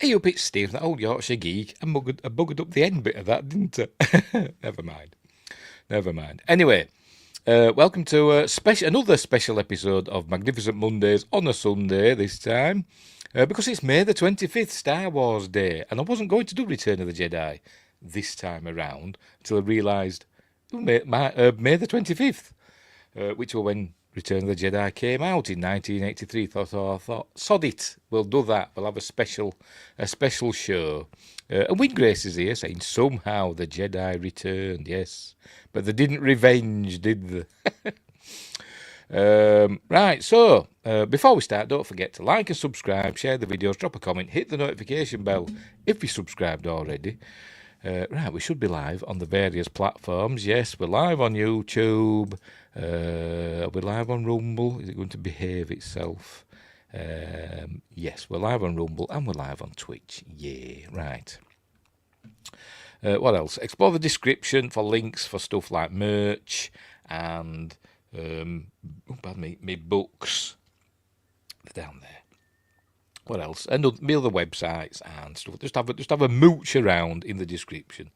Hey up, it's Steve, that old Yorkshire geek. I buggered up the end bit of that, didn't I? Never mind. Anyway, welcome to another special episode of Magnificent Mondays on a Sunday this time. Because it's May the 25th, Star Wars Day, and I wasn't going to do Return of the Jedi this time around until I realised May the 25th, which was when Return of the Jedi came out in 1983. So I thought, sod it, we'll do that. We'll have a special show. And Windgrace is here saying somehow the Jedi returned, yes. But they didn't revenge, did they? Right, so before we start, don't forget to like and subscribe, share the videos, drop a comment, hit the notification bell if you subscribed already. Right, we should be live on the various platforms. Yes, we're live on YouTube. We're live on Rumble. Is it going to behave itself? Yes, we're live on Rumble and we're live on Twitch. Yeah, right. What else? Explore the description for links for stuff like merch and me books. They're down there. What else? And my other websites and stuff. Just have a mooch around in the description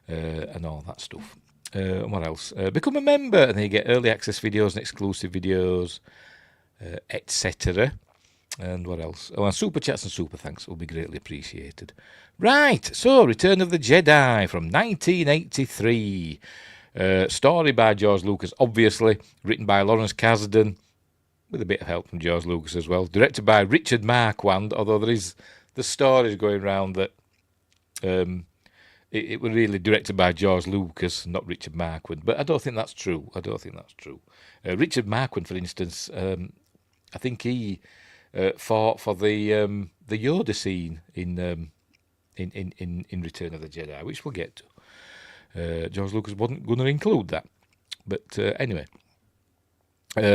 and all that stuff. What else? Become a member and then you get early access videos and exclusive videos, etc. And what else? Oh, and super chats and super thanks will be greatly appreciated. Right, so Return of the Jedi from 1983. Story by George Lucas, obviously, written by Lawrence Kasdan, with a bit of help from George Lucas as well. Directed by Richard Marquand, although the stories going around that it was really directed by George Lucas, not Richard Marquand. But I don't think that's true. Richard Marquand, for instance, I think he fought for the Yoda scene in Return of the Jedi, which we'll get to. George Lucas wasn't going to include that. But anyway.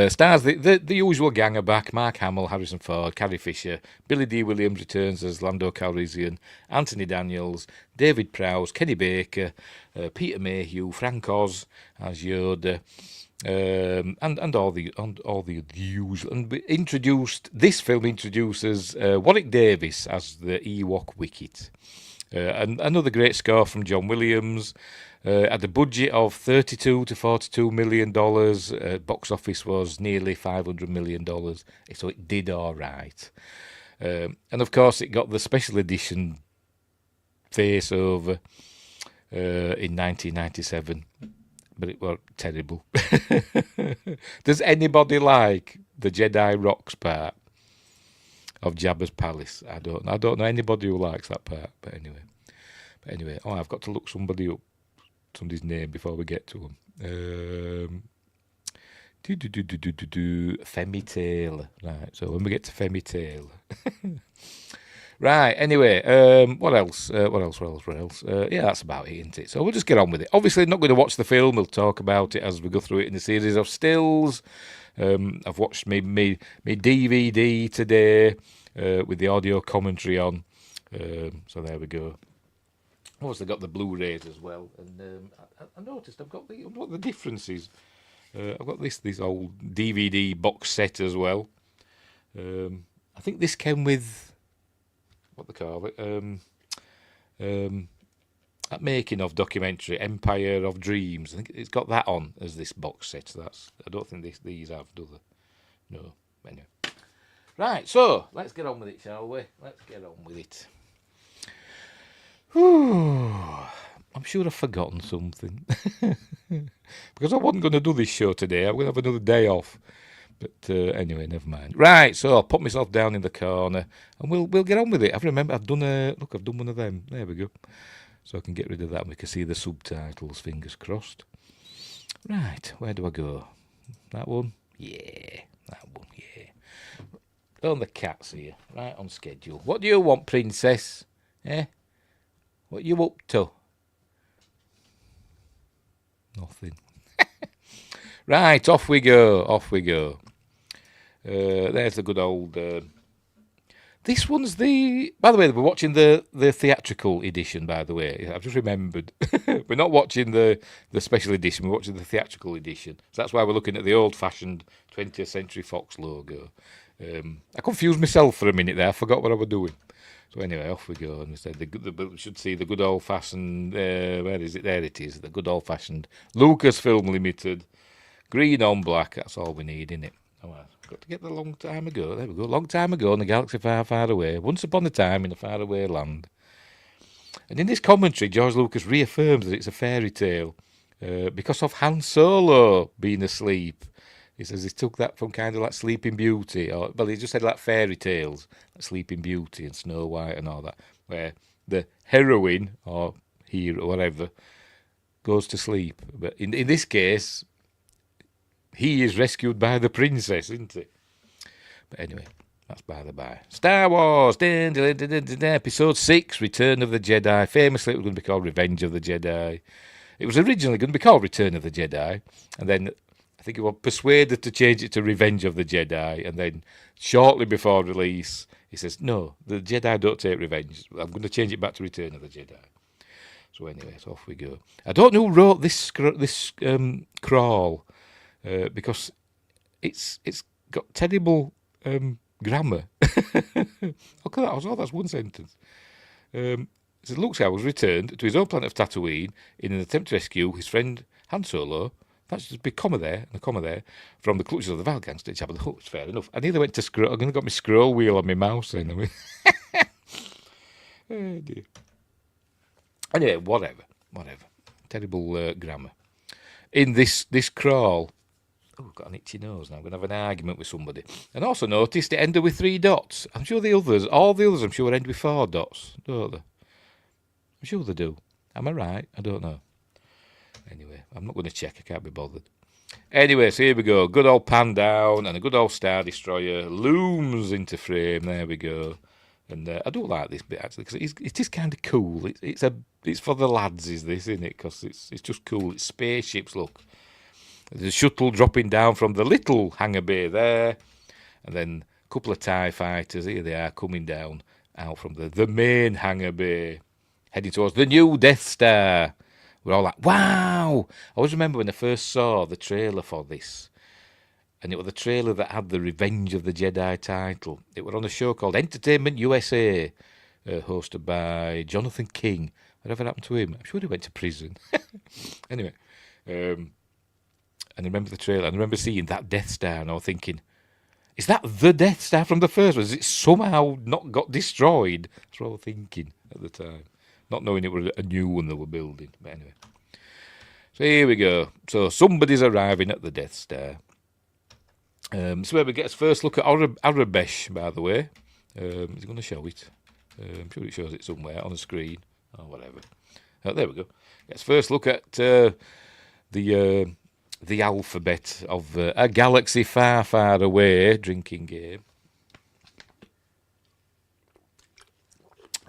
Stars the usual gang are back. Mark Hamill, Harrison Ford, Carrie Fisher, Billy D. Williams returns as Lando Calrissian, Anthony Daniels, David Prowse, Kenny Baker, Peter Mayhew, Frank Oz as Yoda, and all the usual. And this film introduces Warwick Davis as the Ewok Wicket. And another great score from John Williams. At a budget of $32 to $42 million, box office was nearly $500 million, so it did all right. And of course, it got the special edition face over in 1997, but it was terrible. Does anybody like the Jedi Rocks part of Jabba's palace? I don't know anybody who likes that part, but anyway, I've got to look somebody's name before we get to him. Femi Taylor. Right, so when we get to Femi Taylor. Right, anyway, what else? Yeah, that's about it, isn't it? So we'll just get on with it. Obviously, not going to watch the film. We'll talk about it as we go through it in a series of stills. I've watched my DVD today with the audio commentary on. So there we go. I've also got the Blu-rays as well, and I noticed I've got the differences. I've got this old DVD box set as well. I think this came with what they call it, that making of documentary Empire of Dreams. I think it's got that on as this box set. So I don't think these have, do they? No. Anyway, right. So let's get on with it, shall we? Let's get on with it. I'm sure I've forgotten something because I wasn't going to do this show today. I'm going to have another day off, but anyway, never mind. Right, so I'll put myself down in the corner and we'll get on with it. I've done one of them. There we go. So I can get rid of that and we can see the subtitles. Fingers crossed. Right, where do I go? That one, yeah, that one, yeah. On the cats here, right on schedule. What do you want, princess? Eh? What you up to? Nothing. Right, off we go. There's the good old... This one's by the way, we're watching the theatrical edition, by the way. I've just remembered. We're not watching the special edition, we're watching the theatrical edition. So that's why we're looking at the old-fashioned 20th Century Fox logo. I confused myself for a minute there. I forgot what I was doing. So anyway, off we go, and we said we should see the good old-fashioned, where is it? There it is, the good old-fashioned Lucasfilm Limited, green on black, that's all we need, innit? Oh, I've got to get the long time ago, there we go, long time ago in a galaxy far, far away, once upon a time in a faraway land. And in this commentary, George Lucas reaffirms that it's a fairy tale, because of Han Solo being asleep. He says he took that from kind of like Sleeping Beauty, he just said like fairy tales, like Sleeping Beauty and Snow White and all that, where the heroine or hero or whatever goes to sleep. But in this case, he is rescued by the princess, isn't he? But anyway, that's by the by. Star Wars, Episode 6, Return of the Jedi. Famously, it was going to be called Revenge of the Jedi. It was originally going to be called Return of the Jedi, and then I think he was persuaded to change it to Revenge of the Jedi, and then shortly before release, he says, no, the Jedi don't take revenge. I'm going to change it back to Return of the Jedi. So anyway, so off we go. I don't know who wrote this crawl, because it's got terrible grammar. Look at that, that's one sentence. It says, Luke Skywalker was returned to his own planet of Tatooine in an attempt to rescue his friend Han Solo. That's just a big comma there and a comma there from the clutches of the Val gangster Jabba the Hutt. Fair enough. I nearly went to scroll. I'm going to got my scroll wheel on my mouse then. Oh dear. Anyway, whatever. Terrible grammar. In this crawl. Oh, I've got an itchy nose now. I'm going to have an argument with somebody. And also noticed it ended with 3 dots. I'm sure all the others, I'm sure end with 4 dots, don't they? I'm sure they do. Am I right? I don't know. Anyway, I'm not going to check. I can't be bothered. Anyway, so here we go. Good old pan down and a good old Star Destroyer looms into frame. There we go. And I do like this bit actually because it is kind of cool. It's for the lads, is this, isn't it? Because it's just cool. It's spaceships. Look, the shuttle dropping down from the little hangar bay there, and then a couple of TIE fighters. Here they are coming down out from the main hangar bay, heading towards the new Death Star. We're all like, wow! I always remember when I first saw the trailer for this, and it was the trailer that had the Revenge of the Jedi title. It was on a show called Entertainment USA, hosted by Jonathan King. Whatever happened to him? I'm sure he went to prison. Anyway, and I remember the trailer, and I remember seeing that Death Star, and I was thinking, is that the Death Star from the first one? Has it somehow not got destroyed? That's what I was thinking at the time. Not knowing it was a new one they were building. But anyway. So here we go. So somebody's arriving at the Death Star. So where we get his first look at Arabesh, by the way. Is he going to show it? I'm sure it shows it somewhere on the screen. Or whatever. There we go. Gets first look at the alphabet of a galaxy far, far away. Drinking game.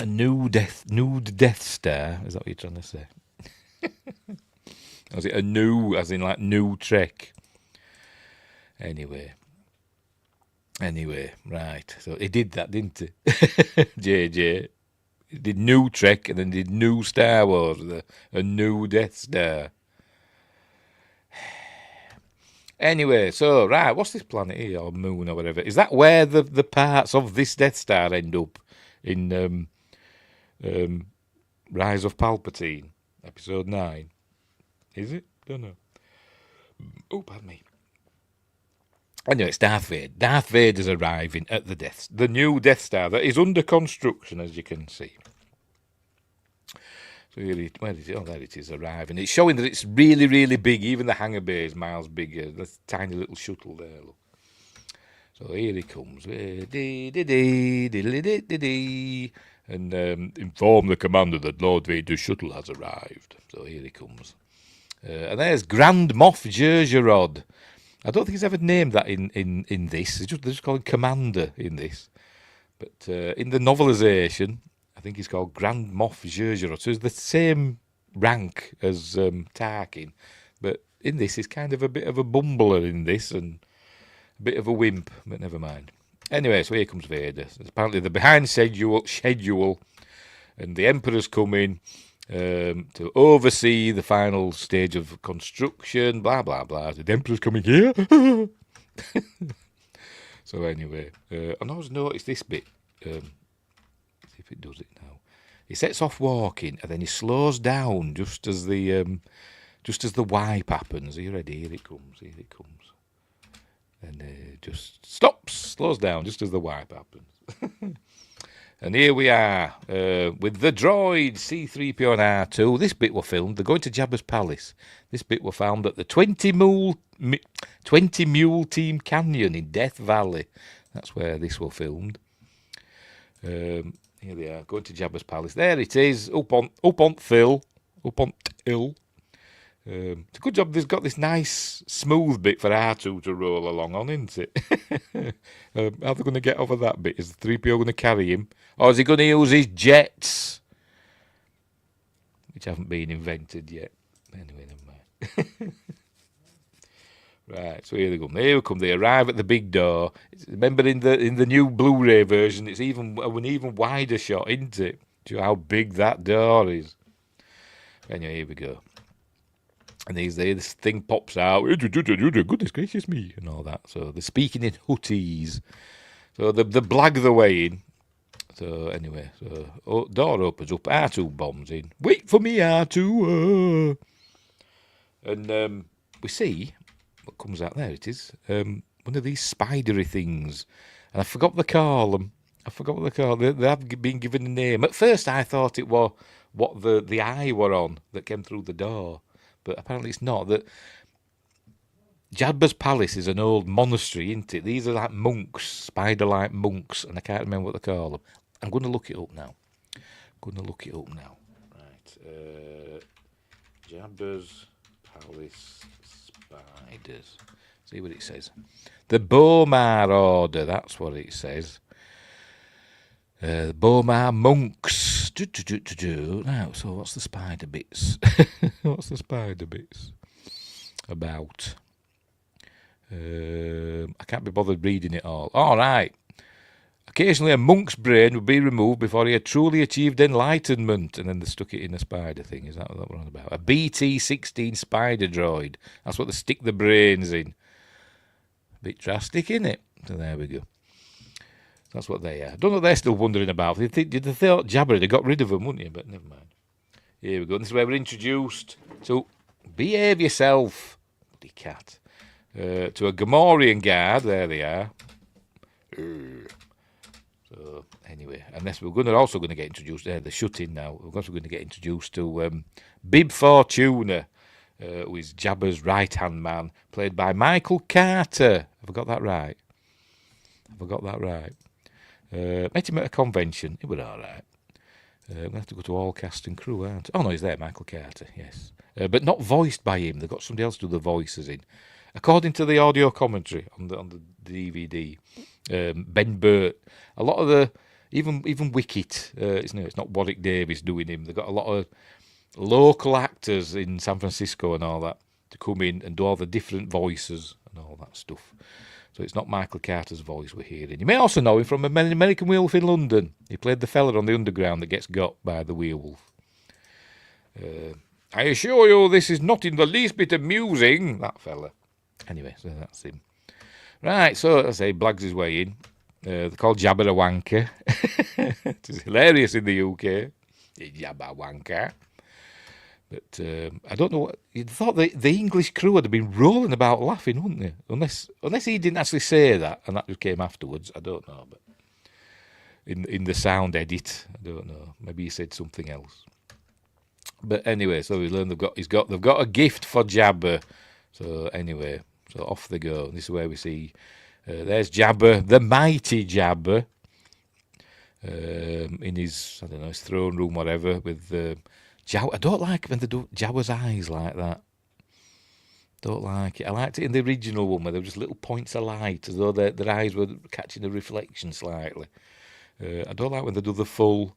A nude Death Star. Is that what you're trying to say? Or is it a new, as in like new Trek? Anyway, right. So he did that, didn't he? JJ. He did new Trek and then did new Star Wars, a new Death Star. Anyway, so, right, what's this planet here, or moon, or whatever? Is that where the parts of this Death Star end up in Rise of Palpatine, episode 9? Is it? Don't know. Oh, pardon me. Anyway, it's Darth Vader. Darth Vader's arriving at the new Death Star that is under construction, as you can see. So here where is it? Oh, there it is, arriving. It's showing that it's really, really big. Even the hangar bay is miles bigger. There's a tiny little shuttle there, look. So here he comes. And inform the commander that Lord Vader's shuttle has arrived. So here he comes. And there's Grand Moff Jerjerrod. I don't think he's ever named that in this. They just call him Commander in this. But in the novelisation, I think he's called Grand Moff Jerjerrod. So he's the same rank as Tarkin. But in this, he's kind of a bit of a bumbler in this and a bit of a wimp. But never mind. Anyway, so here comes Vader. It's apparently the behind schedule, and the Emperor's coming to oversee the final stage of construction, blah, blah, blah. The Emperor's coming here. So anyway, and I always noticed this bit. See if it does it now. He sets off walking, and then he slows down just as the wipe happens. Are you ready? Here it comes. Here it comes. And just stops, slows down just as the wipe happens. And here we are with the droid C-3PO and R2. This bit were filmed. They're going to Jabba's palace. This bit were filmed at the 20 Mule Team Canyon in Death Valley. That's where this were filmed. Here they are, going to Jabba's palace. There it is, up on hill. It's a good job they've got this nice smooth bit for R2 to roll along on, isn't it? How are they going to get over that bit? Is the 3PO going to carry him? Or is he going to use his jets? Which haven't been invented yet. Anyway, never mind. Right, so here they go. Here we come. They arrive at the big door. Remember, in the new Blu-ray version, it's an even wider shot, isn't it? Do you know how big that door is? Anyway, here we go. And this thing pops out. Goodness gracious me, and all that. So they're speaking in Hutties. So they blag their way in. So anyway, door opens up. R2 bombs in. Wait for me, R2. And we see what comes out there. It is one of these spidery things, and I forgot to call them. They have been given a name. At first, I thought it was what the eye were on that came through the door. But apparently it's not. That Jabba's palace is an old monastery, isn't it? These are like monks, spider-like monks, and I can't remember what they call them. I'm going to look it up now. Right. Jabba's palace spiders. See what it says. The Bomar Order, that's what it says. Bomar monks. Now, so what's the spider bits? About? I can't be bothered reading it all. All right. Occasionally a monk's brain would be removed before he had truly achieved enlightenment. And then they stuck it in a spider thing. Is that what we're on about? A BT-16 spider droid. That's what they stick the brains in. Bit drastic, innit? So there we go. That's what they are. I don't know what they're still wondering about. They thought Jabba had got rid of them, wouldn't you? But never mind. Here we go. This is where we're introduced to behave yourself, bloody cat. To a Gamorrean guard. There they are. So anyway, unless we're also going to get introduced. They're shut-in now. We're also going to get introduced to Bib Fortuna, who is Jabba's right-hand man, played by Michael Carter. Have I got that right? Met him at a convention. It was all right. I'm going to have to go to all cast and crew, aren't I? Oh, no, he's there, Michael Carter, yes. But not voiced by him. They've got somebody else to do the voices in. According to the audio commentary on the DVD, Ben Burt, a lot of the, even Wicket, it's not Warwick Davis doing him. They've got a lot of local actors in San Francisco and all that to come in and do all the different voices and all that stuff. So it's not Michael Carter's voice we're hearing. You may also know him from American Werewolf in London. He played the fella on the underground that gets got by the werewolf. I assure you this is not in the least bit amusing, that fella. Anyway, so that's him. Right, so as I say, blags his way in. They're called Jabba a Wanker. It's hilarious in the UK. Jabba Wanker. But I don't know what you'd thought. The English crew would have been rolling about laughing, wouldn't they? Unless he didn't actually say that, and that just came afterwards. I don't know, but in the sound edit, I don't know. Maybe he said something else. But anyway, so we learned they've got a gift for Jabba. So anyway, so off they go. This is where we see there's Jabba, the mighty Jabba, in his his throne room, whatever, with I don't like when they do Jabba's eyes like that. Don't like it. I liked it in the original one where there were just little points of light, as though their eyes were catching a reflection slightly. I don't like when they do the full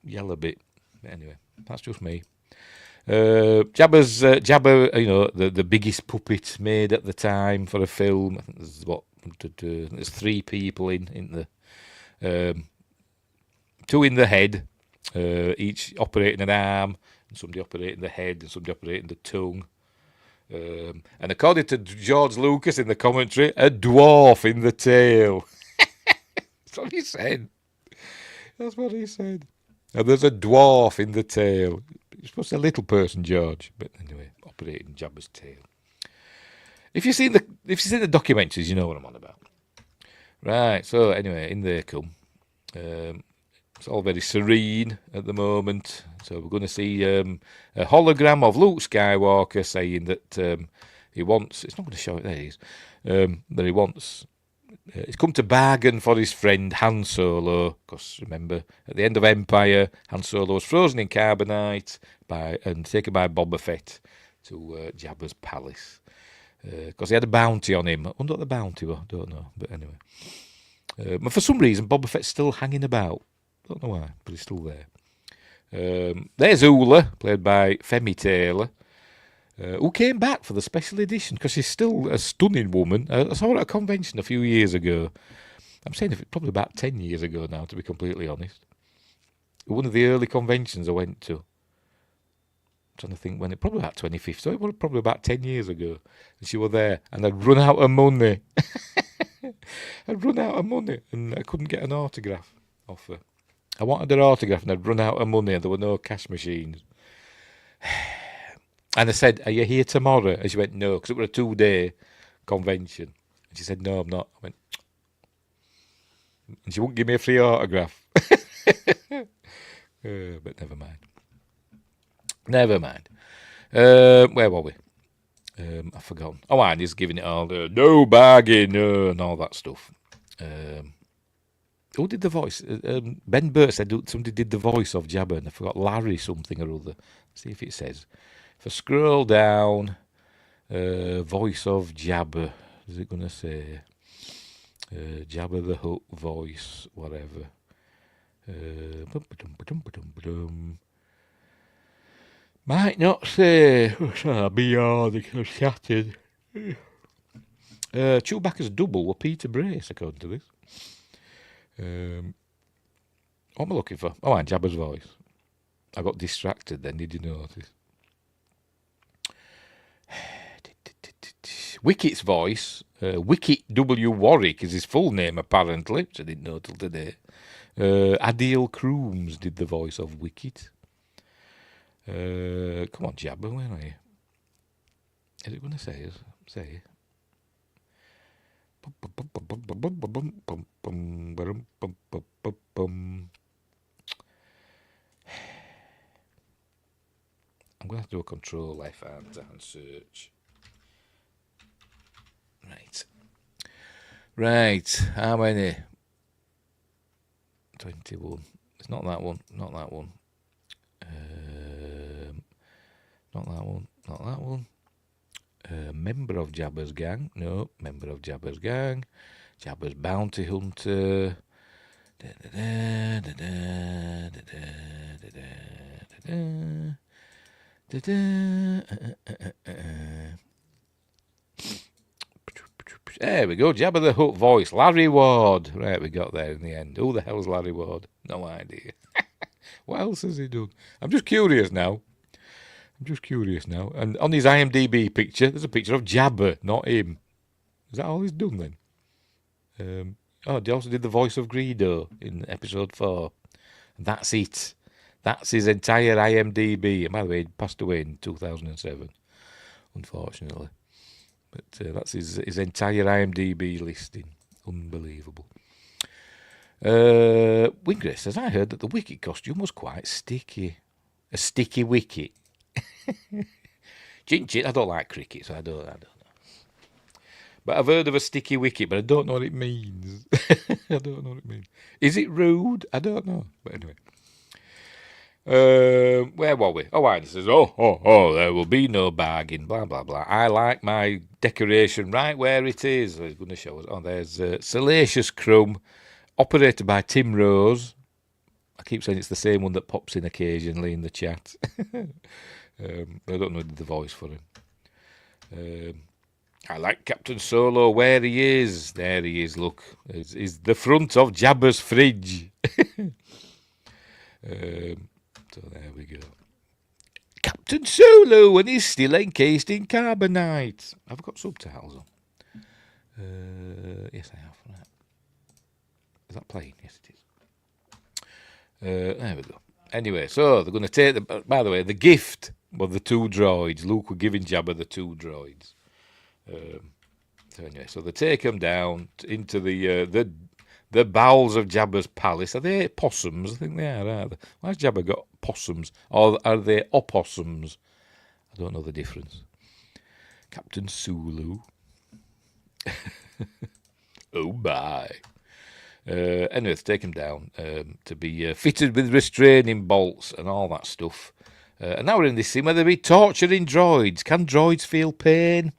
yellow bit. But anyway, that's just me. Jabba, the biggest puppet made at the time for a film. I think there's 3 people in the 2 in the head. Each operating an arm, and somebody operating the head, and somebody operating the tongue. And according to George Lucas in the commentary, a dwarf in the tail. That's what he said. That's what he said. And there's a dwarf in the tail. You're supposed to be a little person, George. But anyway, operating Jabba's tail. If you've seen the documentaries, you know what I'm on about. Right. So anyway, in they come. It's all very serene at the moment. So we're going to see a hologram of Luke Skywalker saying that he wants. It's not going to show it. There he is. That he wants. He's come to bargain for his friend Han Solo. Because remember, at the end of Empire, Han Solo was frozen in carbonite and taken by Boba Fett to Jabba's palace. Because he had a bounty on him. I wonder what the bounty was. I don't know. But anyway. But for some reason, Boba Fett's still hanging about. Don't know why, but he's still there. There's Oola, played by Femi Taylor, who came back for the special edition because she's still a stunning woman. I saw her at a convention a few years ago. I'm saying probably about 10 years ago now, to be completely honest. One of the early conventions I went to. I'm trying to think when probably about 2015, so it was probably about 10 years ago. And she was there, and I'd run out of money. And I couldn't get an autograph off her. I wanted her autograph and I'd run out of money and there were no cash machines. And I said, "Are you here tomorrow?" And she went, "No," because it was a 2-day convention. And she said, "No, I'm not." I went, and she wouldn't give me a free autograph. But never mind. Where were we? I've forgotten. Oh, and he's giving it all the no bargain, and all that stuff. Who did the voice? Ben Burt said somebody did the voice of Jabba, and I forgot Larry something or other. Let's see if it says. If I scroll down, voice of Jabba, is it going to say Jabba the Hutt voice, whatever? Might not say. I'll be hard, shattered. Chewbacca's double were Peter Brace, according to this. What am I looking for? Oh, and Jabba's voice. I got distracted then, did you notice? Wicket's voice, Wicket W. Warwick is his full name apparently, which I didn't know till today. Adil Crooms did the voice of Wicket. Come on, Jabba, where are you? Is it going to say it? Say it. I'm going to have to do a Control F and search. Right. How many? 21. It's not that one. Not that one. Member of Jabba's gang. No, member of Jabba's gang. Jabba's bounty hunter. There we go, Jabba the Hutt voice, Larry Ward. Right, we got there in the end. Who the hell's Larry Ward? No idea. What else has he done? I'm just curious now. And on his IMDb picture, there's a picture of Jabba, not him. Is that all he's done then? He also did the voice of Greedo in episode 4. And that's it. That's his entire IMDb. And by the way, he passed away in 2007, unfortunately. But that's his entire IMDb listing. Unbelievable. Wingray says, I heard that the Wicket costume was quite sticky. A sticky Wicket. Chin, I don't like cricket, so I don't know. But I've heard of a sticky Wicket, but I don't know what it means. Is it rude? I don't know. But anyway. Where were we? Oh, and he says, oh, there will be no bargain, blah, blah, blah. I like my decoration right where it is. He's going to show us. Oh, there's Salacious Crumb, operated by Tim Rose. I keep saying it's the same one that pops in occasionally in the chat. I don't know the voice for him. I like Captain Solo where he is. There he is, look. He's the front of Jabba's fridge. So there we go. Captain Solo, and he's still encased in carbonite. I've got subtitles on. Yes, I have. Right. Is that playing? Yes, it is. There we go. Anyway, so they're going to take the. By the way, the gift was the two droids. Luke were giving Jabba the two droids. So anyway, so they take them down into the bowels of Jabba's palace. Are they possums? I think they are, aren't they? Why's Jabba got possums? Or are they opossums? I don't know the difference. Captain Sulu. Oh my. Anyway, they take him down to be fitted with restraining bolts and all that stuff. And now we're in this scene where they'll be torturing droids. Can droids feel pain?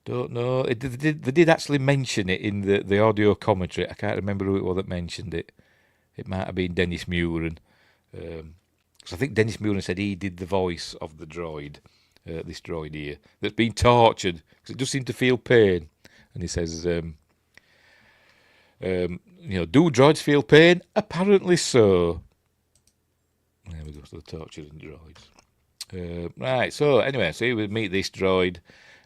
Don't know. They did actually mention it in the audio commentary. I can't remember who it was that mentioned it. It might have been Dennis Muren. Because I think Dennis Muren said he did the voice of the droid, this droid here, that's been tortured. Because it does seem to feel pain. And he says, do droids feel pain? Apparently so. There we go, so the torturing droids. Right, so anyway, so here we meet this droid.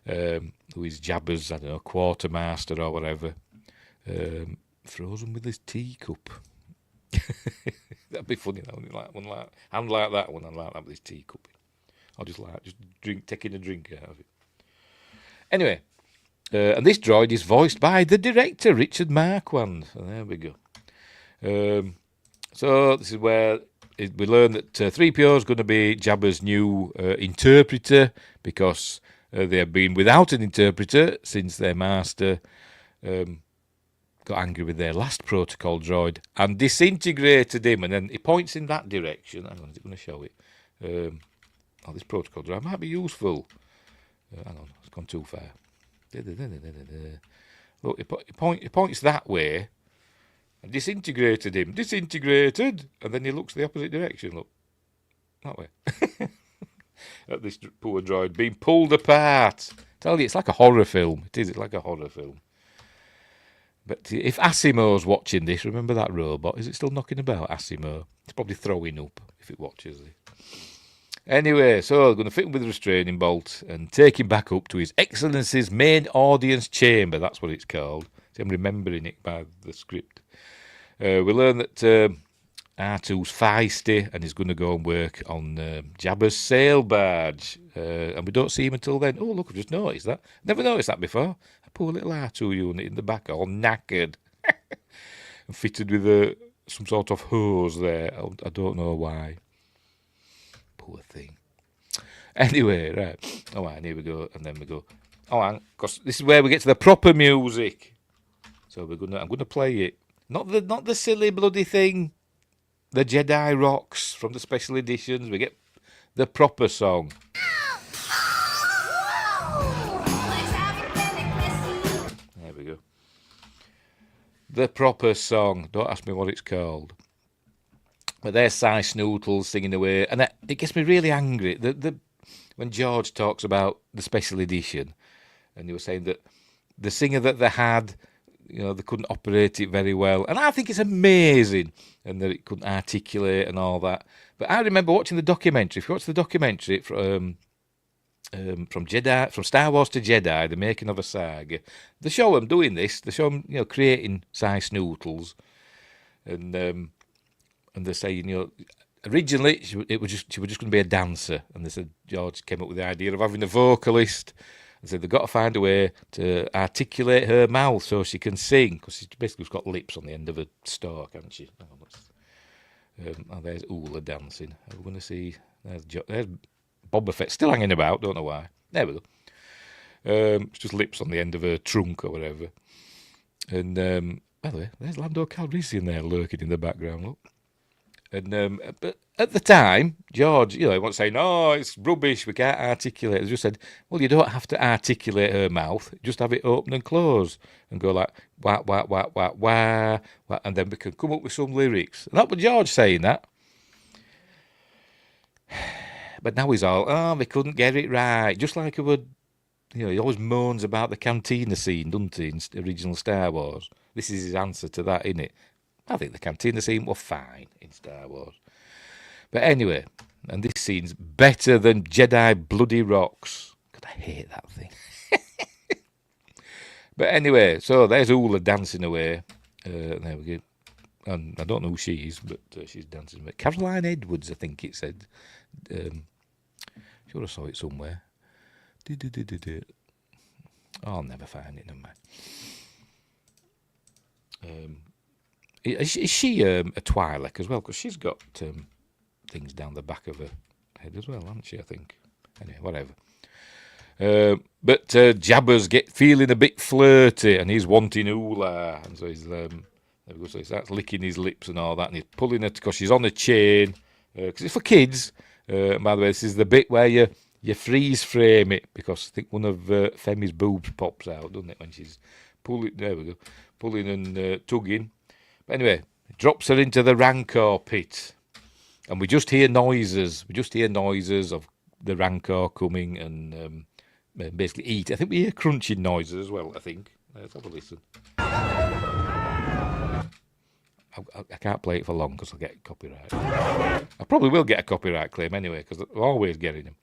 Who is Jabba's, I don't know, quartermaster or whatever, frozen with his teacup. That'd be funny, that one. I'm like that one. I like that with his teacup. I'll just taking a drink out of it. Anyway, and this droid is voiced by the director, Richard Marquand. So there we go. So this is where we learn that 3PO is going to be Jabba's new interpreter, because they have been without an interpreter since their master got angry with their last protocol droid and disintegrated him. And then he points in that direction. Hang on, is it going to show it? This protocol droid might be useful. Hang on, it's gone too far. Look, he points that way and disintegrated him. Disintegrated! And then he looks the opposite direction. Look, that way. At this poor droid being pulled apart. Tell you, it's like a horror film. It is. It's like a horror film. But if Asimo's watching this, remember that robot? Is it still knocking about, Asimo? It's probably throwing up if it watches it. Anyway, so they're going to fit him with a restraining bolt and take him back up to His Excellency's main audience chamber. That's what it's called. See, I'm remembering it by the script. We learn that R2's feisty and he's going to go and work on Jabba's sail barge. And we don't see him until then. Oh, look, I've just noticed that. Never noticed that before. A poor little R2 unit in the back, all knackered. And fitted with some sort of hose there. I don't know why. Poor thing. Anyway, right. Oh, and here we go. And then we go. Oh, and because this is where we get to the proper music. So I'm going to play it. Not the silly bloody thing. The Jedi rocks from the special editions. We get the proper song. There we go. The proper song. Don't ask me what it's called. But there's Cy Snootles singing away. And it gets me really angry. When George talks about the special edition, and he was saying that the singer that they had, they couldn't operate it very well. And I think it's amazing, and that it couldn't articulate and all that. But I remember watching the documentary. If you watch the documentary from Star Wars to Jedi, the making of a saga, they show them doing this. They show them, creating Cy Snootles, and they're saying, originally she was just going to be a dancer, and they said George came up with the idea of having a vocalist. And said they've got to find a way to articulate her mouth so she can sing, because she's basically got lips on the end of a stalk, hasn't she? There's Oola dancing. We're going to see. There's Boba Fett still hanging about. Don't know why. There we go. It's just lips on the end of her trunk or whatever. And by the way, there's Lando Calrissian there lurking in the background. Look. And but at the time, George, he wasn't saying, "No, it's rubbish. We can't articulate." He just said, "Well, you don't have to articulate her mouth. Just have it open and close, and go like wah wah wah wah wah, wah, and then we can come up with some lyrics." And that was George saying that. But now he's all, we couldn't get it right. Just like he would, he always moans about the cantina scene, doesn't he, in the original Star Wars. This is his answer to that, isn't it? I think the cantina scene was fine in Star Wars. But anyway, and this scene's better than Jedi Bloody Rocks. God, I hate that thing. But anyway, so there's Oola dancing away. There we go. and I don't know who she is, but she's dancing. But Caroline Edwards, I think it said. Sure, I saw it somewhere. Oh, I'll never find it. Never mind. Is she a Twi'lek as well? Because she's got things down the back of her head as well, hasn't she? I think. Anyway, whatever. But Jabba's feeling a bit flirty, and he's wanting Oola, and so he's there we go. So he starts licking his lips and all that, and he's pulling her because she's on a chain. Because it's for kids. And by the way, this is the bit where you freeze frame it, because I think one of Femi's boobs pops out, doesn't it, when she's pulling? There we go, pulling and tugging. But anyway, drops her into the Rancor pit, and we just hear noises. We just hear noises of the Rancor coming and basically eat. I think we hear crunching noises as well, I think. Let's have a listen. I can't play it for long because I'll get copyright. I probably will get a copyright claim anyway, because I'm always getting them.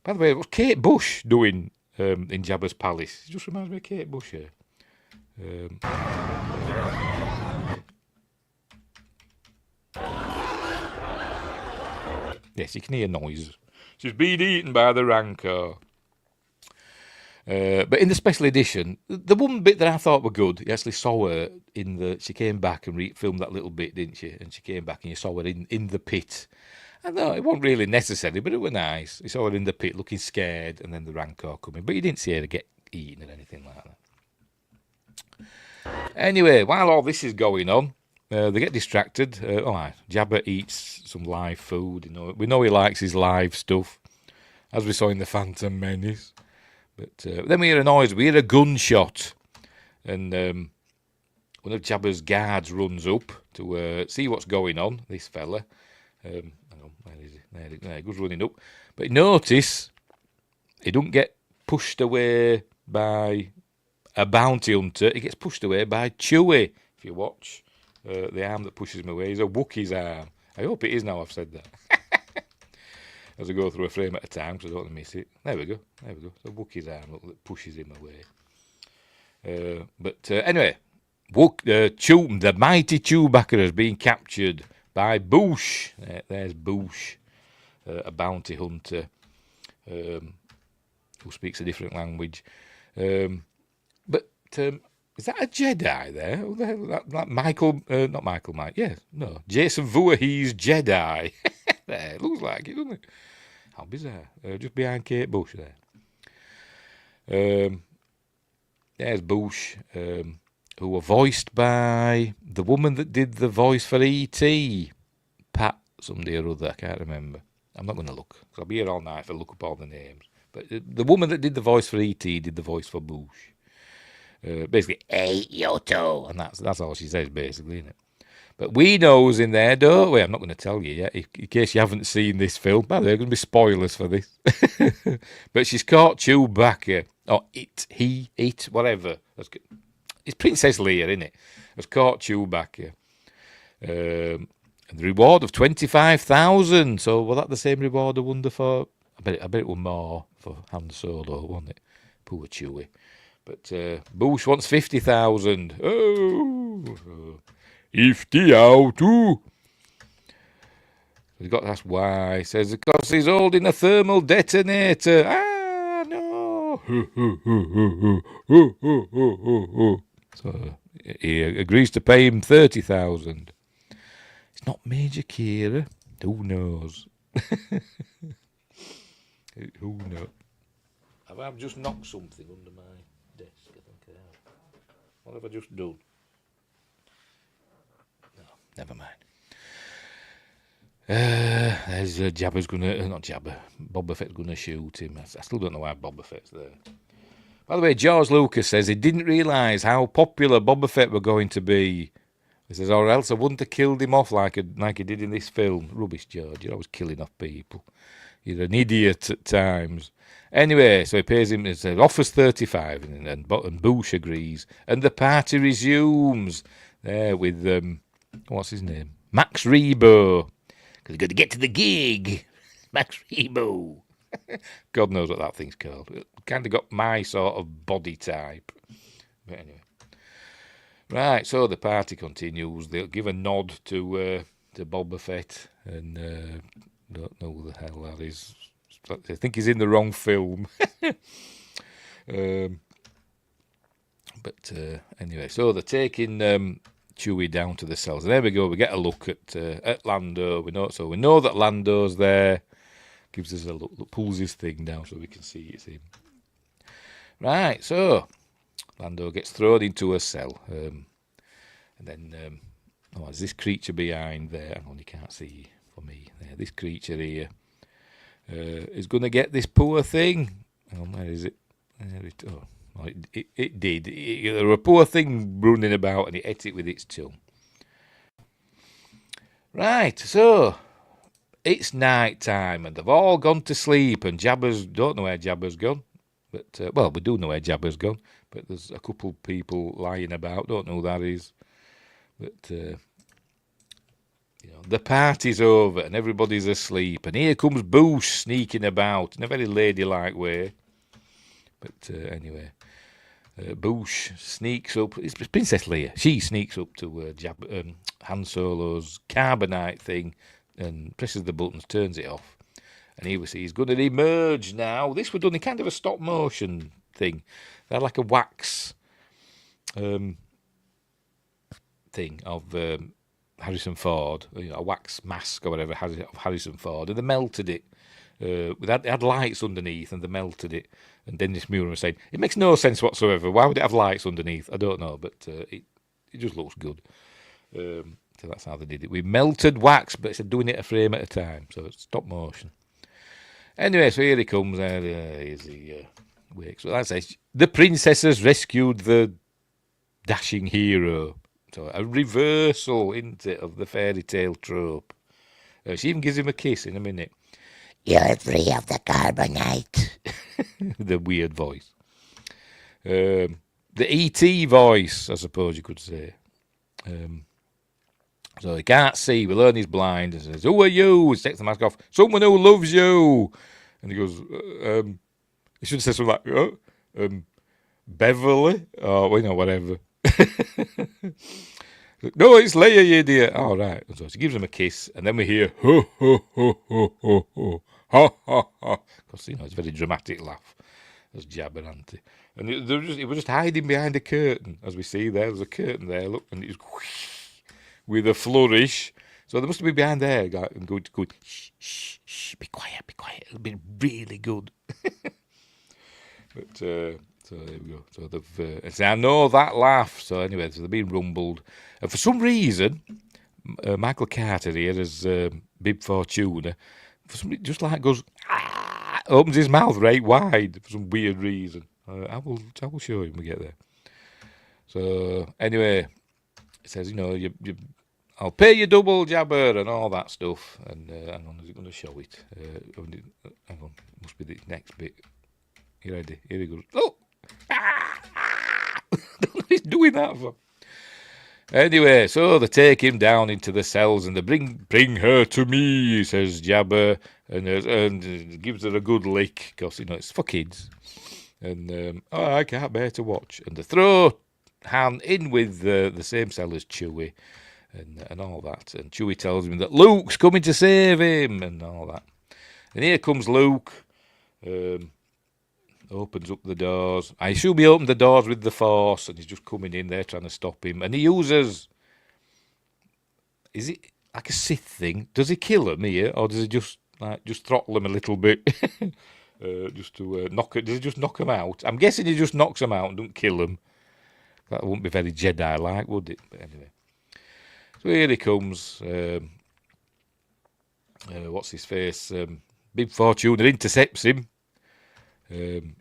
By the way, what's Kate Bush doing in Jabba's palace? It just reminds me of Kate Bush here. Yes, you can hear noise. She's been eaten by the Rancor. But in the special edition, the one bit that I thought were good, you actually saw her she came back and filmed that little bit, didn't she? And she came back and you saw her in the pit. I know it wasn't really necessary, but it was nice. You saw her in the pit looking scared, and then the Rancor coming. But you didn't see her get eaten or anything like that. Anyway, while all this is going on, they get distracted. Jabba eats some live food. We know he likes his live stuff, as we saw in the Phantom Menace. But then we hear a noise. We hear a gunshot, and one of Jabba's guards runs up to see what's going on. This fella, hang on, where is he? There he goes running up. But notice he don't get pushed away by a bounty hunter. He gets pushed away by Chewie. If you watch the arm that pushes him away is a Wookiee's arm. I hope it is now I've said that. As I go through a frame at a time, because I don't want to miss it. There we go. So Wookiee's arm that pushes him away. Anyway, the mighty Chewbacca has been captured by Boosh. There's Boosh, a bounty hunter who speaks a different language. Is that a Jedi there? That Michael, not Michael Mike, yes, no. Jason Voorhees Jedi. There, it looks like it, doesn't it? How bizarre. Just behind Kate Bush there. There's Bush, who were voiced by the woman that did the voice for E.T. Pat somebody or other, I can't remember. I'm not going to look, because I'll be here all night if I look up all the names. But the woman that did the voice for E.T. did the voice for Bush. Basically, hey, Yoto, and that's all she says, basically, isn't it? But we knows in there, don't we? I'm not going to tell you yet, in case you haven't seen this film. By the way, there are going to be spoilers for this. But she's caught Chewbacca, or it, whatever. It's Princess Leia, isn't it? Has caught Chewbacca. And the reward of 25,000. So, was that the same reward I wonder for? I bet it was more for Han Solo, wasn't it? Poor Chewie. But Bush wants 50,000. Oh, 50 out too. He's got to ask why. He says because he's holding a thermal detonator. Ah, no. So he agrees to pay him 30,000. It's not Major Kira. Who knows? Who knows? I've just knocked something under my desk. I think I have. What have I just done? No, never mind. There's Jabba's gonna, not Jabba, Boba Fett's gonna shoot him. I still don't know why Boba Fett's there. By the way, George Lucas says he didn't realise how popular Boba Fett were going to be. He says, or else I wouldn't have killed him off like he did in this film. Rubbish, George. You're always killing off people. You're an idiot at times. Anyway, so he pays him, offers 35, and Bush agrees. And the party resumes there with, what's his name? Max Rebo. Because he's got to get to the gig. Max Rebo. God knows what that thing's called. It kind of got my sort of body type. But anyway. Right, so the party continues. They'll give a nod to Boba Fett, and don't know who the hell that is. I think he's in the wrong film. But anyway, so they're taking Chewie down to the cells. And there we go. We get a look at Lando. We know that Lando's there. Gives us a look, pulls his thing down so we can see it's him. Right, so Lando gets thrown into a cell, and then there's this creature behind there. Hang on, you can't see for me. There, this creature here is going to get this poor thing. Hang on, where is it? It did. There was a poor thing running about, and it ate it with its tongue. Right, so it's night time, and they've all gone to sleep, and Jabba's, don't know where Jabba's gone. But, well, we do know where Jabba's gone, but there's a couple people lying about, don't know who that is. But, the party's over, and everybody's asleep, and here comes Boosh sneaking about in a very ladylike way. But, anyway, Boosh sneaks up, it's Princess Leia, she sneaks up to Han Solo's carbonite thing, and presses the buttons, turns it off. And here we see he's going to emerge now. This was done in kind of a stop motion thing. They had like a wax thing of Harrison Ford, a wax mask or whatever of Harrison Ford, and they melted it. They had lights underneath, and they melted it. And Dennis Muren was saying, it makes no sense whatsoever. Why would it have lights underneath? I don't know, but it just looks good. So that's how they did it. We melted wax, but it's doing it a frame at a time, so it's stop motion. Anyway, so here he comes. Here's the wake. So that's it. The princess has rescued the dashing hero. So a reversal, isn't it, of the fairy tale trope. She even gives him a kiss in a minute. You're free of the carbonite. The weird voice. The E.T. voice, I suppose you could say. So he can't see. We learn he's blind. And says, "Who are you?" He takes the mask off. "Someone who loves you." And he goes, he should have said something like, "Beverly," or whatever. "No, it's Leia, you idiot." "Oh, right." So she gives him a kiss, and then we hear, "Ho, ho, ho, ho, ho, ho, ha, ha, ha." Because, it's a very dramatic laugh. There's Jabba, auntie. And it was just hiding behind a curtain, as we see there. There's a curtain there, look, and it was with a flourish. So they must have been behind there, and going, shh, shh, shh, be quiet, it'll be really good. But, so there we go. So they've, I know that laugh. So anyway, so they've been rumbled. And for some reason, Michael Carter here as Bib Fortuna, for some reason, just like goes, opens his mouth right wide for some weird reason. I will show him when we get there. So anyway, it says, I'll pay you double, Jabber, and all that stuff. And hang on, is it going to show it? Hang on, must be the next bit. You ready? Here he goes. Oh! I don't know what he's doing that for. Anyway, so they take him down into the cells, and they bring her to me, says Jabber, and gives her a good lick, because, it's for kids. And, I can't bear to watch. And they throw Han in with the same cell as Chewie, and all that. And Chewie tells him that Luke's coming to save him, and all that. And here comes Luke, opens up the doors. I assume he opened the doors with the Force, and he's just coming in there trying to stop him. And he uses, is it like a Sith thing? Does he kill him here, or does he just throttle him a little bit, just to knock it? Does he just knock him out? I'm guessing he just knocks him out and don't kill him. That wouldn't be very Jedi-like, would it? But anyway, so here he comes. What's his face? Bib Fortuna intercepts him. Luke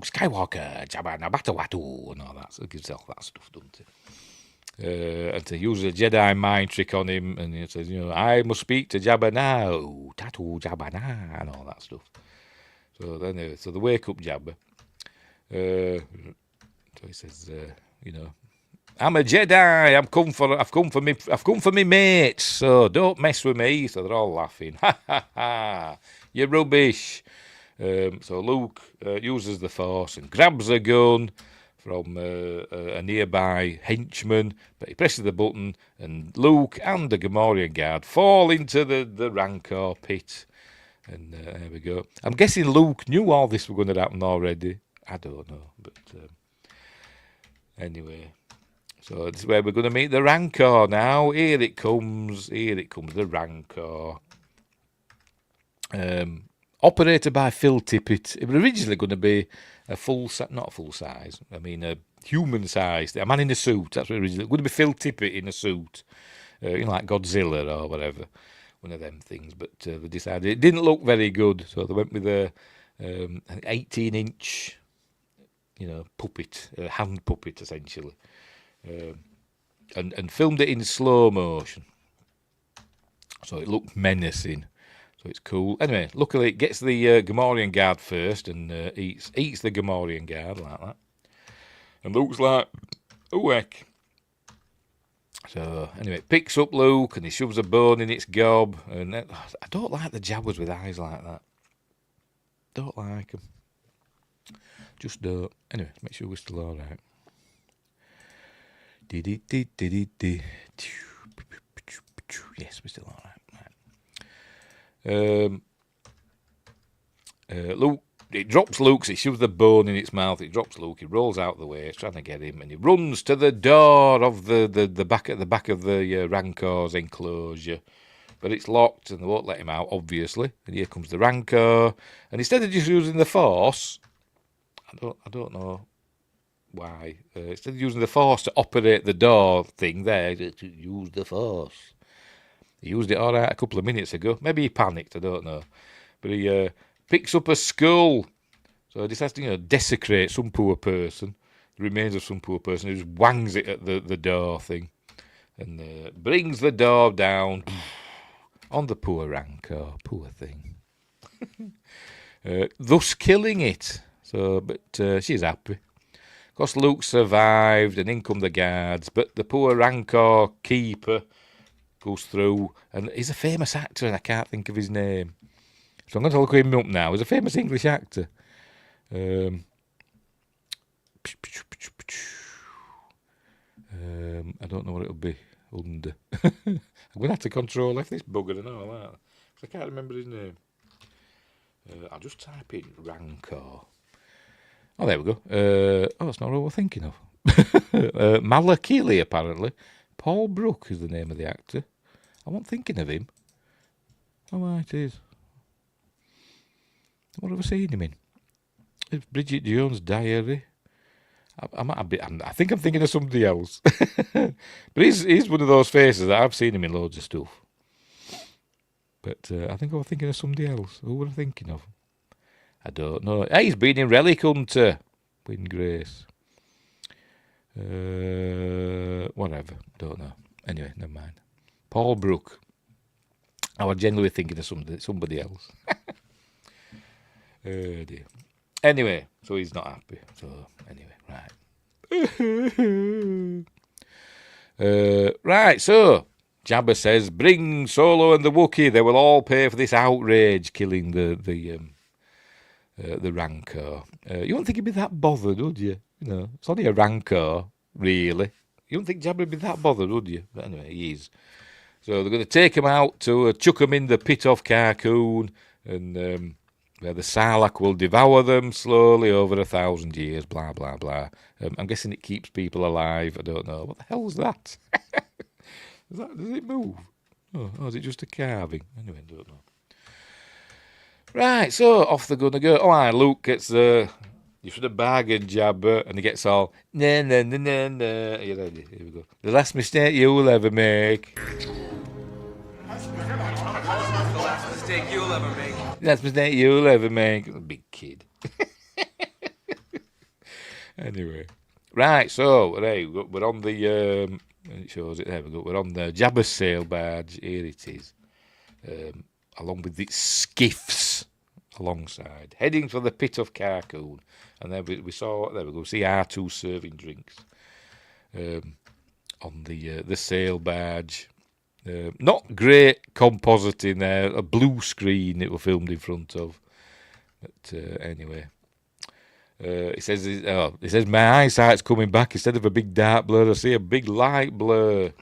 Skywalker, Jabba Nabatawatu, and all that. So it gives all that stuff, doesn't it? And to use a Jedi mind trick on him, and he says, I must speak to Jabba now, Tatu Jabba now, and all that stuff. So then, so they wake up Jabba. So he says, I'm a Jedi. I've come for me mates. So don't mess with me. So they're all laughing. Ha ha ha! You're rubbish. So Luke uses the Force and grabs a gun, from a nearby henchman, but he presses the button, and Luke and the Gamorrean guard fall into the Rancor pit. And there we go. I'm guessing Luke knew all this was going to happen already. I don't know, but anyway. So this is where we're going to meet the Rancor now. Here it comes, the Rancor. Operated by Phil Tippett. It was originally going to be a not full size, I mean a human size. A man in a suit, that's what originally. It would be Phil Tippett in a suit, like Godzilla or whatever. One of them things, but they decided it didn't look very good, so they went with a 18-inch, puppet, hand puppet essentially, and filmed it in slow motion, so it looked menacing. So it's cool. Anyway, luckily it gets the Gamorrean guard first and eats the Gamorrean guard like that, and Luke's like, "Oh heck." So anyway, it picks up Luke and he shoves a bone in its gob. And I don't like the Jabbers with eyes like that. Don't like them. Just don't. Anyway, let's make sure we're still all right. Yes, we're still all right. Luke. It drops Luke, so he shoves the bone in its mouth. It drops Luke. He rolls out the way. It's trying to get him, and he runs to the door of the back at the back of the Rancor's enclosure, but it's locked, and they won't let him out, obviously. And here comes the Rancor, and instead of just using the Force, I don't know why. Instead of using the Force to operate the door thing, there, use the Force. He used it all right a couple of minutes ago. Maybe he panicked. I don't know, but he picks up a skull. So he decides to, desecrate some poor person, the remains of some poor person, who just wangs it at the door thing, and brings the door down on the poor Rancor, poor thing, thus killing it. So, but she's happy. Of course, Luke survived, and in come the guards, but the poor Rancor keeper goes through, and he's a famous actor, and I can't think of his name. So I'm going to look him up now. He's a famous English actor. I don't know what it'll be under. I'm going to have to control F this bugger and all that, because I can't remember his name. I'll just type in Rancor. Oh, there we go. That's not what we're thinking of. Malakili, apparently. Paul Brook is the name of the actor. I wasn't thinking of him. Oh, right, it is. What have I seen him in? It's Bridget Jones' Diary. I think I'm thinking of somebody else. But he's one of those faces that I've seen him in loads of stuff. But I think I was thinking of somebody else. Who were I thinking of? I don't know. Hey, he's been in Relic Hunter. Win Grace. Whatever. Don't know. Anyway, never mind. Paul Brook. I was genuinely thinking of somebody else. Oh dear. Anyway, so he's not happy. So anyway, right. Right, so Jabba says, "Bring Solo and the Wookiee. They will all pay for this outrage, killing the Rancor." You wouldn't think he'd be that bothered, would you? It's only a Rancor, really. You wouldn't think Jabba would be that bothered, would you? But anyway, he is. So they're going to take him out to chuck him in the pit of Carcoon, and where the Sarlacc will devour them slowly over 1,000 years, blah, blah, blah. I'm guessing it keeps people alive. I don't know. What the hell's that? Does it move? Oh, is it just a carving? Anyway, I don't know. Right, so off they're going to go. Oh, Luke gets you should have bargained, Jabba, and he gets all, nah. Are you ready? Here we go. The last mistake you'll ever make. That's the mistake you'll ever make. Big kid. Anyway. Right, so, hey, we're on the, it shows it there, we go. We're on the Jabba's sail barge. Here it is. Along with its skiffs alongside. Heading for the pit of Carcoon. And then we saw, there we go, see R2 serving drinks. On the sail barge. Not great compositing there. A blue screen it was filmed in front of. But anyway. He says my eyesight's coming back. Instead of a big dark blur, I see a big light blur.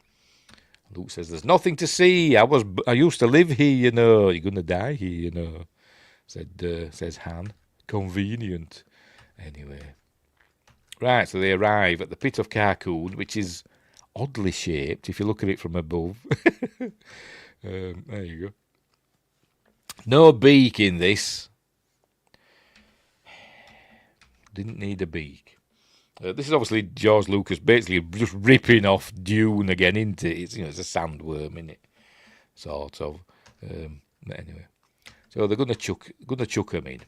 Luke says, "There's nothing to see. I used to live here, you know. You're gonna die here, you know." Says Han. Convenient. Anyway, right. So they arrive at the pit of Carcoon, which is oddly shaped if you look at it from above. There you go. No beak in this. Didn't need a beak. This is obviously George Lucas basically just ripping off Dune again, isn't it? It's a sandworm, isn't it? Sort of. But anyway, so they're gonna chuck them in,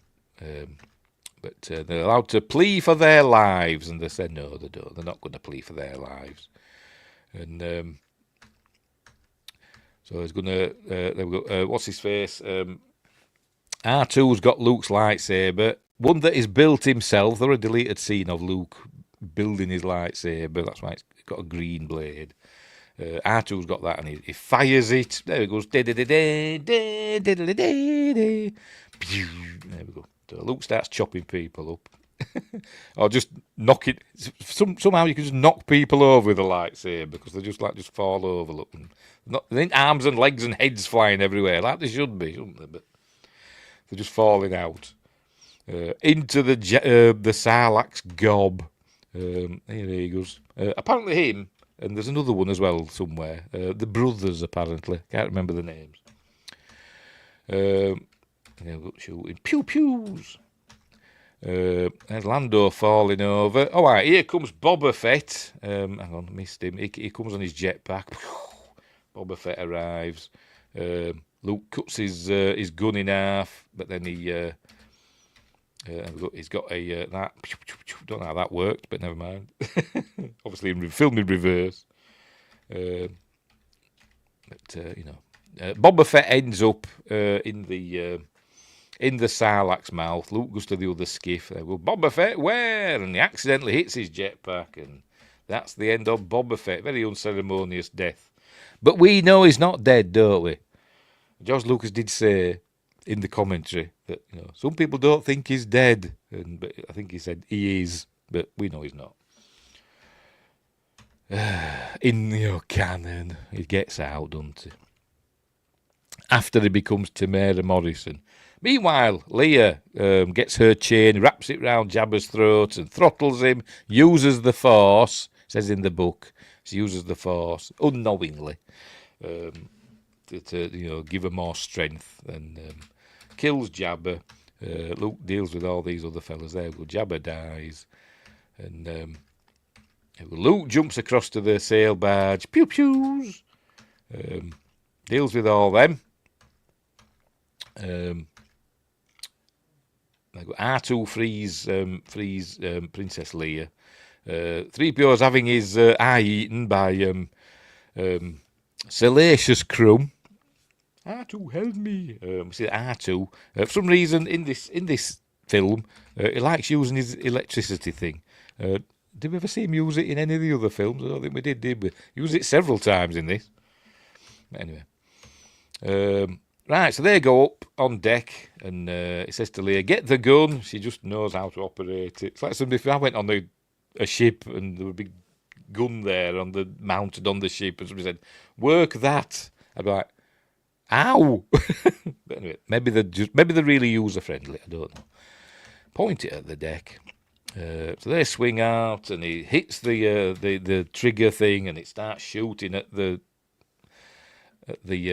but they're allowed to plea for their lives, and they said no, they don't. They're not going to plea for their lives, and so he's gonna. What's his face? R2's got Luke's lightsaber, one that is built himself. There a deleted scene of Luke building his lightsaber. That's why it's got a green blade. R2's got that, and he fires it. There it goes. There we go. So Luke starts chopping people up, or just knocking. Somehow you can just knock people over with a lightsaber because they just fall over. Look, there ain't arms and legs and heads flying everywhere like they should be, shouldn't they? But they're just falling out into the Sarlacc's gob. Here he goes. Apparently him, and there's another one as well somewhere. The brothers, apparently. Can't remember the names. Shooting. Pew pews. There's Lando falling over. Oh, right, here comes Boba Fett. Hang on, missed him. He comes on his jetpack. Boba Fett arrives. Luke cuts his gun in half, but then he's got a that. Don't know how that worked, but never mind. Obviously, filmed in reverse. But Boba Fett ends up in the Sarlacc's mouth. Luke goes to the other skiff. They go, Boba Fett, where? And he accidentally hits his jetpack, and that's the end of Boba Fett. Very unceremonious death. But we know he's not dead, don't we? George Lucas did say in the commentary that some people don't think he's dead, but I think he said he is, but we know he's not. In canon, he gets out, doesn't he? After he becomes Tamara Morrison. Meanwhile, Leia gets her chain, wraps it round Jabba's throat, and throttles him. Uses the Force, says in the book. She uses the Force unknowingly. To give her more strength, and kills Jabba. Luke deals with all these other fellas there. Jabba dies, and Luke jumps across to the sail barge. Pew pews. Deals with all them. R2 frees Princess Leia. 3PO's having his eye eaten by Salacious Crumb. R2, help me. See R2. For some reason, in this film, he likes using his electricity thing. Did we ever see him use it in any of the other films? I don't think we did we? Use it several times in this. Anyway. Right, so they go up on deck, and it says to Leia, get the gun. She just knows how to operate it. It's like if I went on a ship and there was a big gun there mounted on the ship, and somebody said, work that. I'd be like, ow! But anyway, maybe they're really user friendly. I don't know. Point it at the deck. So they swing out, and he hits the trigger thing, and it starts shooting at the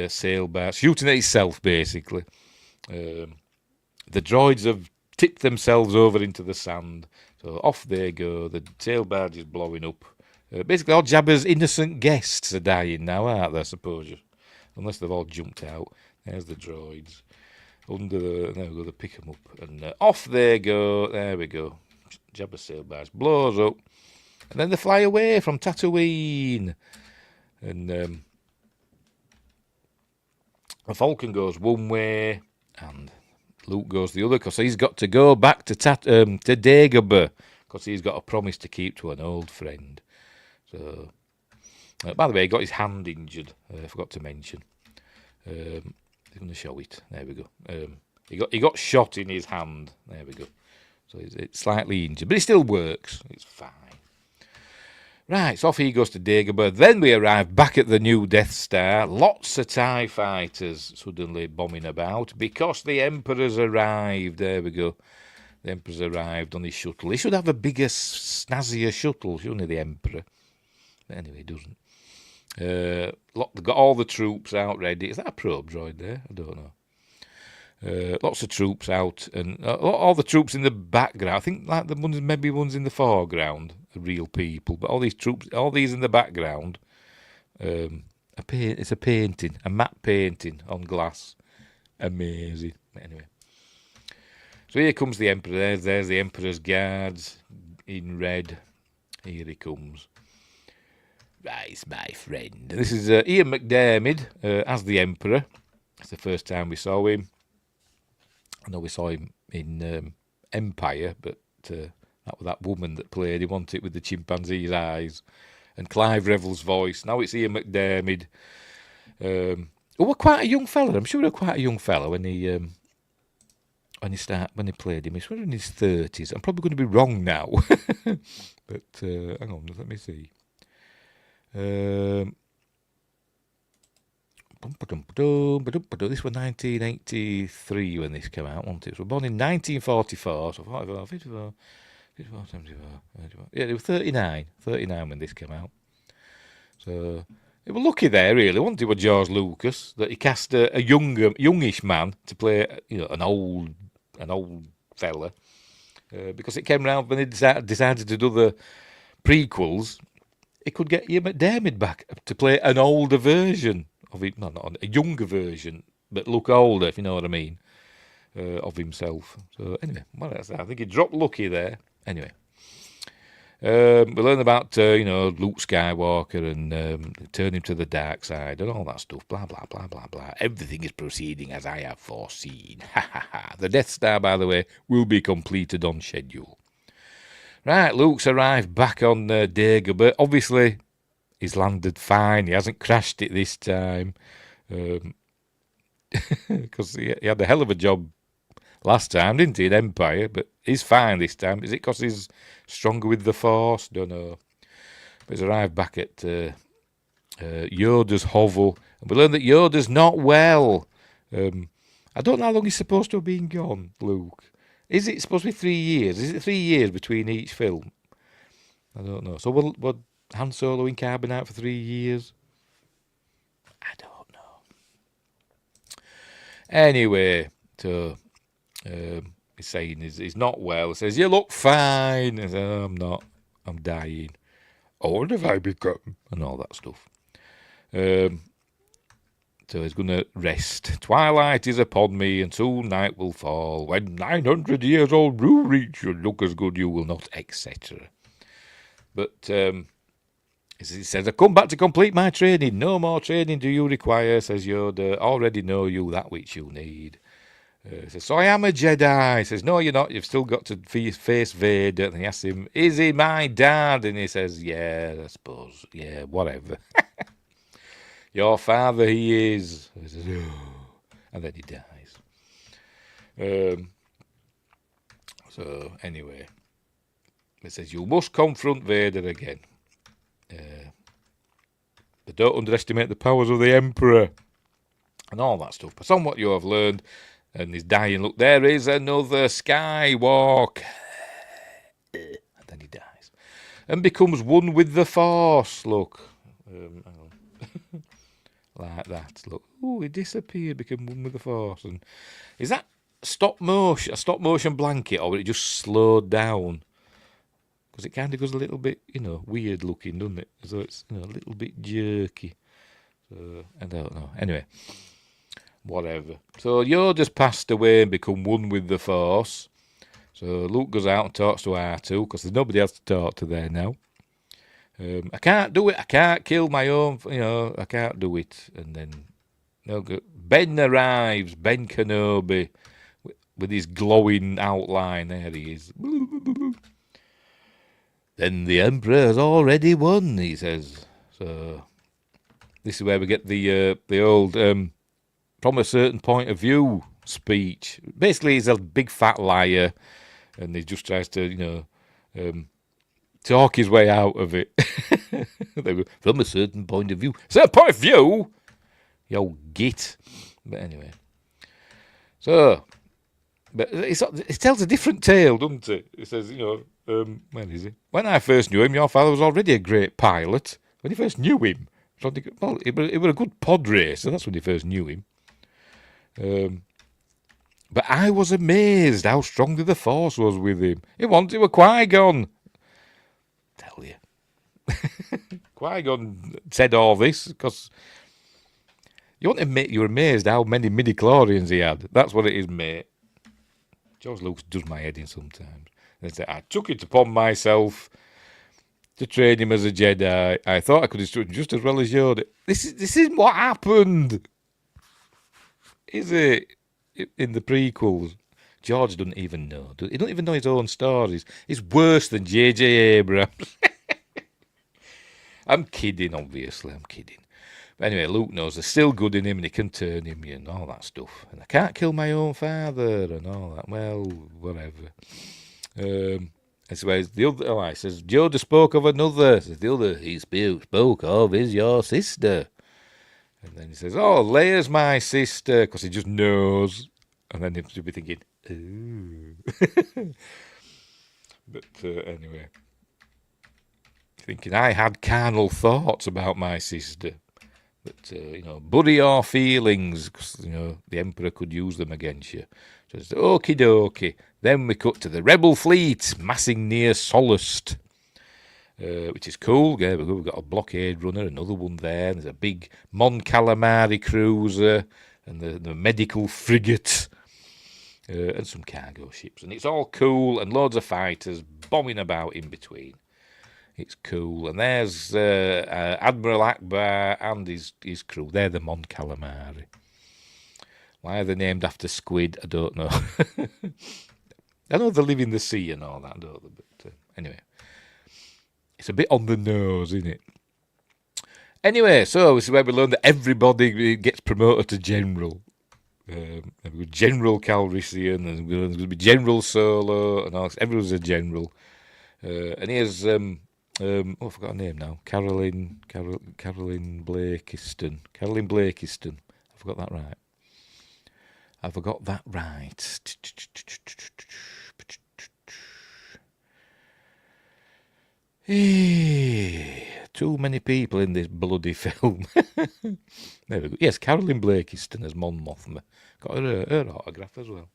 sail bar, shooting at itself basically. The droids have tipped themselves over into the sand, so off they go. The sail barge is blowing up. Basically, all Jabba's innocent guests are dying now, aren't they? I suppose, unless they've all jumped out. There's the droids there we go. They pick them up, and off they go. There we go. Jabba's sail barge blows up, and then they fly away from Tatooine, and the Falcon goes one way, and Luke goes the other, because he's got to go back to Dagobah, because he's got a promise to keep to an old friend. So, by the way, he got his hand injured. I forgot to mention. I'm going to show it. There we go. He got shot in his hand. There we go. So it's slightly injured, but it still works. It's fine. Right, so off he goes to Dagobah. Then we arrive back at the new Death Star. Lots of TIE fighters suddenly bombing about because the Emperor's arrived. There we go. The Emperor's arrived on his shuttle. He should have a bigger, snazzier shuttle, shouldn't he, the Emperor? But anyway, he doesn't. Got all the troops out ready. Is that a probe droid there? I don't know. Lots of troops out, and all the troops in the background. I think like the ones, maybe ones in the foreground are real people, but all these troops, all these in the background, it's a painting, a matte painting on glass. Amazing. Anyway, so here comes the Emperor. There's the Emperor's guards in red. Here he comes. Right, my friend. This is Ian McDiarmid as the Emperor. It's the first time we saw him. I know we saw him in Empire, but that was that woman that played him, wasn't it, with the chimpanzee's eyes, and Clive Revel's voice. Now it's Ian McDiarmid. Who was quite a young fella. I'm sure he was quite a young fella when he played him. He's in his 30s. I'm probably going to be wrong now, but hang on, let me see. This was 1983 when this came out, wasn't it? So born in 1944, so 44, 54, 54, 74, 75. Yeah, they were 39 when this came out. So they were lucky there, really, wasn't it, with George Lucas, that he cast a youngish man to play, an old fella, because it came round when they decided to do the prequels. He could get Ian McDiarmid back to play an older version of him, not a younger version, but look older, if you know what I mean, of himself. So anyway, I think he dropped lucky there. Anyway, we learn about Luke Skywalker and turn him to the dark side and all that stuff. Blah blah blah blah blah. Everything is proceeding as I have foreseen. Ha ha ha. The Death Star, by the way, will be completed on schedule. Right, Luke's arrived back on Dagobah. Obviously, he's landed fine. He hasn't crashed it this time. Because he had a hell of a job last time, didn't he, in Empire? But he's fine this time. Is it because he's stronger with the Force? Don't know. But he's arrived back at Yoda's hovel. And we learn that Yoda's not well. I don't know how long he's supposed to have been gone, Luke. Is it supposed to be 3 years? Is it 3 years between each film? I don't know. So will Han Solo in carbonite for 3 years? I don't know. Anyway, so he's saying he's not well. He says, "You look fine." He says, "Oh, I'm not. I'm dying." "Oh, what have I become?" And all that stuff. So he's going to rest. "Twilight is upon me, and soon night will fall. When 900 years old you reach, you'll look as good you will not," etc. But he says, "I come back to complete my training. No more training do you require," says Yoda. "Already know you that which you need." He says, "So I am a Jedi." He says, "No, you're not. You've still got to face Vader." And he asks him, "Is he my dad?" And he says, "Yeah, I suppose. Yeah, whatever." "Your father he is." He says, "Oh," and then he dies. So anyway, it says, "You must confront Vader again. But don't underestimate the powers of the Emperor," and all that stuff. "But on what you have learned," and he's dying. "Look, there is another Skywalker." And then he dies. "And becomes one with the Force." Look. Hang on. Like that. Look. Oh, he disappeared, became one with the Force. And is that a stop motion blanket, or will it just slowed down? Because it kind of goes a little bit, weird looking, doesn't it? So it's, a little bit jerky. So, I don't know. Anyway, whatever. So Yoda's passed away and become one with the Force. So Luke goes out and talks to R2, because there's nobody else to talk to there now. "I can't do it. I can't kill my own, I can't do it." And then Ben arrives, Ben Kenobi, with his glowing outline. There he is. "Then the Emperor has already won," he says. So this is where we get the old "from a certain point of view" speech. Basically, he's a big fat liar. and he just tries to, talk his way out of it. From a certain point of view. Certain point of view? Yo, git. But anyway. So, but it tells a different tale, doesn't it? It says, when is it? When I first knew him, your father was already a great pilot. When you first knew him, well, it was a good pod racer. That's when you first knew him. But I was amazed how strongly the Force was with him. It were Qui-Gon. Tell you. Qui-Gon said all this because you were amazed how many midi-chlorians he had. That's what it is, mate. George Lucas does my head in sometimes. And said, I took it upon myself to train him as a Jedi. I thought I could instruct him just as well as Yoda. This isn't what happened. Is it? In the prequels. George doesn't even know. He doesn't even know his own stories. It's worse than J.J. Abrams. I'm kidding, obviously. I'm kidding. But anyway, Luke knows there's still good in him and he can turn him and all that stuff. And I can't kill my own father and all that. Well, whatever. And so the other, he says, Yoda spoke of another. Says the other he spoke of is your sister. And then he says, oh, Leia's my sister, because he just knows. And then he'll be thinking, ooh. But anyway. Thinking I had carnal thoughts about my sister. But, bury your feelings, because, the Emperor could use them against you. Just okie dokie. Then we cut to the rebel fleet massing near Solust. Which is cool. Yeah, we've got a blockade runner, another one there. There's a big Mon Calamari cruiser and the medical frigate and some cargo ships. And it's all cool and loads of fighters bombing about in between. It's cool. And there's Admiral Akbar and his crew. They're the Mon Calamari. Why are they named after squid? I don't know. I know they live in the sea and all that, don't they? But anyway. It's a bit on the nose, isn't it? Anyway, so this is where we learn that everybody gets promoted to general. General Calrissian, and there's going to be General Solo, and all this. Everyone's a general. And here's, I forgot her name now. Caroline Blakiston. Caroline Blakiston. I forgot that right. Too many people in this bloody film. There we go. Yes, Caroline Blakiston as Mon Mothma. Got her autograph as well.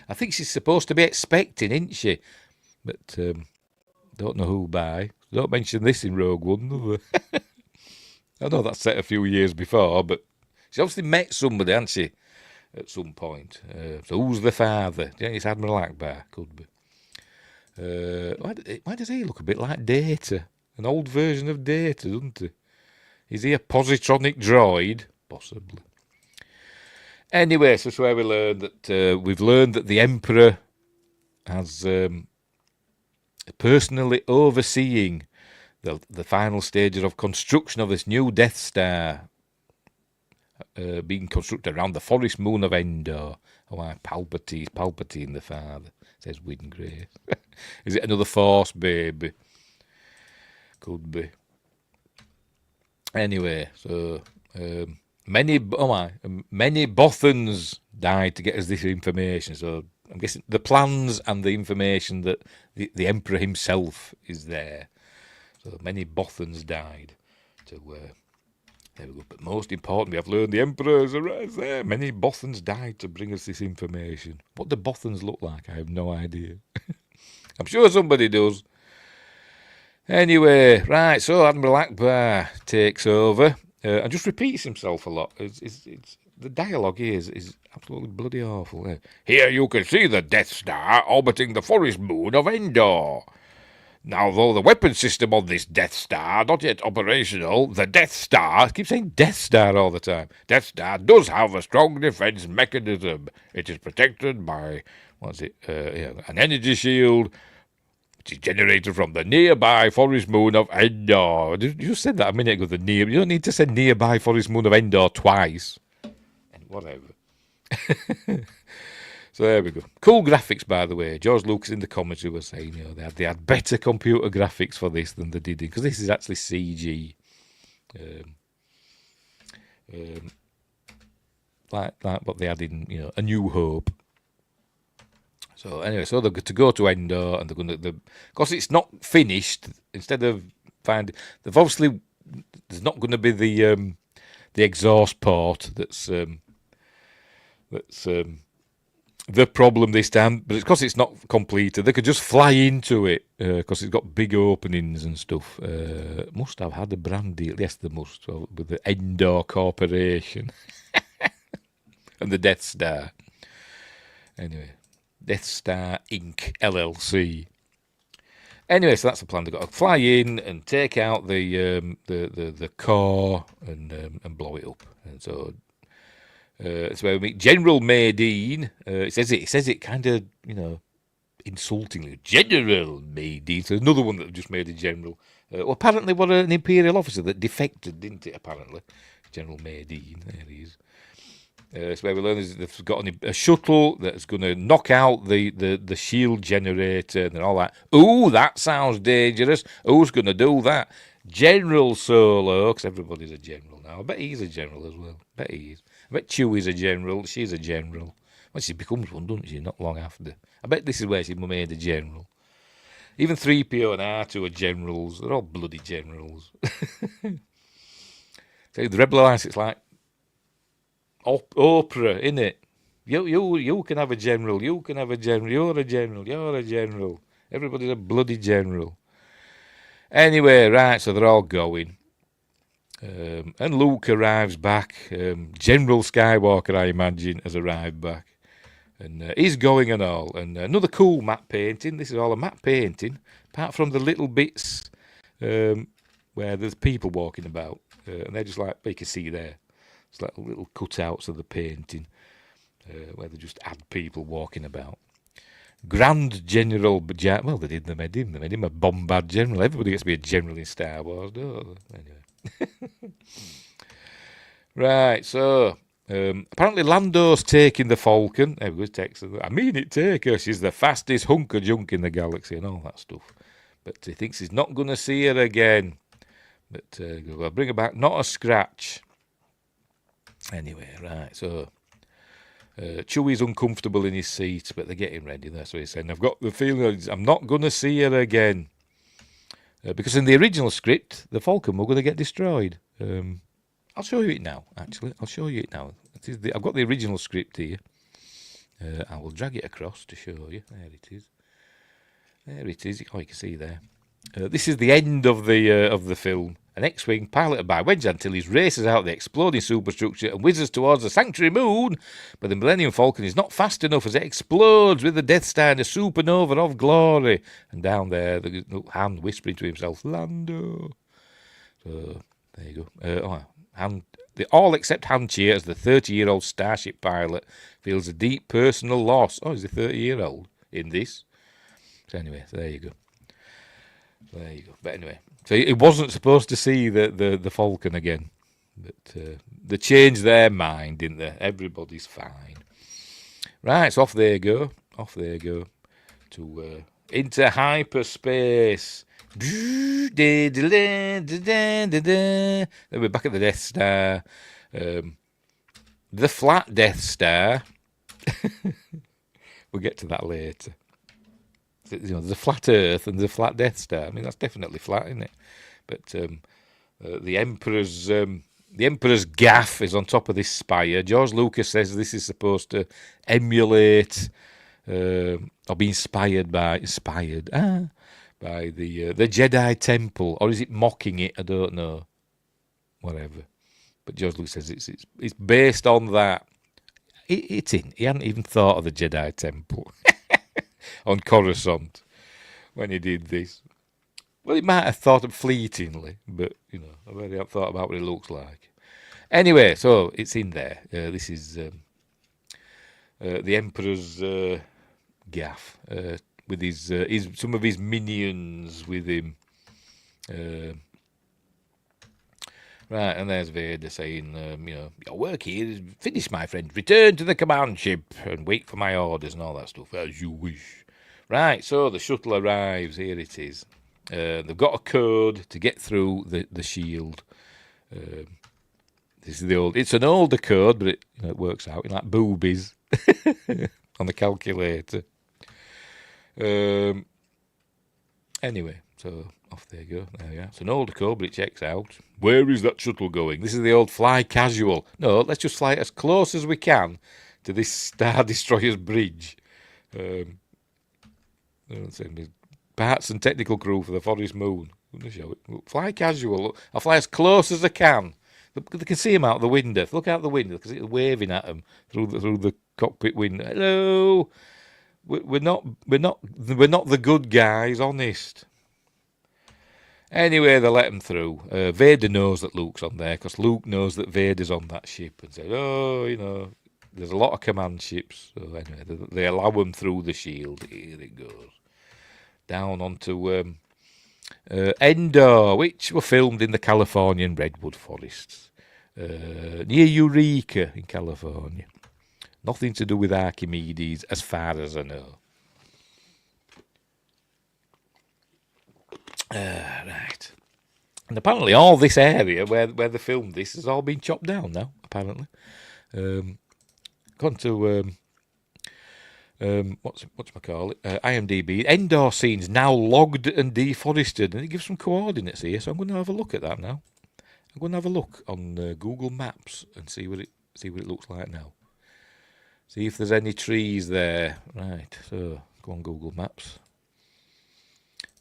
I think she's supposed to be expecting, isn't she? But don't know who by. Don't mention this in Rogue One, do they? I know that's set a few years before, but she obviously met somebody, hasn't she, at some point. So who's the father? Yeah, it's Admiral Akbar. Could be. Why does he look a bit like Data? An old version of Data, doesn't he? Is he a positronic droid? Possibly. Anyway, so that's where we learned that we've learned that the Emperor has personally overseeing the final stages of construction of this new Death Star being constructed around the forest moon of Endor. Oh, Palpatine the father, says Wingrave. Is it another Force baby? Could be. Anyway, so many Bothans died to get us this information. So I'm guessing the plans and the information that the Emperor himself is there. So many Bothans died to. There we go. But most importantly, I've learned the Emperor is there. Many Bothans died to bring us this information. What do Bothans look like? I have no idea. I'm sure somebody does. Anyway, right, so Admiral Akbar takes over and just repeats himself a lot. The dialogue here is absolutely bloody awful. Here you can see the Death Star orbiting the forest moon of Endor. Now, though the weapon system on this Death Star not yet operational, the Death Star, I keep saying Death Star all the time, Death Star does have a strong defense mechanism. It is protected by, an energy shield, which is generated from the nearby forest moon of Endor. You said that a minute ago, you don't need to say nearby forest moon of Endor twice. And whatever. So there we go. Cool graphics, by the way. George Lucas in the commentary was saying, they had better computer graphics for this than they did, because this is actually CG. Like what they had in, A New Hope. So anyway, so they're to go to Endor, and they're going to, because it's not finished. Instead of they've obviously, there's not going to be the exhaust port that's the problem this time, but it's because it's not completed. They could just fly into it because it's got big openings and stuff. Must have had a brand deal. Yes, they must, with the Endor Corporation and the Death Star. Anyway, Death Star Inc. LLC. Anyway, so that's the plan. They've got to fly in and take out the core and blow it up. And so it's where we meet General Maydean. It says it kind of, insultingly. General Maydean. So another one that just made a general. Well, apparently, what an Imperial officer that defected, didn't it? Apparently, General Maydean. There he is. It's where we learn is they've got a shuttle that's going to knock out the shield generator and all that. Ooh, that sounds dangerous. Who's going to do that? General Solo, because everybody's a general now. I bet he's a general as well. I bet Chewie's a general. She's a general. Well, she becomes one, doesn't she? Not long after. I bet this is where she made a general. Even 3PO and R2 are generals. They're all bloody generals. So the Rebel Alliance, it's like Oprah, innit? You can have a general. You can have a general. You're a general. You're a general. Everybody's a bloody general. Anyway, right, so they're all going. And Luke arrives back. General Skywalker, I imagine, has arrived back. And he's going and all. And another cool matte painting. This is all a matte painting, apart from the little bits where there's people walking about. And they're just like, you can see there. It's like little cutouts of the painting where they just add people walking about. Grand General, well, they made him a bombard general. Everybody gets to be a general in Star Wars, don't they? Anyway. Right, so apparently Lando's taking the Falcon. Everybody's texting, I mean it, take her. She's the fastest hunker junk in the galaxy and all that stuff. But he thinks he's not going to see her again. But I'll bring her back, not a scratch. Anyway, right, so Chewie's uncomfortable in his seat, but they're getting ready. That's what he's saying. I've got the feeling I'm not going to see her again. Because in the original script, the Falcon were going to get destroyed. I'll show you it now, actually. I'll show you it now. I've got the original script here. I will drag it across to show you. There it is. There it is. Oh, you can see there. This is the end of the film. An X-Wing piloted by Wedge Antilles races out the exploding superstructure and whizzes towards the Sanctuary Moon, but the Millennium Falcon is not fast enough as it explodes with the Death Star in a supernova of glory. And down there, the Han whispering to himself, Lando. So, there you go. All except Han Cheer, as the 30-year-old Starship pilot, feels a deep personal loss. Oh, he's a 30-year-old in this. So anyway, there you go. There you go. But anyway, so it wasn't supposed to see the Falcon again. But they changed their mind, didn't they? Everybody's fine. Right, so off they go. Off they go to into hyperspace. Then we're back at the Death Star. The flat Death Star. We'll get to that later. There's a flat Earth and there's a flat Death Star. I mean, that's definitely flat, isn't it? But the Emperor's gaff is on top of this spire. George Lucas says this is supposed to emulate or be inspired by the Jedi Temple, or is it mocking it? I don't know. Whatever. But George Lucas says it's based on that. It's in. He hadn't even thought of the Jedi Temple. On Coruscant when he did this. Well, he might have thought of fleetingly, but, I really haven't thought about what it looks like. Anyway, so it's in there. This is the Emperor's gaff with his some of his minions with him. Right, and there's Vader saying, your work here is finished, my friend. Return to the command ship and wait for my orders and all that stuff, as you wish. Right, so the shuttle arrives. Here it is. They've got a code to get through the shield. This is the old. It's an older code, but it works out in like boobies on the calculator. Anyway, so off they go. There you are. It's an older code, but it checks out. Where is that shuttle going? This is the old fly casual. No, let's just fly as close as we can to this Star Destroyer's bridge. Parts and technical crew for the Forest Moon. Fly casual. I'll fly as close as I can. They can see him out the window. Look out the window because it's waving at them through the cockpit window. Hello. We're not the good guys, honest. Anyway, they let him through. Vader knows that Luke's on there because Luke knows that Vader's on that ship and said, there's a lot of command ships. So anyway, they allow him through the shield. Here it goes. Down onto Endor, which were filmed in the Californian redwood forests. Near Eureka in California. Nothing to do with Archimedes, as far as I know. Right. And apparently all this area where they filmed this has all been chopped down now, apparently. Gone to IMDb. Endor scenes now logged and deforested, and it gives some coordinates here, so I'm going to have a look at that now. I'm going to have a look on Google Maps and see what it looks like now. See if there's any trees there. Right, so go on Google Maps.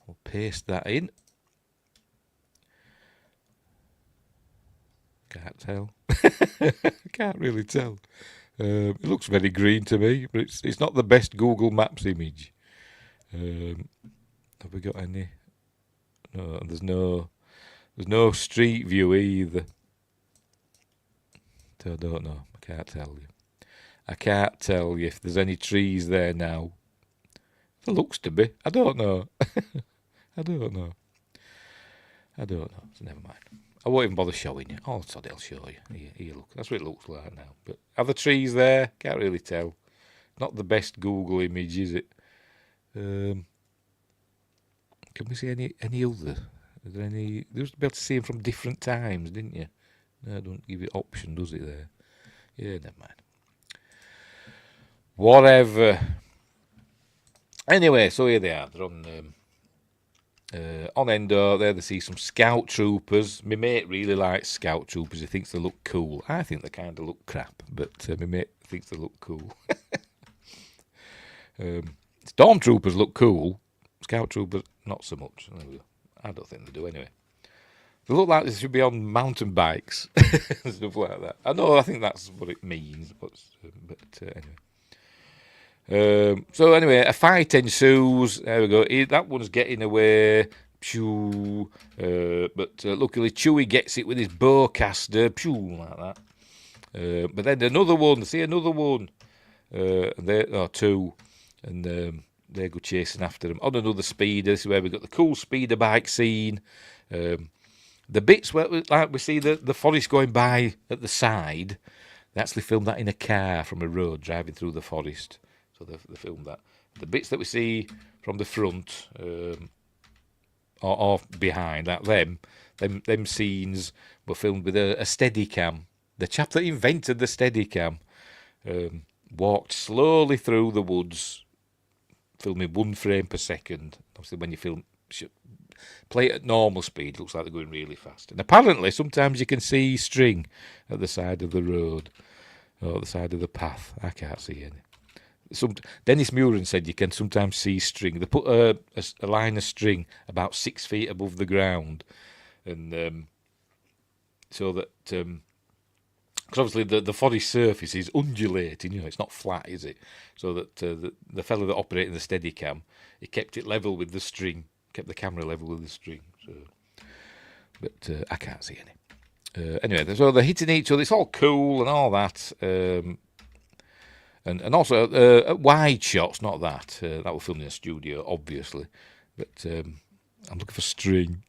I'll paste that in. Can't tell. Can't really tell. It looks very green to me, but it's not the best Google Maps image. Have we got any? No, there's no street view either. So I don't know. I can't tell you. I can't tell you if there's any trees there now. There looks to be. I don't know. I don't know. So never mind. I won't even bother showing you. Oh, sod, I'll show you. Here, look. That's what it looks like now. But are the trees there? Can't really tell. Not the best Google image, is it? Can we see any other? Is there any? You used to be able to see them from different times, didn't you? No, don't give it option, does it there? Yeah, never mind. Whatever. Anyway, so here they are. They're on Endor. There they see some scout troopers. My mate really likes scout troopers. He thinks they look cool. I think they kind of look crap, but my mate thinks they look cool. Stormtroopers look cool. Scout troopers, not so much. I don't think they do anyway. They look like they should be on mountain bikes and stuff like that. I think that's what it means, but anyway. So anyway, a fight ensues. There we go. That one's getting away. Pew. But luckily Chewie gets it with his bowcaster. Pew, like that. But then another one. See another one. Two. And they go chasing after him on another speeder. This is where we got the cool speeder bike scene. The bits where we see the forest going by at the side. They actually filmed that in a car from a road driving through the forest. So they filmed that. The bits that we see from the front or behind, them scenes were filmed with a Steadicam. The chap that invented the Steadicam walked slowly through the woods, filming 1 frame per second. Obviously, when you play it at normal speed, it looks like they're going really fast. And apparently, sometimes you can see string at the side of the road or the side of the path. I can't see any. Dennis Muren said you can sometimes see string. They put a line of string about 6 feet above the ground, and so that because obviously the forest surface is undulating. It's not flat, is it? So that the fellow that operated the Steadicam, he kept it level with the string, kept the camera level with the string. So, but I can't see any. Anyway, so they're hitting each other. It's all cool and all that. And also wide shots, not that. That was filmed in a studio, obviously. But I'm looking for string.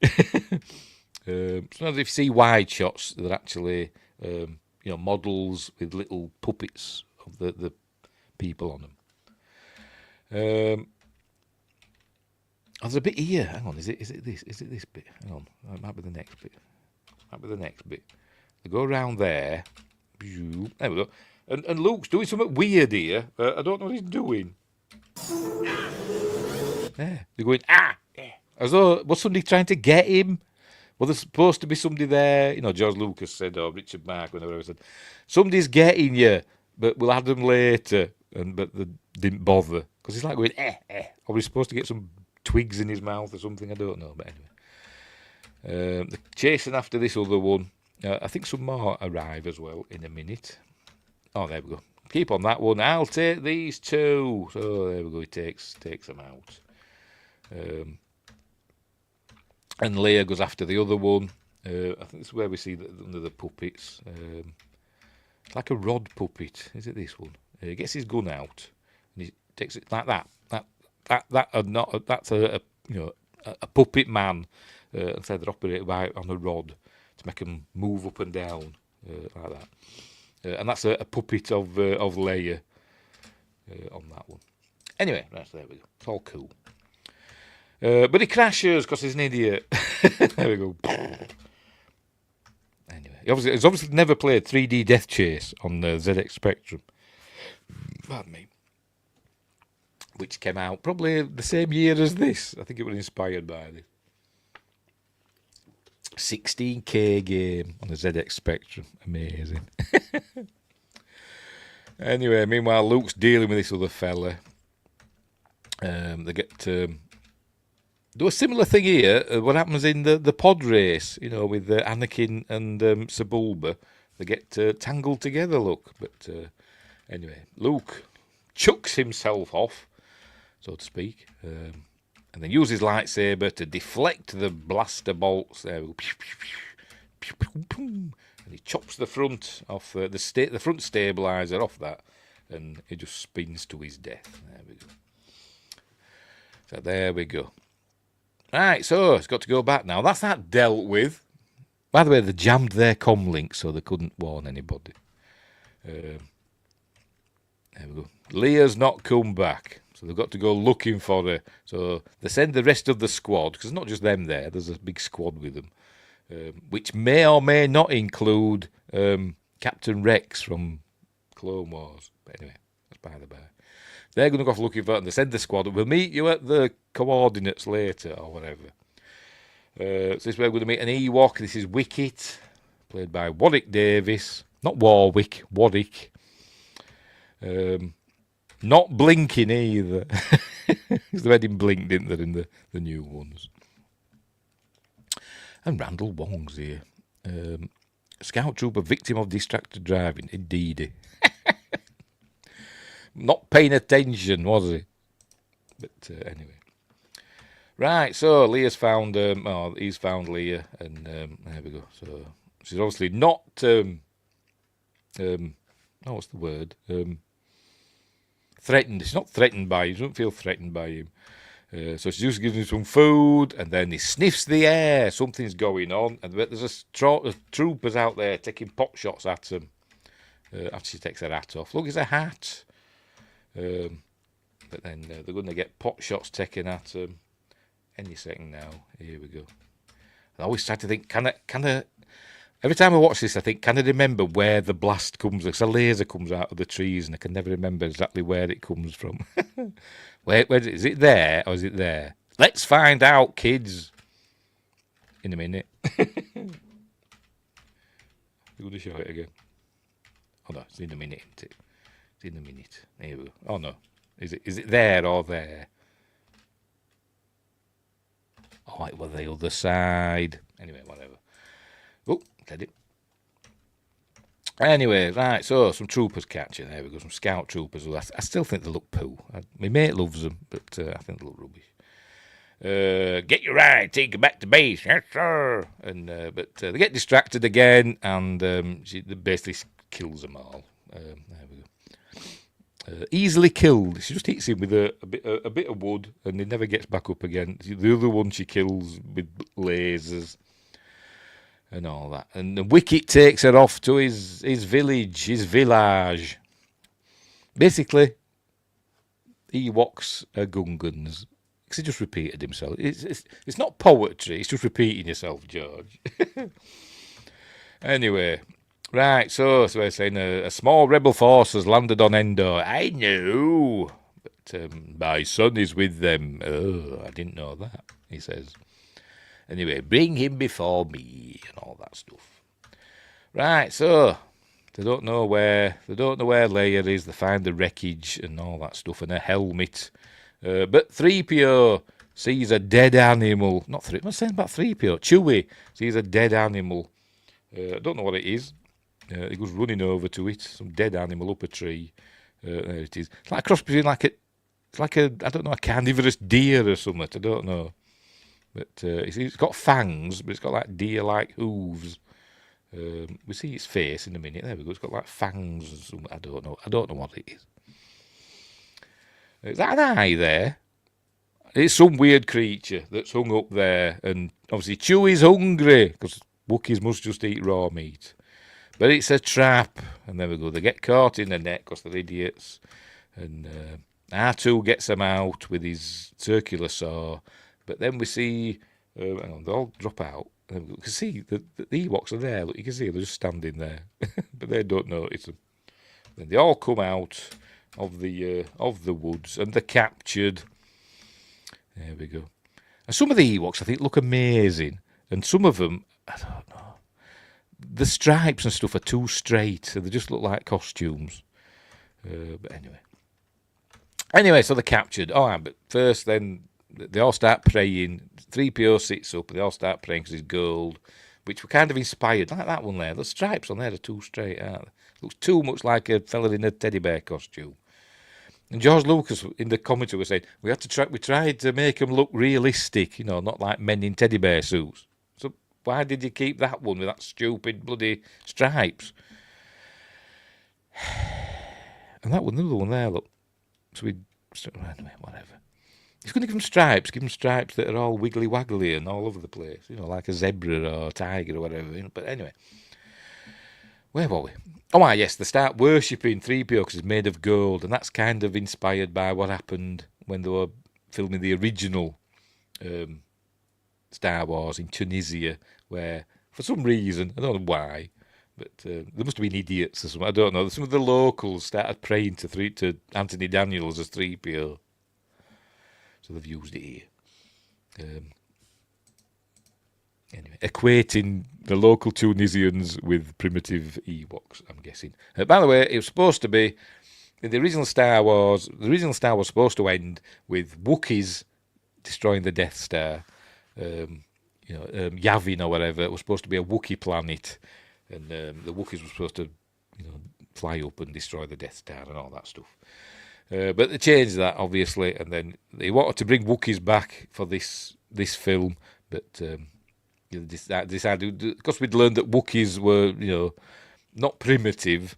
Sometimes if you see wide shots, they're actually models with little puppets of the people on them. There's a bit here. Hang on, is it this bit? Hang on, it might be the next bit. They go around there. There we go. And Luke's doing something weird here. I don't know what he's doing. There, they're going as though was somebody trying to get him. Well, there's supposed to be somebody there. George Lucas said, or Richard Marquand, whatever said, somebody's getting you, but we'll have them later. But they didn't bother because he's like going Or he's supposed to get some twigs in his mouth or something. I don't know. But anyway, they're chasing after this other one. I think some more arrive as well in a minute. Oh, there we go. Keep on that one. I'll take these two. So there we go. He takes them out. And Leia goes after the other one. I think this is where we see under the puppets. It's like a rod puppet. Is it this one? He gets his gun out and he takes it like that. That's a puppet man. Instead they're operated on a rod to make them move up and down like that. And that's a puppet of Leia on that one. Anyway, there we go. It's all cool. But he crashes because he's an idiot. There we go. Anyway, he's obviously never played 3D Death Chase on the ZX Spectrum. Pardon me. Which came out probably the same year as this. I think it was inspired by this. 16K game on the ZX Spectrum. Amazing. Anyway, meanwhile, Luke's dealing with this other fella. They get do a similar thing here. What happens in the pod race, with Anakin and Sebulba. They get tangled together, look. But anyway, Luke chucks himself off, so to speak, and then uses his lightsaber to deflect the blaster bolts. There we go. And he chops the front off the front stabilizer off that, and it just spins to his death. There we go. So there we go. Right, so it's got to go back now. That's that dealt with. By the way, they jammed their comm link so they couldn't warn anybody. There we go. Leia's not come back, so they've got to go looking for her. So they send the rest of the squad, because it's not just them there. There's a big squad with them, which may or may not include Captain Rex from Clone Wars. But anyway, that's by the by. They're going to go off looking for it, and they send the squad. We'll meet you at the coordinates later, or whatever. So this is where we're going to meet an Ewok. This is Wicket, played by Warwick Davis. Not Warwick, Warwick. Not blinking either. They made him blink, didn't they, in the new ones. And Randall Wong's here. Scout trooper, victim of distracted driving. Indeed. Not paying attention, was he? But anyway. Right, so Leia's found, he's found Leia, and there we go. So she's obviously not, what's the word? Threatened. She's not threatened by him. She doesn't feel threatened by him. So she just gives him some food, and then he sniffs the air. Something's going on, and there's a troopers out there taking pot shots at him after she takes her hat off. Look, it's a hat. But then they're going to get pot shots taken at them any second now. Here we go. I always try to think, can I? Every time I watch this, I think, can I remember where the blast comes? Because a laser comes out of the trees, and I can never remember exactly where it comes from. where is it there, or is it there? Let's find out, kids. In a minute. You're going to show it again. Oh no, it's in a minute, isn't it? It's in a minute. Here we go. Oh no, is it there or there? Oh, it was the other side. Anyway, whatever. Oh, did it? Anyway, right, so some troopers catch it. There we go, some scout troopers. I still think they look poo. My mate loves them, but I think they look rubbish. Get your ride, take it back to base. Yes, sir. And but they get distracted again, and she basically kills them all. There we go. Easily killed. She just hits him with a bit of wood, and he never gets back up again. The other one she kills with lasers. and all that. And the Wicket takes her off to his village, his village. Basically, Ewoks are Gungans. Because he just repeated himself. It's not poetry, it's just repeating yourself, George. Anyway, right, so we're saying a small rebel force has landed on Endor. I know, but my son is with them. Oh, I didn't know that, he says. Anyway, bring him before me and all that stuff. Right, so they don't know where Leia is. They find the wreckage and all that stuff and a helmet. But 3PO sees a dead animal. Not 3. I'm saying about 3PO. Chewie sees a dead animal. I don't know what it is. He goes running over to it. Some dead animal up a tree. There it is. It's like a cross between I don't know, a carnivorous deer or something. I don't know. But it's got fangs, but it's got like deer-like hooves. We see its face in a minute. There we go. It's got like fangs or something. I don't know what it is. Is that an eye there? It's some weird creature that's hung up there. And obviously Chewie's hungry because Wookiees must just eat raw meat. But it's a trap. And there we go. They get caught in the net because they're idiots. And R2 gets them out with his circular saw. But then we see, hang on, they all drop out. And you can see the Ewoks are there. Look, you can see they're just standing there. But they don't notice them. Then they all come out of the woods and they're captured. There we go. And some of the Ewoks, I think, look amazing. And some of them, I don't know. The stripes and stuff are too straight. So they just look like costumes. But anyway, so they're captured. All right, but first then they all start praying. 3PO sits up. They all start praying because he's gold, which were kind of inspired. Like that one there. The stripes on there are too straight, aren't they? Looks too much like a fella in a teddy bear costume. And George Lucas in the commentary was saying we tried to make them look realistic, not like men in teddy bear suits. So why did you keep that one with that stupid bloody stripes? And that one, another one there, look. So anyway, whatever. He's going to give them stripes that are all wiggly waggly and all over the place, like a zebra or a tiger or whatever. But anyway, where were we? Oh, yes, they start worshipping 3PO because it's made of gold, and that's kind of inspired by what happened when they were filming the original Star Wars in Tunisia, where, for some reason, I don't know why, but there must have been idiots or something, I don't know, some of the locals started praying to Anthony Daniels as 3PO. So they've used it here. Anyway, equating the local Tunisians with primitive Ewoks, I'm guessing. By the way, it was supposed to be in the original Star Wars. The original Star Wars was supposed to end with Wookiees destroying the Death Star. Yavin or whatever. It was supposed to be a Wookiee planet, and the Wookiees were supposed to, fly up and destroy the Death Star and all that stuff. But they changed that, obviously, and then they wanted to bring Wookiees back for this film, but decided, because we'd learned that Wookiees were, not primitive,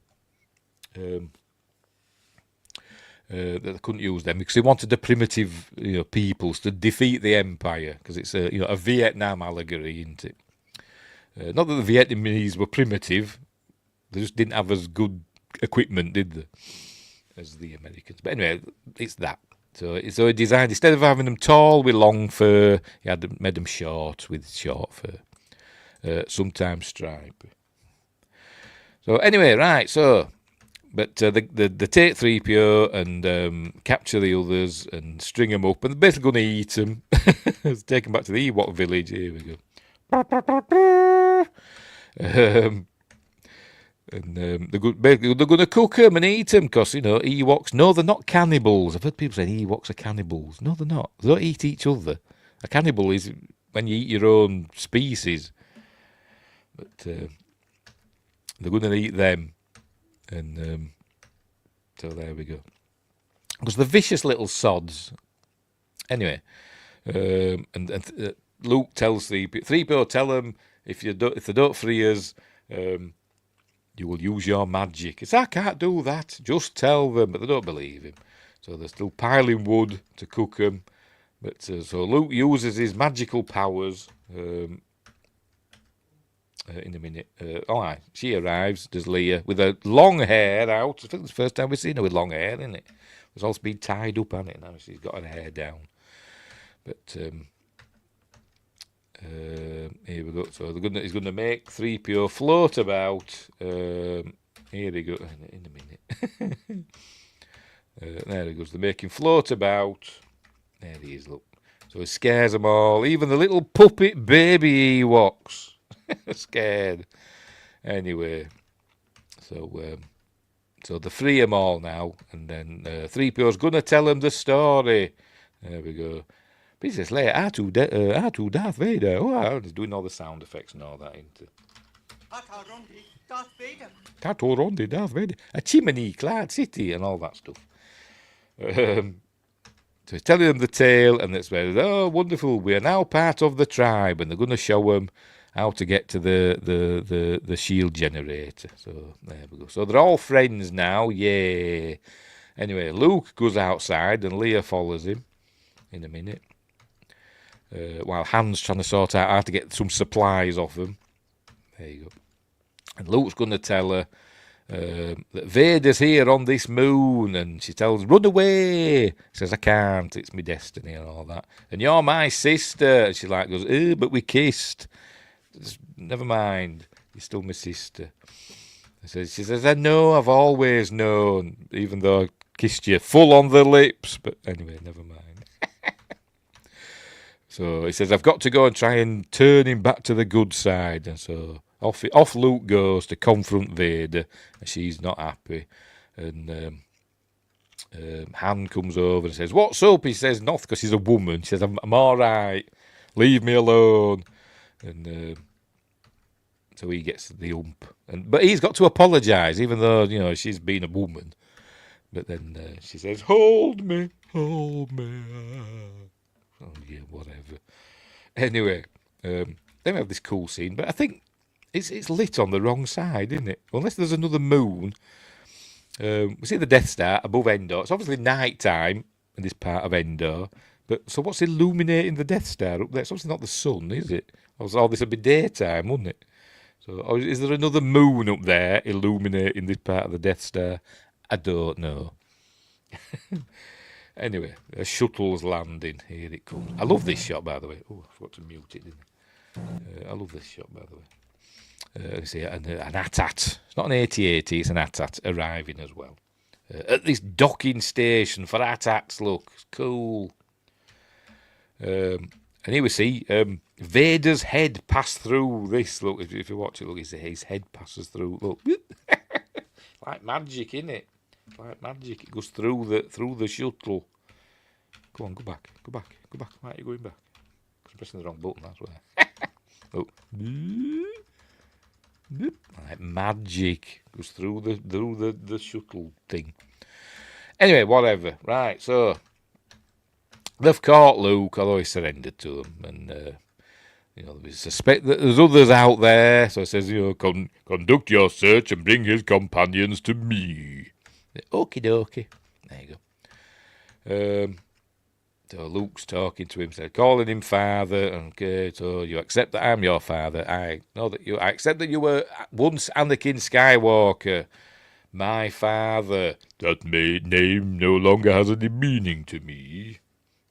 that they couldn't use them because they wanted the primitive, peoples to defeat the Empire, because it's a Vietnam allegory, isn't it? Not that the Vietnamese were primitive, they just didn't have as good equipment, did they, as the Americans. But anyway, it's that. So he designed, instead of having them tall with long fur, he made them short with short fur, sometimes striped. So anyway, right, so, but they take 3PO and capture the others and string them up, and they're basically going to eat them. Let's take them back to the Ewok village. Here we go. And they're going to cook them and eat them because, Ewoks, no, they're not cannibals. I've heard people say Ewoks are cannibals. No, they're not. They don't eat each other. A cannibal is when you eat your own species. But they're going to eat them. And so there we go. Because they're vicious little sods. Anyway, and Luke tells 3PO, tell them if they don't free us, you will use your magic. He says, I can't do that. Just tell them. But they don't believe him. So they're still piling wood to cook them. But so Luke uses his magical powers in a minute. She arrives, does Leia, with her long hair out. I think it's the first time we've seen her with long hair, isn't it? It's also been tied up, hasn't it? Now she's got her hair down. But here we go. So he's going to make 3PO float about. Here we go. In a minute. There he goes. They're making float about. There he is, look. So he scares them all. Even the little puppet baby Ewoks. Scared. Anyway. So they free them all now. And then 3PO's going to tell them the story. There we go. Princess Leia, R2 Darth Vader. Oh, he's doing all the sound effects and all that, isn't he? Tatarondi, Darth Vader. Tatarondi, Darth Vader. A chimney-clad city and all that stuff. So he's telling them the tale, and it's very, oh, wonderful, we are now part of the tribe, and they're going to show them how to get to the shield generator. So there we go. So they're all friends now, yay. Anyway, Luke goes outside, and Leia follows him in a minute. While Han's trying to sort out how to get some supplies off him. There you go. And Luke's going to tell her that Vader's here on this moon, and she tells, run away. She says, I can't, it's my destiny and all that. And you're my sister. And she like goes, but we kissed. Never mind, you're still my sister. She says, I know, I've always known, even though I kissed you full on the lips. But anyway, never mind. So he says, I've got to go and try and turn him back to the good side. And so off Luke goes to confront Vader. And she's not happy. And Han comes over and says, what's up? He says, nothing, because she's a woman. She says, I'm all right. Leave me alone. And so he gets the ump. But he's got to apologise, even though, she's been a woman. But then she says, hold me. Oh, yeah, whatever. Anyway, then we have this cool scene, but I think it's lit on the wrong side, isn't it? Unless there's another moon. We see the Death Star above Endor. It's obviously night time in this part of Endor. But so what's illuminating the Death Star up there? It's obviously not the sun, is it? Or this would be daytime, wouldn't it? So, or is there another moon up there illuminating this part of the Death Star? I don't know. Anyway, a shuttle's landing. Here it comes. I love this shot, by the way. Oh, I forgot to mute it, didn't I? I love this shot, by the way. See, an AT-AT. It's not an AT-AT, it's an AT-AT arriving as well. At this docking station for AT-ATs, look. It's cool. And here we see Vader's head pass through this. Look, if you watch it, look, his head passes through. Look. Like magic, isn't it? Like magic, it goes through the shuttle. Go on, go back. Why are you going back? Because I'm pressing the wrong button, that's why. Look. Like magic, goes through the shuttle thing. Anyway, whatever. Right, so they've caught Luke, although he surrendered to them, and we suspect that there's others out there. So it says, conduct your search and bring his companions to me. Okie dokie. There you go. So Luke's talking to him, calling him father. Okay, so you accept that I'm your father. I accept that you were once Anakin Skywalker, my father. That name no longer has any meaning to me.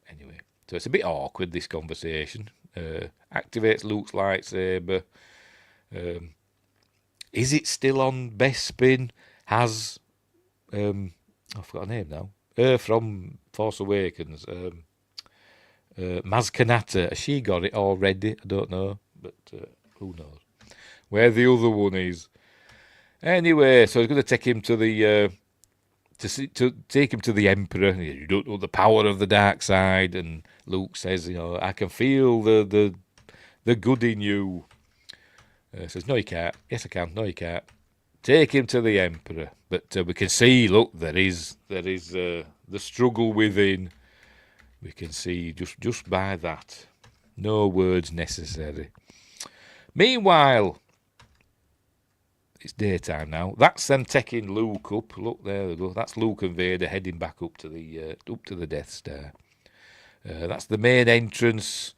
Anyway, so it's a bit awkward, this conversation. Activates Luke's lightsaber. Is it still on Bespin? Has I forgot her name now. From Force Awakens. Maz Kanata. Has she got it already? I don't know. But who knows? Where the other one is. Anyway, so he's going to take him to the take him to the Emperor. You don't know the power of the dark side. And Luke says, I can feel the good in you. Says, no, you can't. Yes, I can. No, you can't. Take him to the Emperor. But we can see, look, there is the struggle within. We can see just by that. No words necessary. Meanwhile, it's daytime now. That's them taking Luke up. Look, there they go. That's Luke and Vader heading back up to the Death Star. That's the main entrance.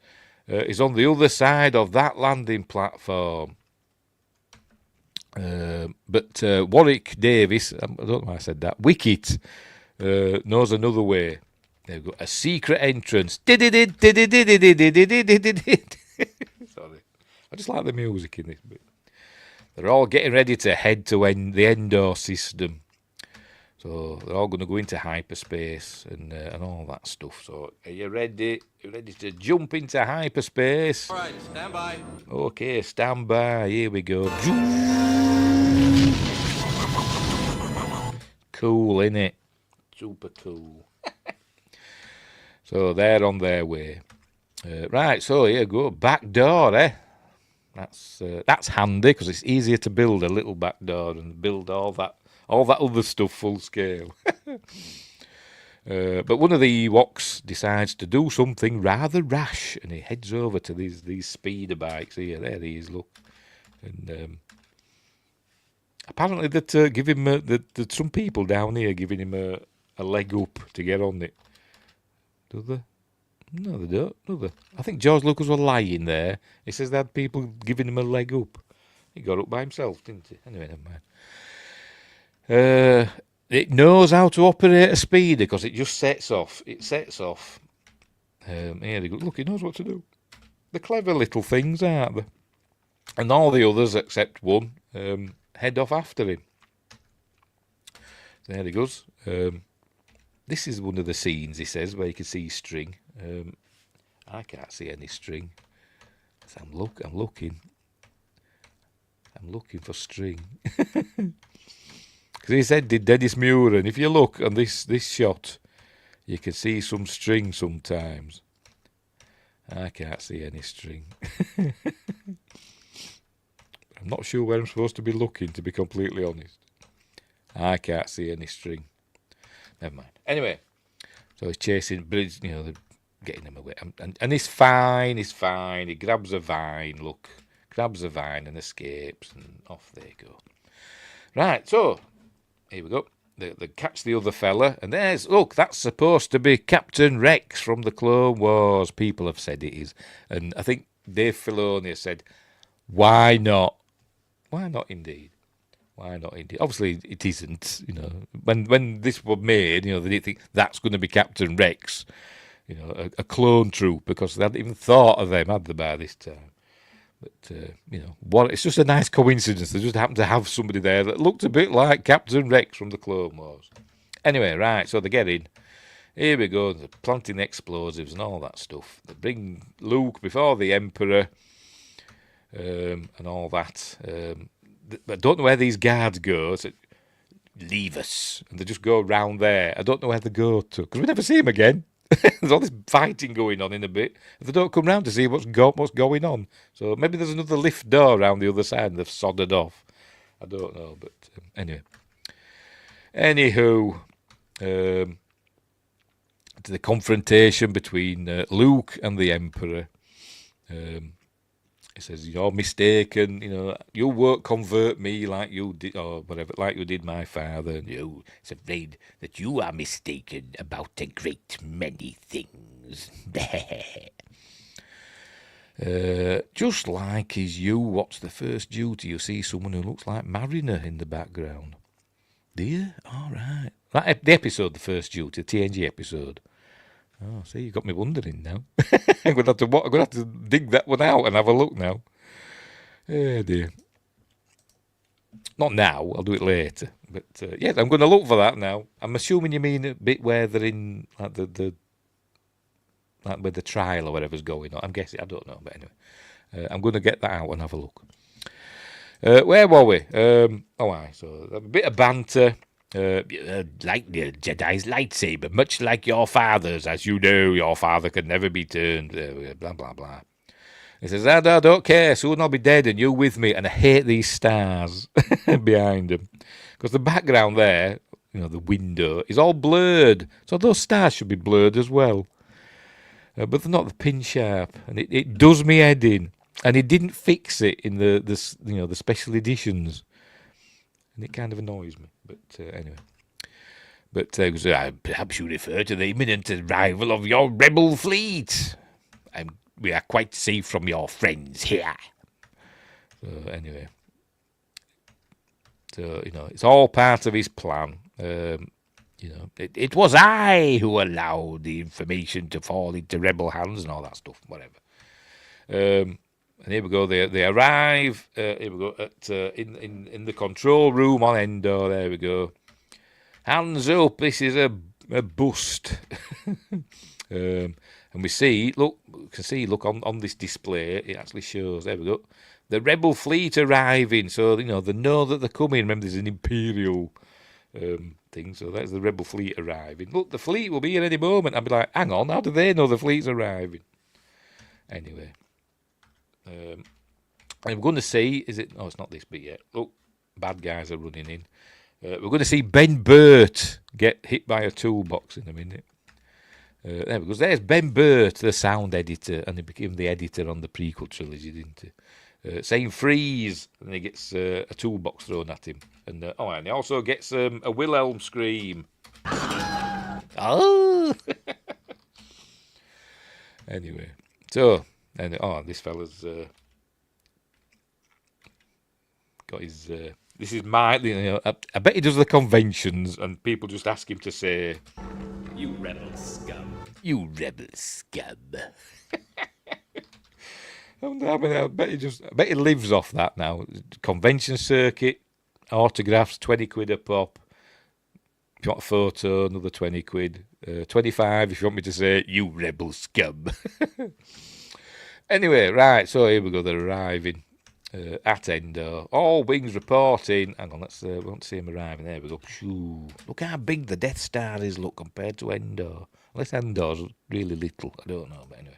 Is on the other side of that landing platform. But Warwick Davis, I don't know why I said that, Wicket, knows another way. They've got a secret entrance. Sorry. I just like the music in this bit. They're all getting ready to head to the Endor system. So they're all going to go into hyperspace and all that stuff. So are you ready? You ready to jump into hyperspace? All right, stand by. Okay, stand by. Here we go. Cool, innit? Super cool. So they're on their way. Right, so here you go. Back door, eh? That's handy because it's easier to build a little back door and build all that other stuff full scale. But one of the Ewoks decides to do something rather rash, and he heads over to these speeder bikes here. There he is, look. And apparently that give him that some people down here giving him a leg up to get on it. Do they? No, they don't. Do they? I think George Lucas was lying there. He says they had people giving him a leg up. He got up by himself, didn't he? Anyway, never mind. It knows how to operate a speeder because it just sets off. It sets off. Here they go. Look, it knows what to do. They're clever little things, aren't they? And all the others, except one, head off after him. There he goes. This is one of the scenes, he says, where you can see string. I can't see any string. So I'm looking. I'm looking for string. Because he said, did Dennis Muir, and if you look on this shot, you can see some string sometimes. I can't see any string. I'm not sure where I'm supposed to be looking, to be completely honest. I can't see any string. Never mind. Anyway, so he's chasing, but he's, they're getting him away. And he's fine, He grabs a vine, look. Grabs a vine and escapes, and off they go. Right, so, here we go. They catch the other fella, and look, that's supposed to be Captain Rex from the Clone Wars. People have said it is. And I think Dave Filoni has said, why not? Why not indeed? Why not indeed? Obviously, it isn't. When this was made, they didn't think that's going to be Captain Rex, a clone troop, because they hadn't even thought of them, had they, by this time? But, it's just a nice coincidence. They just happened to have somebody there that looked a bit like Captain Rex from the Clone Wars. Anyway, right, so they get in. Here we go. They're planting explosives and all that stuff. They bring Luke before the Emperor and all that. I don't know where these guards go. So, leave us. And they just go round there. I don't know where they go to, because we never see them again. There's all this fighting going on in a bit. They don't come round to see what's going on. So maybe there's another lift door around the other side and they've sodded off. I don't know, but anyway. Anywho, to the confrontation between Luke and the Emperor. He says, you're mistaken, you won't convert me like you did, or whatever, like you did my father. And you is afraid that you are mistaken about a great many things. Just like as you watch the first duty, you see someone who looks like Mariner in the background. Do you? All right. The episode, the first duty, the TNG episode. Oh, see, you got me wondering now. I'm going to have to dig that one out and have a look now. Oh, dear. Not now, I'll do it later. But, yes, I'm going to look for that now. I'm assuming you mean a bit where they're in, like, like where the trial or whatever's going on. I'm guessing, I don't know, but anyway. I'm going to get that out and have a look. Where were we? So a bit of banter. Like the Jedi's lightsaber, much like your father's, as you know, your father could never be turned, blah, blah, blah. He says, I don't care, soon I'll be dead and you with me, and I hate these stars behind him. Because the background there, the window, is all blurred, so those stars should be blurred as well. But they're not the pin sharp, and it does me head in. And he didn't fix it in the special editions. And it kind of annoys me. But anyway. But perhaps you refer to the imminent arrival of your rebel fleet. We are quite safe from your friends here. So anyway. So, it's all part of his plan. It was I who allowed the information to fall into rebel hands and all that stuff, whatever. And here we go. They arrive. Here we go at in the control room on Endor. There we go. Hands up! This is a bust. And we see. Look, you can see. Look on this display. It actually shows. There we go. The rebel fleet arriving. So they know that they're coming. Remember, there's an imperial thing. So that's the rebel fleet arriving. Look, the fleet will be here any moment. I'd be like, hang on. How do they know the fleet's arriving? Anyway. I'm going to see, is it? No, it's not this bit yet. Look, bad guys are running in. We're going to see Ben Burt get hit by a toolbox in a minute. There we go. There's Ben Burt, the sound editor, and he became the editor on the prequel trilogy, didn't he? Saying freeze, and he gets a toolbox thrown at him. And he also gets a Wilhelm scream. Oh! Anyway, so... And this fella's got his. This is my. I bet he does the conventions, and people just ask him to say, "You rebel scum! You rebel scum!" I bet he lives off that now. Convention circuit, autographs, 20 quid a pop. If you want a photo, another 20 quid. 25 if you want me to say, "You rebel scum." Anyway, right, so here we go, they're arriving at Endor. All wings reporting. Hang on, we want to see them arriving. There we go. Shoo. Look how big the Death Star is, look, compared to Endor. Unless Endor's really little, I don't know, but anyway.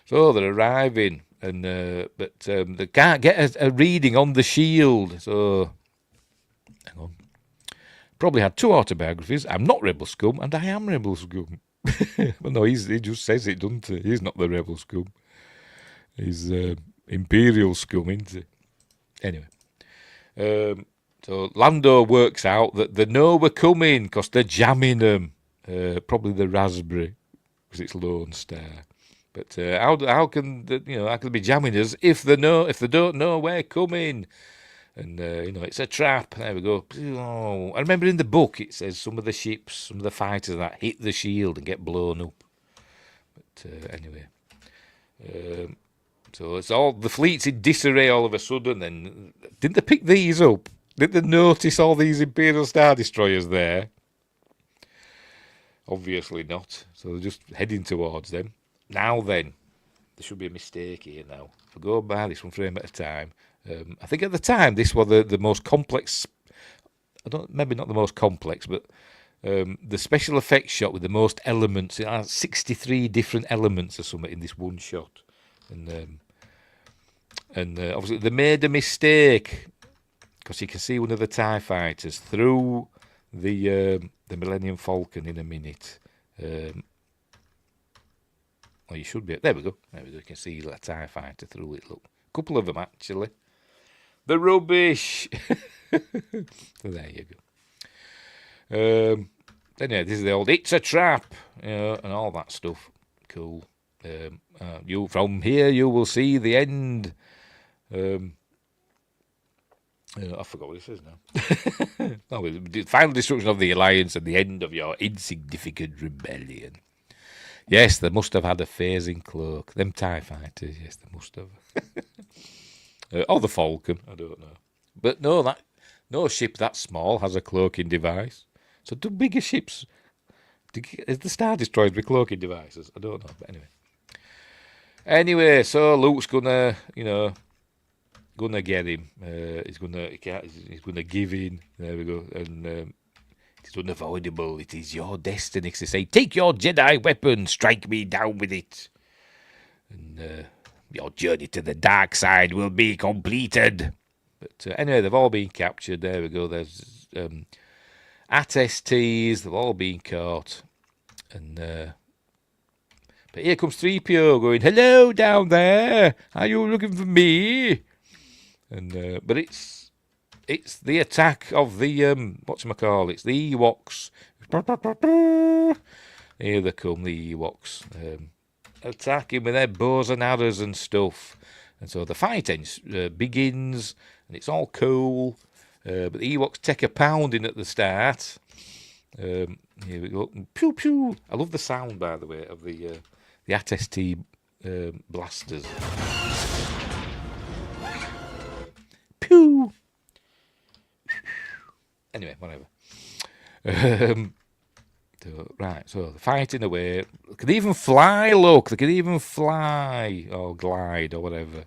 So they're arriving, and but they can't get a reading on the shield, so... Hang on. Probably had two autobiographies. I'm not Rebel Scum, and I am Rebel Scum. Well, no, he just says it, doesn't he? He's not the rebel scum. He's imperial scum, isn't he? Anyway, so Lando works out that they know we're coming because they're jamming them. Probably the raspberry because it's Lone Star. But how can they be jamming us if they don't know we're coming? And, it's a trap. There we go. Oh, I remember in the book it says some of the ships, some of the fighters that hit the shield and get blown up. But anyway. So it's all, the fleet's in disarray all of a sudden. Then didn't they pick these up? Did they notice all these Imperial Star Destroyers there? Obviously not. So they're just heading towards them. Now then, there should be a mistake here now. If I go by this one frame at a time... I think at the time this was the most complex. Maybe not the most complex, but the special effects shot with the most elements. It has 63 different elements or something in this one shot, and obviously they made a mistake because you can see one of the TIE fighters through the Millennium Falcon in a minute. Well, you should be. There we go. You can see a TIE fighter through it. Look, a couple of them actually. The rubbish. So there you go. Anyway, this is the old "it's a trap," and all that stuff. Cool. You from here, you will see the end. I forgot what it says now. The final destruction of the Alliance and the end of your insignificant rebellion. Yes, they must have had a phasing cloak. Them TIE fighters, yes, they must have. Or the Falcon, I don't know. But no ship that small has a cloaking device. So do bigger ships... Is the Star Destroyers with cloaking devices? I don't know, but anyway. Anyway, so Luke's gonna get him. He's gonna give in. There we go. And it's unavoidable. It is your destiny. To say, take your Jedi weapon, strike me down with it, and your journey to the dark side will be completed. But anyway, they've all been captured. There we go. There's AT-STs. They've all been caught. And but here comes 3PO going, "Hello down there. Are you looking for me?" And but it's the attack of the whatchamacallit, the Ewoks. Here they come, the Ewoks. Attacking with their bows and arrows and stuff. And so the fight begins, and it's all cool. But the Ewoks take a pounding at the start. Here we go. Pew pew. I love the sound, by the way, of the AT-ST blasters. Pew. Anyway, whatever. So they're fighting away. They can even fly, look. They can even fly. Or glide, or whatever.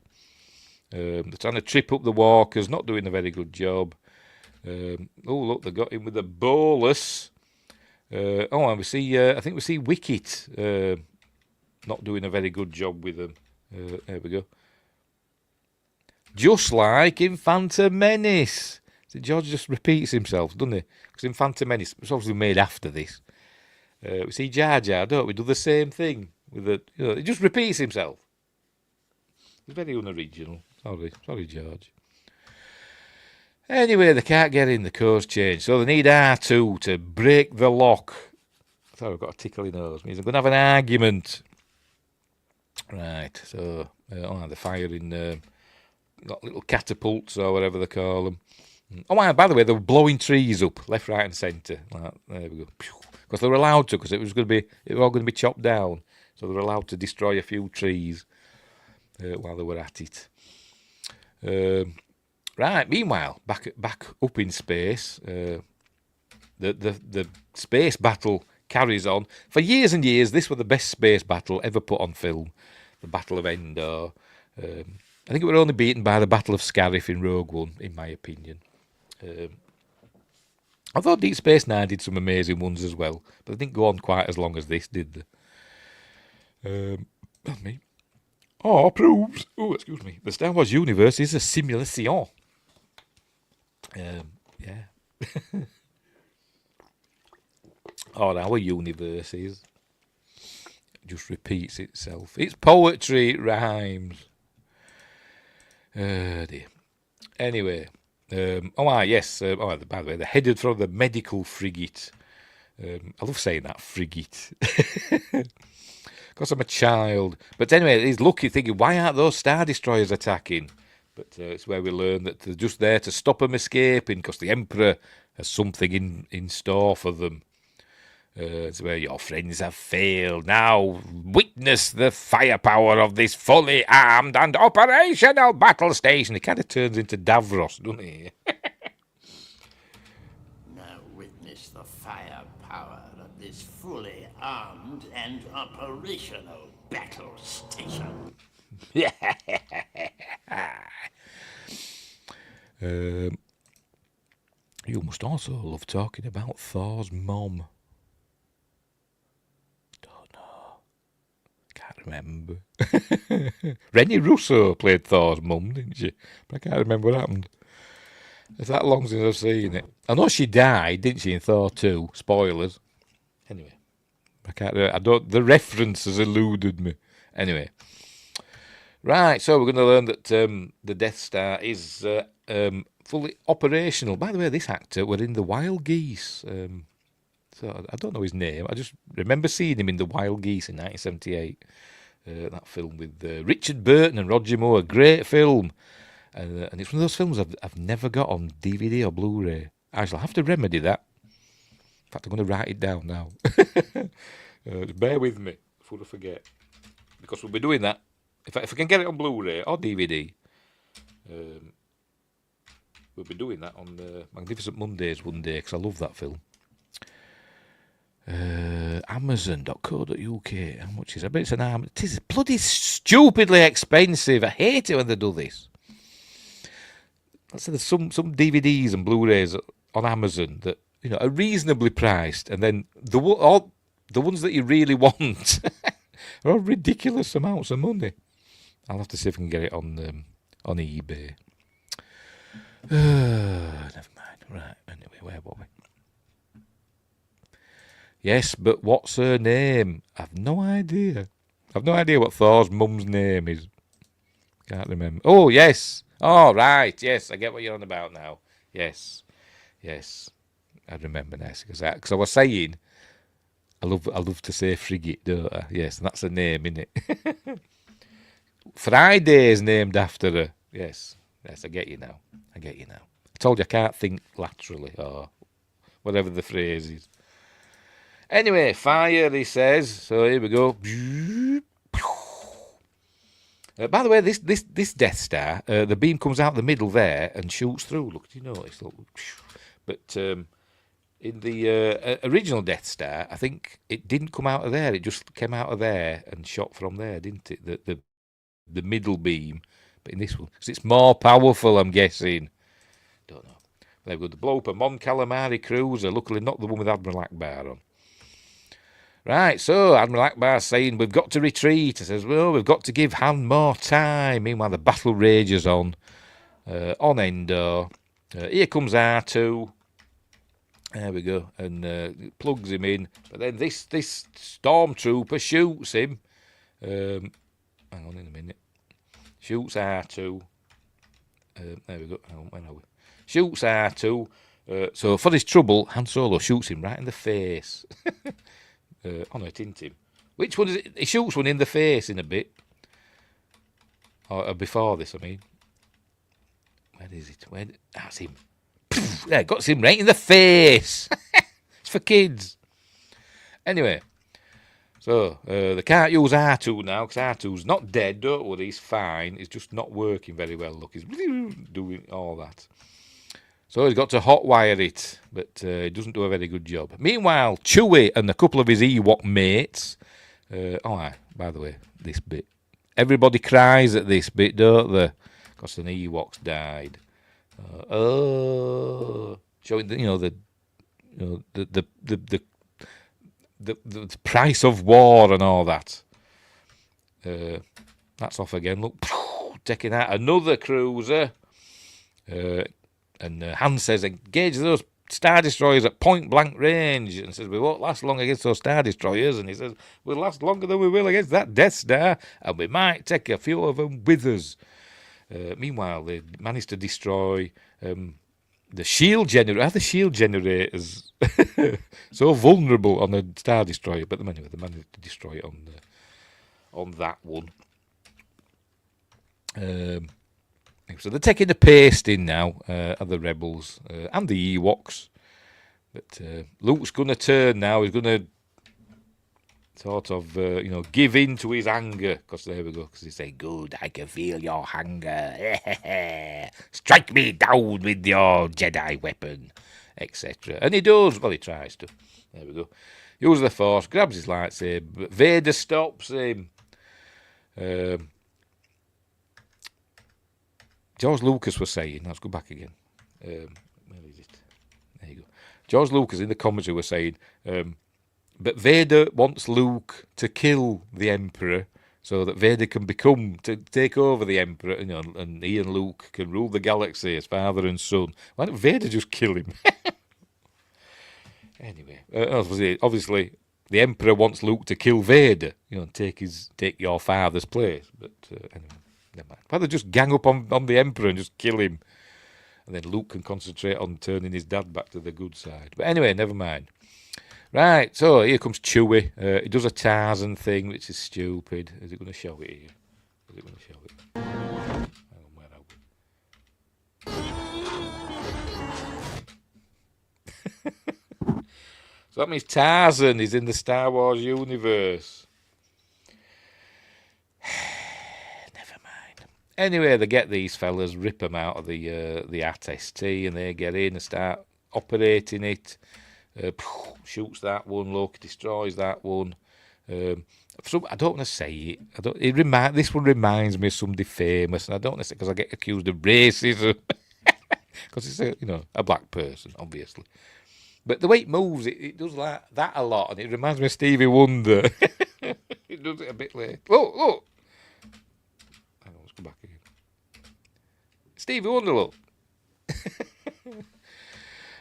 They're trying to trip up the walkers. Not doing a very good job. Look, they got him with a bolus. And we see, I think we see Wicket not doing a very good job with them. There we go. Just like in Phantom Menace. So George just repeats himself, doesn't he? Because in Phantom Menace, it's obviously made after this. We see Jar Jar, don't we? Do the same thing with the. He just repeats himself. It's very unoriginal. Sorry, George. Anyway, they can't get in, the code's changed. So they need R2 to break the lock. Sorry, I've got a tickly nose. Means I'm going to have an argument. Right, so they're firing got little catapults or whatever they call them. By the way, they were blowing trees up, left, right and centre. There we go. Because they were allowed to, because it was all going to be chopped down. So they were allowed to destroy a few trees while they were at it. Right. Meanwhile, back up in space, the space battle carries on. For years and years, this was the best space battle ever put on film. The Battle of Endor. I think it were only beaten by the Battle of Scarif in Rogue One, in my opinion. I thought Deep Space Nine did some amazing ones as well, but they didn't go on quite as long as this, did they? That's me. Proves. Excuse me. The Star Wars universe is a simulation. Yeah. Our universe is. Just repeats itself. It's poetry, it rhymes. Dear. Anyway. Yes. By the way, they're headed for the medical frigate. I love saying that, frigate. Because I'm a child. But anyway, he's lucky thinking, why aren't those Star Destroyers attacking? But it's where we learn that they're just there to stop them escaping because the Emperor has something in store for them. It's where your friends have failed. Now witness the firepower of this fully armed and operational battle station. He kind of turns into Davros, doesn't he? Now witness the firepower of this fully armed and operational battle station. You must also love talking about Thor's mom. Don't know. Can't remember. Rennie Russo played Thor's mum, didn't she? But I can't remember what happened. It's that long since I've seen it. I know she died, didn't she, in Thor 2? Spoilers. Anyway. The reference has eluded me. Anyway. Right, so we're going to learn that the Death Star is fully operational. By the way, this actor were in The Wild Geese. So I don't know his name. I just remember seeing him in The Wild Geese in 1978. That film with Richard Burton and Roger Moore. Great film. And it's one of those films I've never got on DVD or Blu-ray. I shall have to remedy that. In fact, I'm going to write it down now. Just bear with me before I forget. Because we'll be doing that. If I can get it on Blu-ray or DVD, we'll be doing that on Magnificent Mondays one day, because I love that film. Amazon.co.uk. How much is it? I bet it's an arm. It is bloody stupidly expensive. I hate it when they do this. There's some DVDs and Blu-rays on Amazon that are reasonably priced, and then the ones that you really want are all ridiculous amounts of money. I'll have to see if I can get it on eBay. Never mind. Right. Anyway, where were we? Yes, but what's her name? I've no idea. I've no idea what Thor's mum's name is. Can't remember. Oh, yes. Oh, right. Yes, I get what you're on about now. Yes. I remember now. Because I was saying, I love to say frigate, don't I? Yes, and that's a name, isn't it? Friday's named after her. Yes, I get you now. I told you I can't think laterally, or whatever the phrase is. Anyway, fire, he says. So here we go. By the way, this Death Star, the beam comes out the middle there and shoots through. Look, do you notice? Look. But in the original Death Star, I think it didn't come out of there. It just came out of there and shot from there, didn't it? The middle beam. But in this one, because it's more powerful, I'm guessing. Don't know. There we go. The blow up a Mon Calamari cruiser. Luckily, not the one with Admiral Akbar on. Right, so Admiral Akbar's saying we've got to retreat. I says, well, we've got to give Han more time. Meanwhile, the battle rages on Endor. Here comes R2. There we go, and plugs him in. But then this stormtrooper shoots him. Hang on in a minute. Shoots R2. There we go. Hang on, where are we? Shoots R2. So for his trouble, Han Solo shoots him right in the face. Oh no, it isn't him. Which one is it? He shoots one in the face in a bit. Or before this, I mean. Where is it? That's him. There, got him right in the face. It's for kids. Anyway, so they can't use R2 now because R2's not dead, don't worry, he's fine. He's just not working very well. Look, he's doing all that. So he's got to hotwire it, but he doesn't do a very good job. Meanwhile, Chewie and a couple of his Ewok mates... by the way, this bit. Everybody cries at this bit, don't they? Because an Ewok's died. Showing the price of war and all that. That's off again. Look, taking out another cruiser. And Han says, engage those Star Destroyers at point blank range. And says, we won't last long against those Star Destroyers. And he says, we'll last longer than we will against that Death Star. And we might take a few of them with us. Meanwhile, they managed to destroy the shield generator. Are the shield generators so vulnerable on a Star Destroyer? But anyway, they managed to destroy it on that one. So they're taking the pasting now, of the rebels and the Ewoks. But Luke's going to turn now. He's going to sort of, give in to his anger. Because there we go. Because he say, good, I can feel your hunger. Strike me down with your Jedi weapon, etc. And he does. Well, he tries to. There we go. Uses the Force, grabs his lightsaber. But Vader stops him. George Lucas was saying, let's go back again. Where is it? There you go. George Lucas in the commentary was saying, but Vader wants Luke to kill the Emperor so that Vader can take over the Emperor, and he and Luke can rule the galaxy as father and son. Why don't Vader just kill him? Anyway, obviously the Emperor wants Luke to kill Vader, and take your father's place. But anyway. Never mind. Why don't they just gang up on the Emperor and just kill him? And then Luke can concentrate on turning his dad back to the good side. But anyway, never mind. Right, so here comes Chewie. He does a Tarzan thing, which is stupid. Is it going to show it here? Is it going to show it? Hang on, where are we? So that means Tarzan is in the Star Wars universe. Anyway, they get these fellas, rip them out of the AT-ST, and they get in and start operating it. Shoots that one, look, destroys that one. I don't want to say it. This one reminds me of somebody famous, and I don't want to say because I get accused of racism. Because it's a black person, obviously. But the way it moves, it does like that a lot, and it reminds me of Stevie Wonder. It does it a bit late. Look. Go back again. Stevie Wonder, look.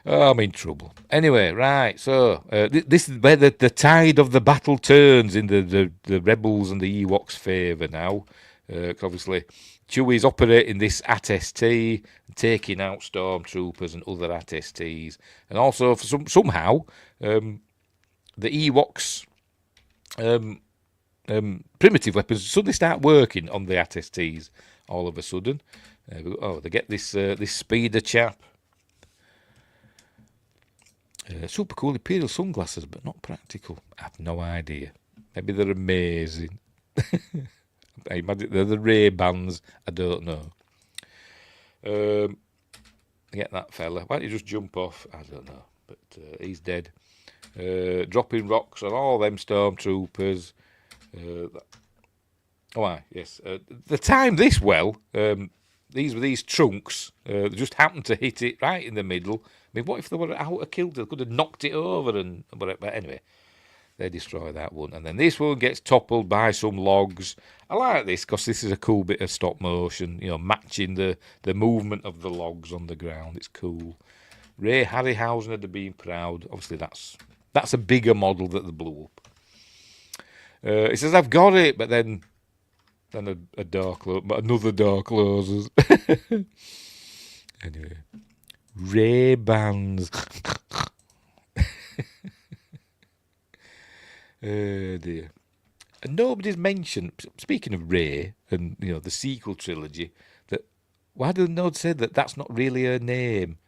Oh, I'm in trouble. Anyway, right, so this is where the tide of the battle turns in the rebels and the Ewoks' favour now. Obviously, Chewie's operating this AT-ST, taking out stormtroopers and other AT-STs. And also, somehow, the Ewoks primitive weapons suddenly start working on the ATSTs all of a sudden. They get this speeder chap. Super cool Imperial sunglasses, but not practical. I have no idea. Maybe they're amazing. I imagine they're the Ray-Bans. I don't know. Get that fella. Why don't you just jump off? I don't know. But he's dead. Dropping rocks on all them stormtroopers. Yes. They timed this well. These trunks just happened to hit it right in the middle. I mean, what if they were out of kilter? They could have knocked it over and whatever. But anyway, they destroy that one. And then this one gets toppled by some logs. I like this because this is a cool bit of stop motion, matching the movement of the logs on the ground. It's cool. Ray Harryhausen would have been proud. Obviously, that's a bigger model that they blew up. He says, I've got it, but then a door closes, but another door closes. Anyway, Ray-Bans. Oh dear. And nobody's mentioned, speaking of Ray and the sequel trilogy, that why did Nod say that that's not really her name?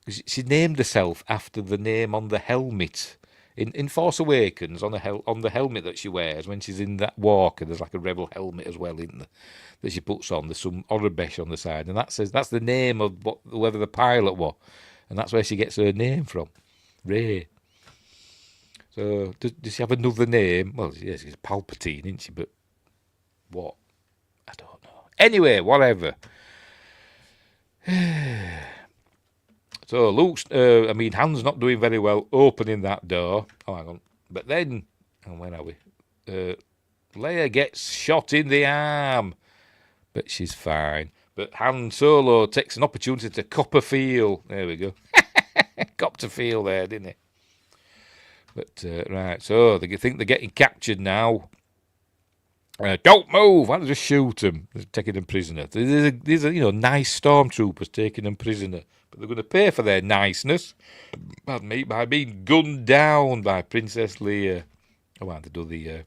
She named herself after the name on the helmet. In Force Awakens, on the helmet that she wears when she's in that walker, there's like a rebel helmet as well in that she puts on. There's some Orabesh on the side, and that's the name of whoever the pilot was, and that's where she gets her name from, Ray. So does she have another name? Well, yes, she's Palpatine, isn't she? But what? I don't know. Anyway, whatever. So Luke's, Han's not doing very well opening that door. Oh, hang on. But then, where are we? Leia gets shot in the arm, but she's fine. But Han Solo takes an opportunity to cop a feel. There we go. Copped a feel there, didn't he? But, right, so they think they're getting captured now. Don't move! Why don't they just shoot them? They're taking them prisoner. These are nice stormtroopers taking them prisoner. But they're going to pay for their niceness, pardon me, by being gunned down by Princess Leia. Oh, and they do the...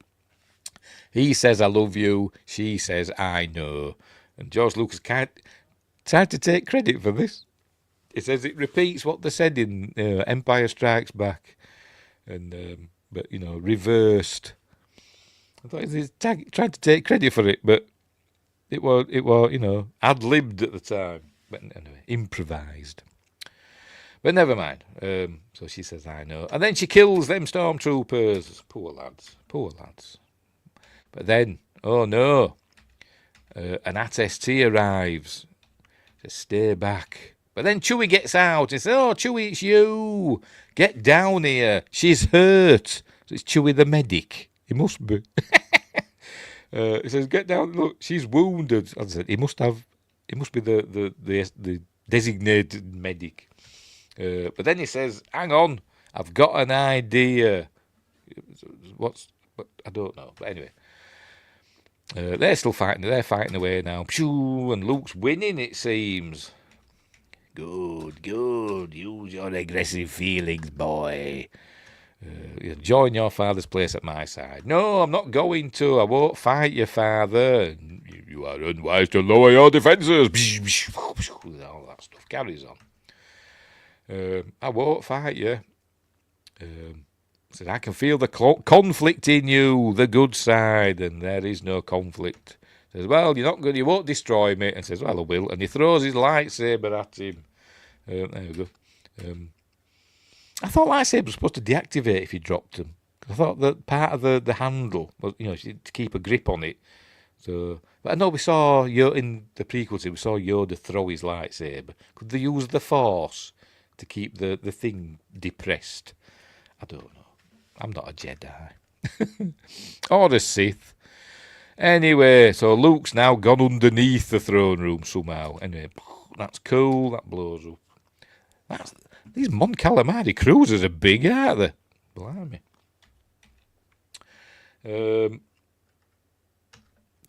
he says, I love you. She says, I know. And George Lucas tried to take credit for this. He says it repeats what they said in Empire Strikes Back. And but reversed. I thought he tried to take credit for it, but it was ad-libbed at the time. But anyway, improvised. But never mind. So she says, I know. And then she kills them stormtroopers. Poor lads. But then, oh no, an ATST arrives. Just stay back. But then Chewie gets out and says, oh, Chewie, it's you. Get down here. She's hurt. So it's Chewie the medic. He must be. He says, get down. Look, she's wounded. I said, he must be the designated medic. But then he says, hang on, I've got an idea. I don't know. But anyway. They're still fighting. They're fighting away now. Pew, and Luke's winning, it seems. Good. Use your aggressive feelings, boy. Join your father's place at my side. No, I'm not going to. I won't fight your father. You are unwise to lower your defences. All that stuff carries on. I won't fight you. Said, I can feel the conflict in you, the good side, and there is no conflict. Says, well, you won't destroy me. And says, well, I will. And he throws his lightsaber at him. There we go. I thought lightsabers were supposed to deactivate if you dropped them. I thought that part of the handle was, to keep a grip on it. So, but I know we saw in the prequels, we saw Yoda throw his lightsaber. Could they use the Force to keep the thing depressed? I don't know. I'm not a Jedi. Or a Sith. Anyway, so Luke's now gone underneath the throne room somehow. Anyway, that's cool. That blows up. These Mon Calamari cruisers are big, aren't they? Blimey.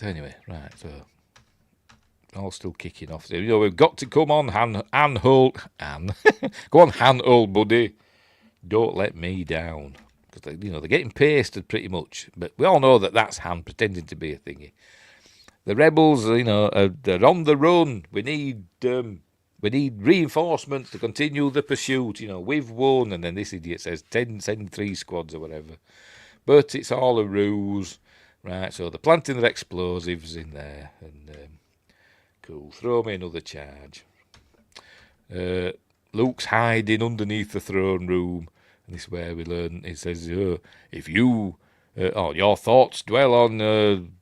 Anyway, right, so all still kicking off. We've got to come on, Anne. Go on, Han, old buddy. Don't let me down. because they're getting pasted pretty much. But we all know that that's Han pretending to be a thingy. The rebels, they're on the run. We need reinforcements to continue the pursuit. We've won, and then this idiot says send 3 squads or whatever. But it's all a ruse, right? So they're planting their explosives in there, and cool. Throw me another charge. Luke's hiding underneath the throne room, and this is where we learn. It says, "If you, your thoughts dwell on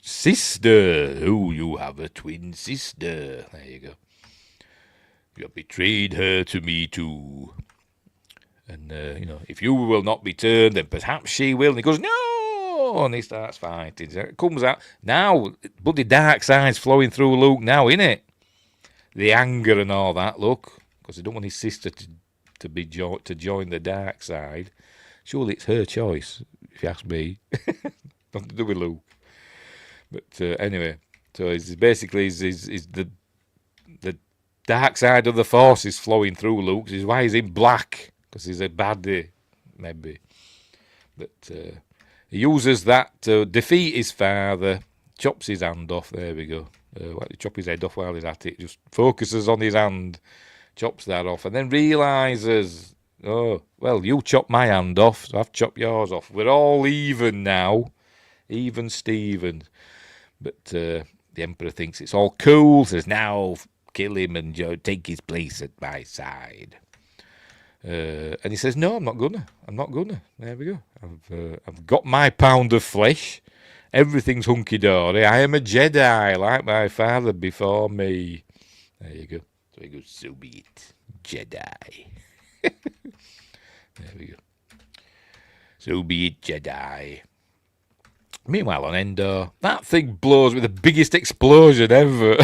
sister, you have a twin sister." There you go. You have betrayed her to me too. And, if you will not be turned, then perhaps she will. And he goes, no! And he starts fighting. So it comes out. Now, bloody dark side's flowing through Luke now, innit? The anger and all that, look. Because he don't want his sister to join the dark side. Surely it's her choice, if you ask me. Nothing to do with Luke. But anyway, so it's basically the dark side of the Force is flowing through Luke. This is why he's in black. Because he's a baddie, maybe. But he uses that to defeat his father, chops his hand off. There we go. Chop his head off while he's at it. Just focuses on his hand, chops that off, and then realises, oh, well, you chopped my hand off, so I've chopped yours off. We're all even now. Even Steven. But the Emperor thinks it's all cool, says, now kill him and take his place at my side. And he says, no, I'm not gonna. There we go. I've got my pound of flesh. Everything's hunky-dory. I am a Jedi, like my father before me. There you go. So he goes, so be it, Jedi. There we go. So be it, Jedi. Meanwhile, on Endor, that thing blows with the biggest explosion ever.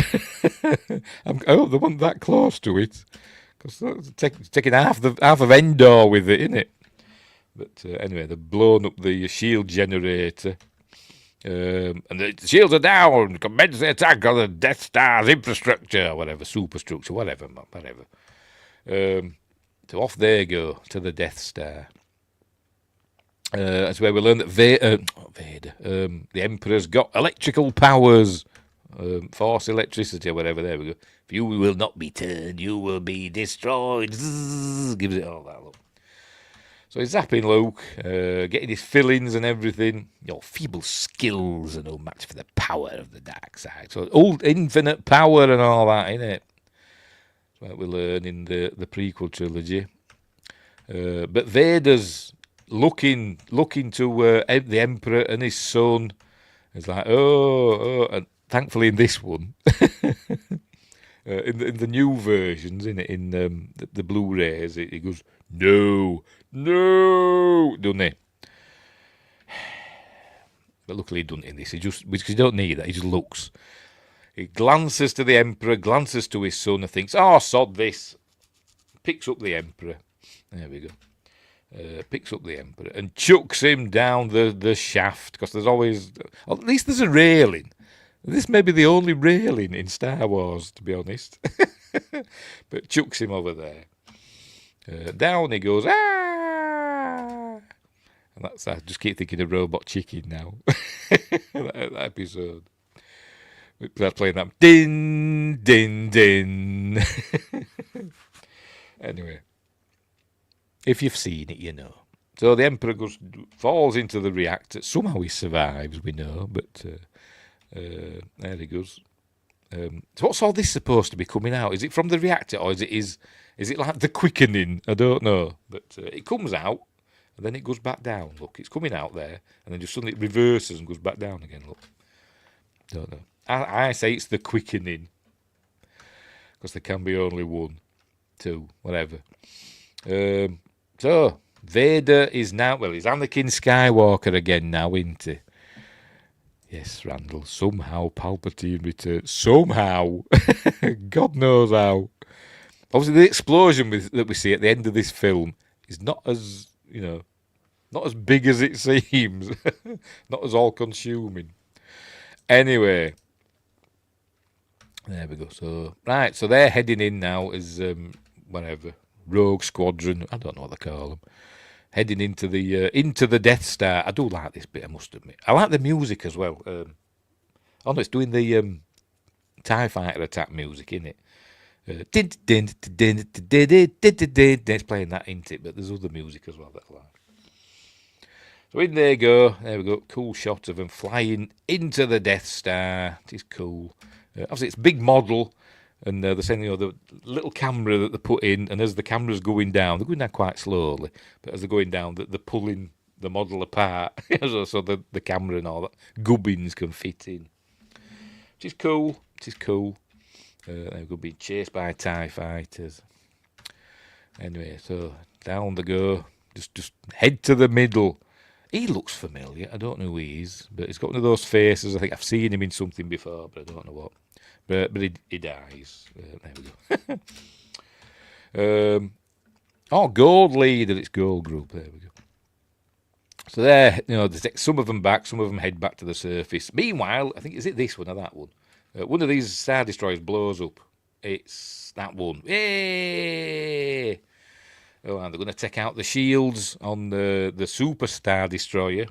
I hope they weren't that close to it. Because it's taking half of Endor with it, isn't it? But anyway, they've blown up the shield generator. And the shields are down. Commence the attack on the Death Star's infrastructure. Whatever, superstructure, whatever. So off they go to the Death Star. That's where we learn that the Emperor's got electrical powers. Force electricity or whatever. There we go. If you will not be turned, you will be destroyed. Zzz, gives it all that look. So he's zapping Luke, getting his fillings and everything. Your feeble skills are no match for the power of the dark side. So old infinite power and all that, innit? That's what we learn in the prequel trilogy. But Vader's looking to the Emperor and his son. It's like, and thankfully in this one, in the new versions, in the Blu-rays, he goes, no, doesn't he? But luckily he doesn't in this. Because you don't need that. He just looks. He glances to the Emperor, glances to his son, and thinks, oh, sod this. Picks up the Emperor. There we go. Picks up the Emperor and chucks him down the shaft, because there's always, or at least there's a railing. This may be the only railing in Star Wars, to be honest. But chucks him over there. Down he goes, ah! And I just keep thinking of Robot Chicken now. that episode. They're playing that din, din, din. Anyway. If you've seen it, you know. So the Emperor falls into the reactor. Somehow he survives, we know, but there he goes. So what's all this supposed to be coming out? Is it from the reactor, or is it like the quickening? I don't know. But it comes out, and then it goes back down. Look, it's coming out there, and then just suddenly it reverses and goes back down again. Look. Don't know. I say it's the quickening, because there can be only one, two, whatever. So, Vader is now, he's Anakin Skywalker again now, isn't he? Yes, Randall, somehow Palpatine returns. Somehow. God knows how. Obviously, the explosion that we see at the end of this film is not as, not as big as it seems. Not as all-consuming. Anyway. There we go. So, right, so they're heading in now as, whatever, Rogue Squadron. I don't know what they call them. heading into the Death Star. I do like this bit, I must admit. I like the music as well. Oh no, it's doing the TIE fighter attack music, isn't it? It's playing that, isn't it? But there's other music as well that I like. So in they go. There we go. Cool shot of them flying into the Death Star. It is cool. Obviously, it's a big model, and they're saying, the little camera that they put in, and as the camera's going down, they're going down quite slowly, but as they're going down, they're pulling the model apart, so the camera and all that gubbins can fit in. Which is cool. It is cool. They're going being chased by TIE fighters. Anyway, so down they go. Just head to the middle. He looks familiar. I don't know who he is, but he's got one of those faces. I think I've seen him in something before, but I don't know what. But he dies. There we go. Gold leader. It's Gold Group. There we go. So there, they take some of them back. Some of them head back to the surface. Meanwhile, I think, is it this one or that one? One of these Star Destroyers blows up. It's that one. Yay! Oh, and they're going to take out the shields on the Super Star Destroyer.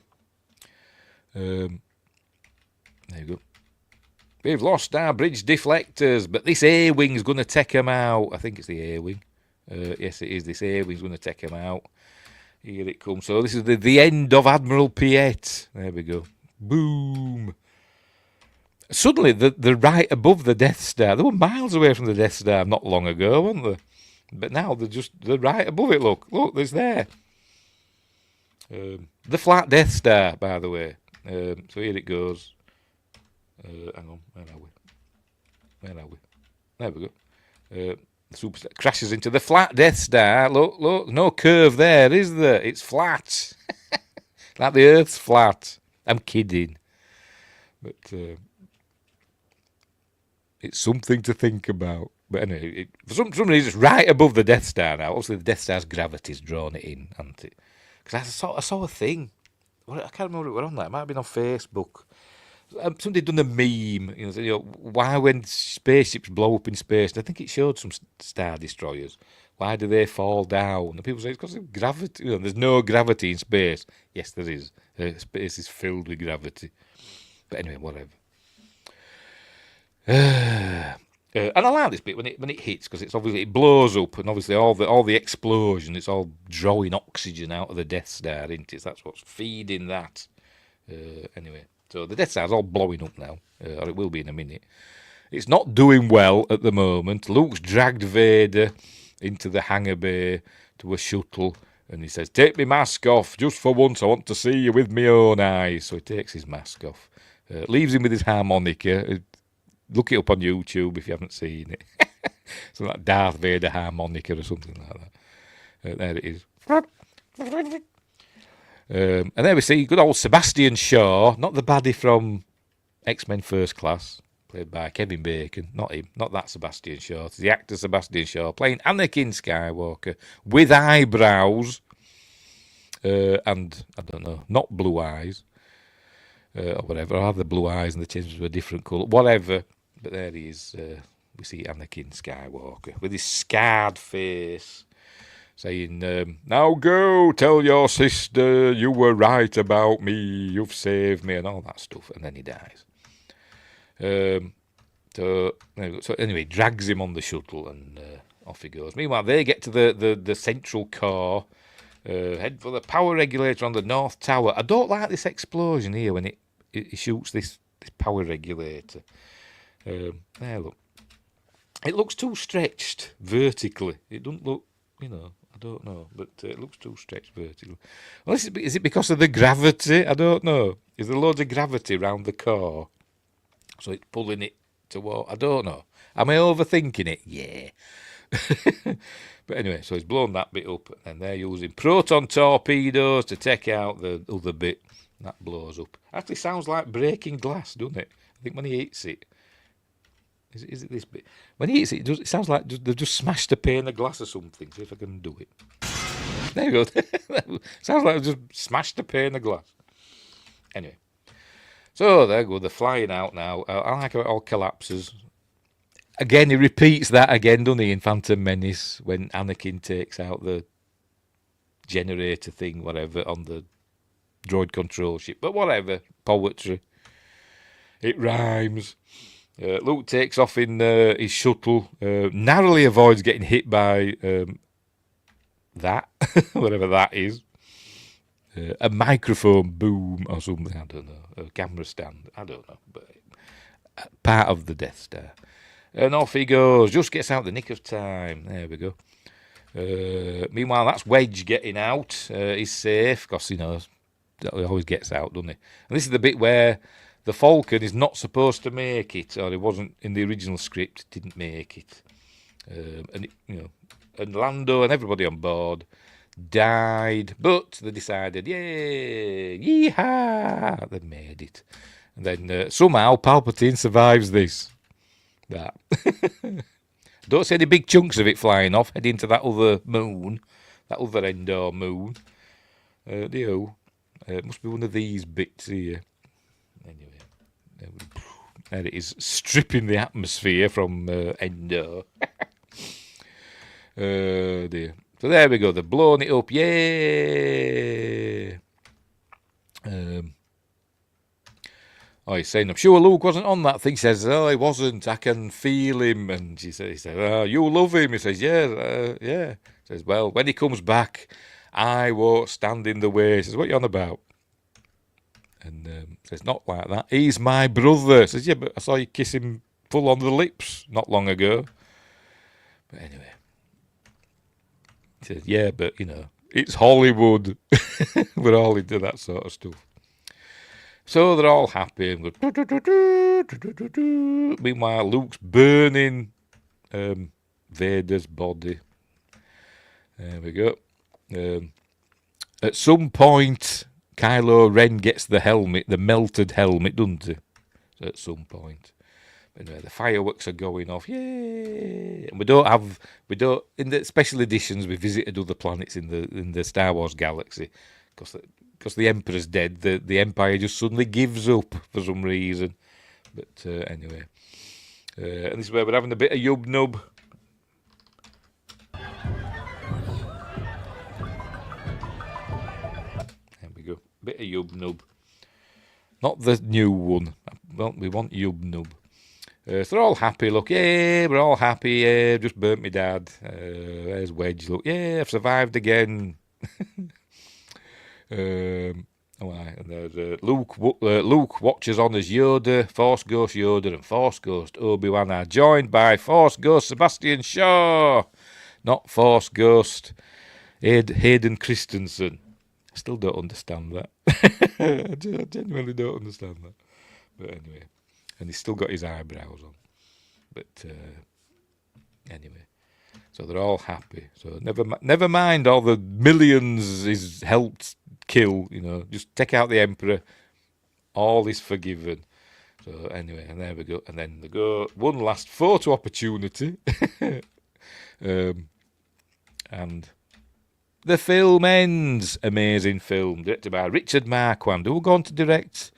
There you go. We've lost our bridge deflectors, but this A-Wing's going to take them out. I think it's the A-Wing. Yes, it is. This A-Wing's going to take them out. Here it comes. So this is the end of Admiral Piet. There we go. Boom. Suddenly, they're right above the Death Star. They were miles away from the Death Star not long ago, weren't they? But now they're right above it. Look, there's there. The flat Death Star, by the way. So here it goes. Hang on, where are we? There we go. The Superstar crashes into the flat Death Star. Look, no curve there, is there? It's flat. Like the Earth's flat. I'm kidding. But it's something to think about. But anyway, for some reason, it's right above the Death Star now. Obviously, the Death Star's gravity's drawn it in, hasn't it? Because I saw a thing. I can't remember what it was on that. It might have been on Facebook. Somebody done a meme. Why when spaceships blow up in space? I think it showed some Star Destroyers. Why do they fall down? And people say it's because of gravity. There's no gravity in space. Yes, there is. Space is filled with gravity. But anyway, whatever. And I like this bit when it hits, because it's obviously it blows up, and obviously all the explosion, it's all drawing oxygen out of the Death Star, isn't it? That's what's feeding that. Anyway, so the Death Star's all blowing up now, or it will be in a minute. It's not doing well at the moment. Luke's dragged Vader into the hangar bay to a shuttle, and he says, "Take my mask off, just for once. I want to see you with my own eyes." So he takes his mask off, leaves him with his harmonica. Look it up on YouTube if you haven't seen it. So that Darth Vader harmonica or something like that. There it is. And there we see good old Sebastian Shaw, not the baddie from X-Men First Class, played by Kevin Bacon. Not him, not that Sebastian Shaw. It's the actor Sebastian Shaw playing Anakin Skywalker with eyebrows and, I don't know, not blue eyes. Or whatever, or have the blue eyes and they change to a different colour, whatever. But there he is. We see Anakin Skywalker with his scarred face, saying, "Now go, tell your sister you were right about me, you've saved me," and all that stuff. And then he dies. So anyway, drags him on the shuttle and off he goes. Meanwhile, they get to the central core. Head for the power regulator on the North Tower. I don't like this explosion here when it shoots this power regulator. There, look. It looks too stretched vertically. It doesn't look, I don't know, but it looks too stretched vertically. Well, is it because of the gravity? I don't know. Is there loads of gravity around the core? So it's pulling it toward, I don't know. Am I overthinking it? Yeah. But anyway, so he's blown that bit up, and they're using proton torpedoes to take out the other bit. That blows up. Actually sounds like breaking glass, doesn't it? I think when he hits it. Is it this bit? When he hits it, it sounds like they've just smashed a pane of glass or something. See if I can do it. There you go. Sounds like they've just smashed a pane of glass. Anyway. So there you go. They're flying out now. I like how it all collapses. Again, he repeats that again, doesn't he, in Phantom Menace, when Anakin takes out the generator thing, whatever, on the droid control ship. But whatever, poetry. It rhymes. Luke takes off in his shuttle, narrowly avoids getting hit by that, whatever that is. A microphone boom or something, I don't know. A camera stand, I don't know. But part of the Death Star. And off he goes, just gets out the nick of time. There we go. Meanwhile, that's Wedge getting out. He's safe, because, he always gets out, doesn't he? And this is the bit where the Falcon is not supposed to make it, or it wasn't in the original script, didn't make it. And Lando and everybody on board died, but they decided, yay, yeehaw, they made it. And then somehow Palpatine survives this. That. Don't see any big chunks of it flying off, heading to that other moon, that other Endor moon. It must be one of these bits here. Anyway, there it is, stripping the atmosphere from Endor. Dear. So there we go, they've blown it up, yay! He's saying, I'm sure Luke wasn't on that thing. He says, oh, he wasn't, I can feel him. And he says, oh, you love him. He says, yeah. He says, well, when he comes back, I won't stand in the way. He says, what are you on about? And he says, not like that. He's my brother. He says, yeah, but I saw you kiss him full on the lips not long ago. But anyway. He says, yeah, but, it's Hollywood. We're all into that sort of stuff. So they're all happy. And meanwhile, Luke's burning Vader's body. There we go. At some point, Kylo Ren gets the helmet, the melted helmet, doesn't he? At some point. Anyway, the fireworks are going off. Yay! And we don't in the special editions, we visited other planets in the Star Wars galaxy. Because the Emperor's dead, the Empire just suddenly gives up for some reason. But anyway. And this is where we're having a bit of yub-nub. There we go. Bit of yub-nub. Not the new one. Well, we want yub-nub. So they're all happy. Look, yeah, we're all happy. Yeah, just burnt my dad. There's Wedge. Look, yeah, I've survived again. And there's Luke watches on as Yoda, Force Ghost Yoda, and Force Ghost Obi-Wan are joined by Force Ghost Sebastian Shaw, not Force Ghost Hayden Christensen. I still don't understand that. I genuinely don't understand that. But anyway, and he's still got his eyebrows on. But anyway. So they're all happy. So never mind all the millions he's helped kill. Just take out the Emperor. All is forgiven. So anyway, and there we go. And then they go one last photo opportunity, and the film ends. Amazing film, directed by Richard Marquand, who will go on to direct.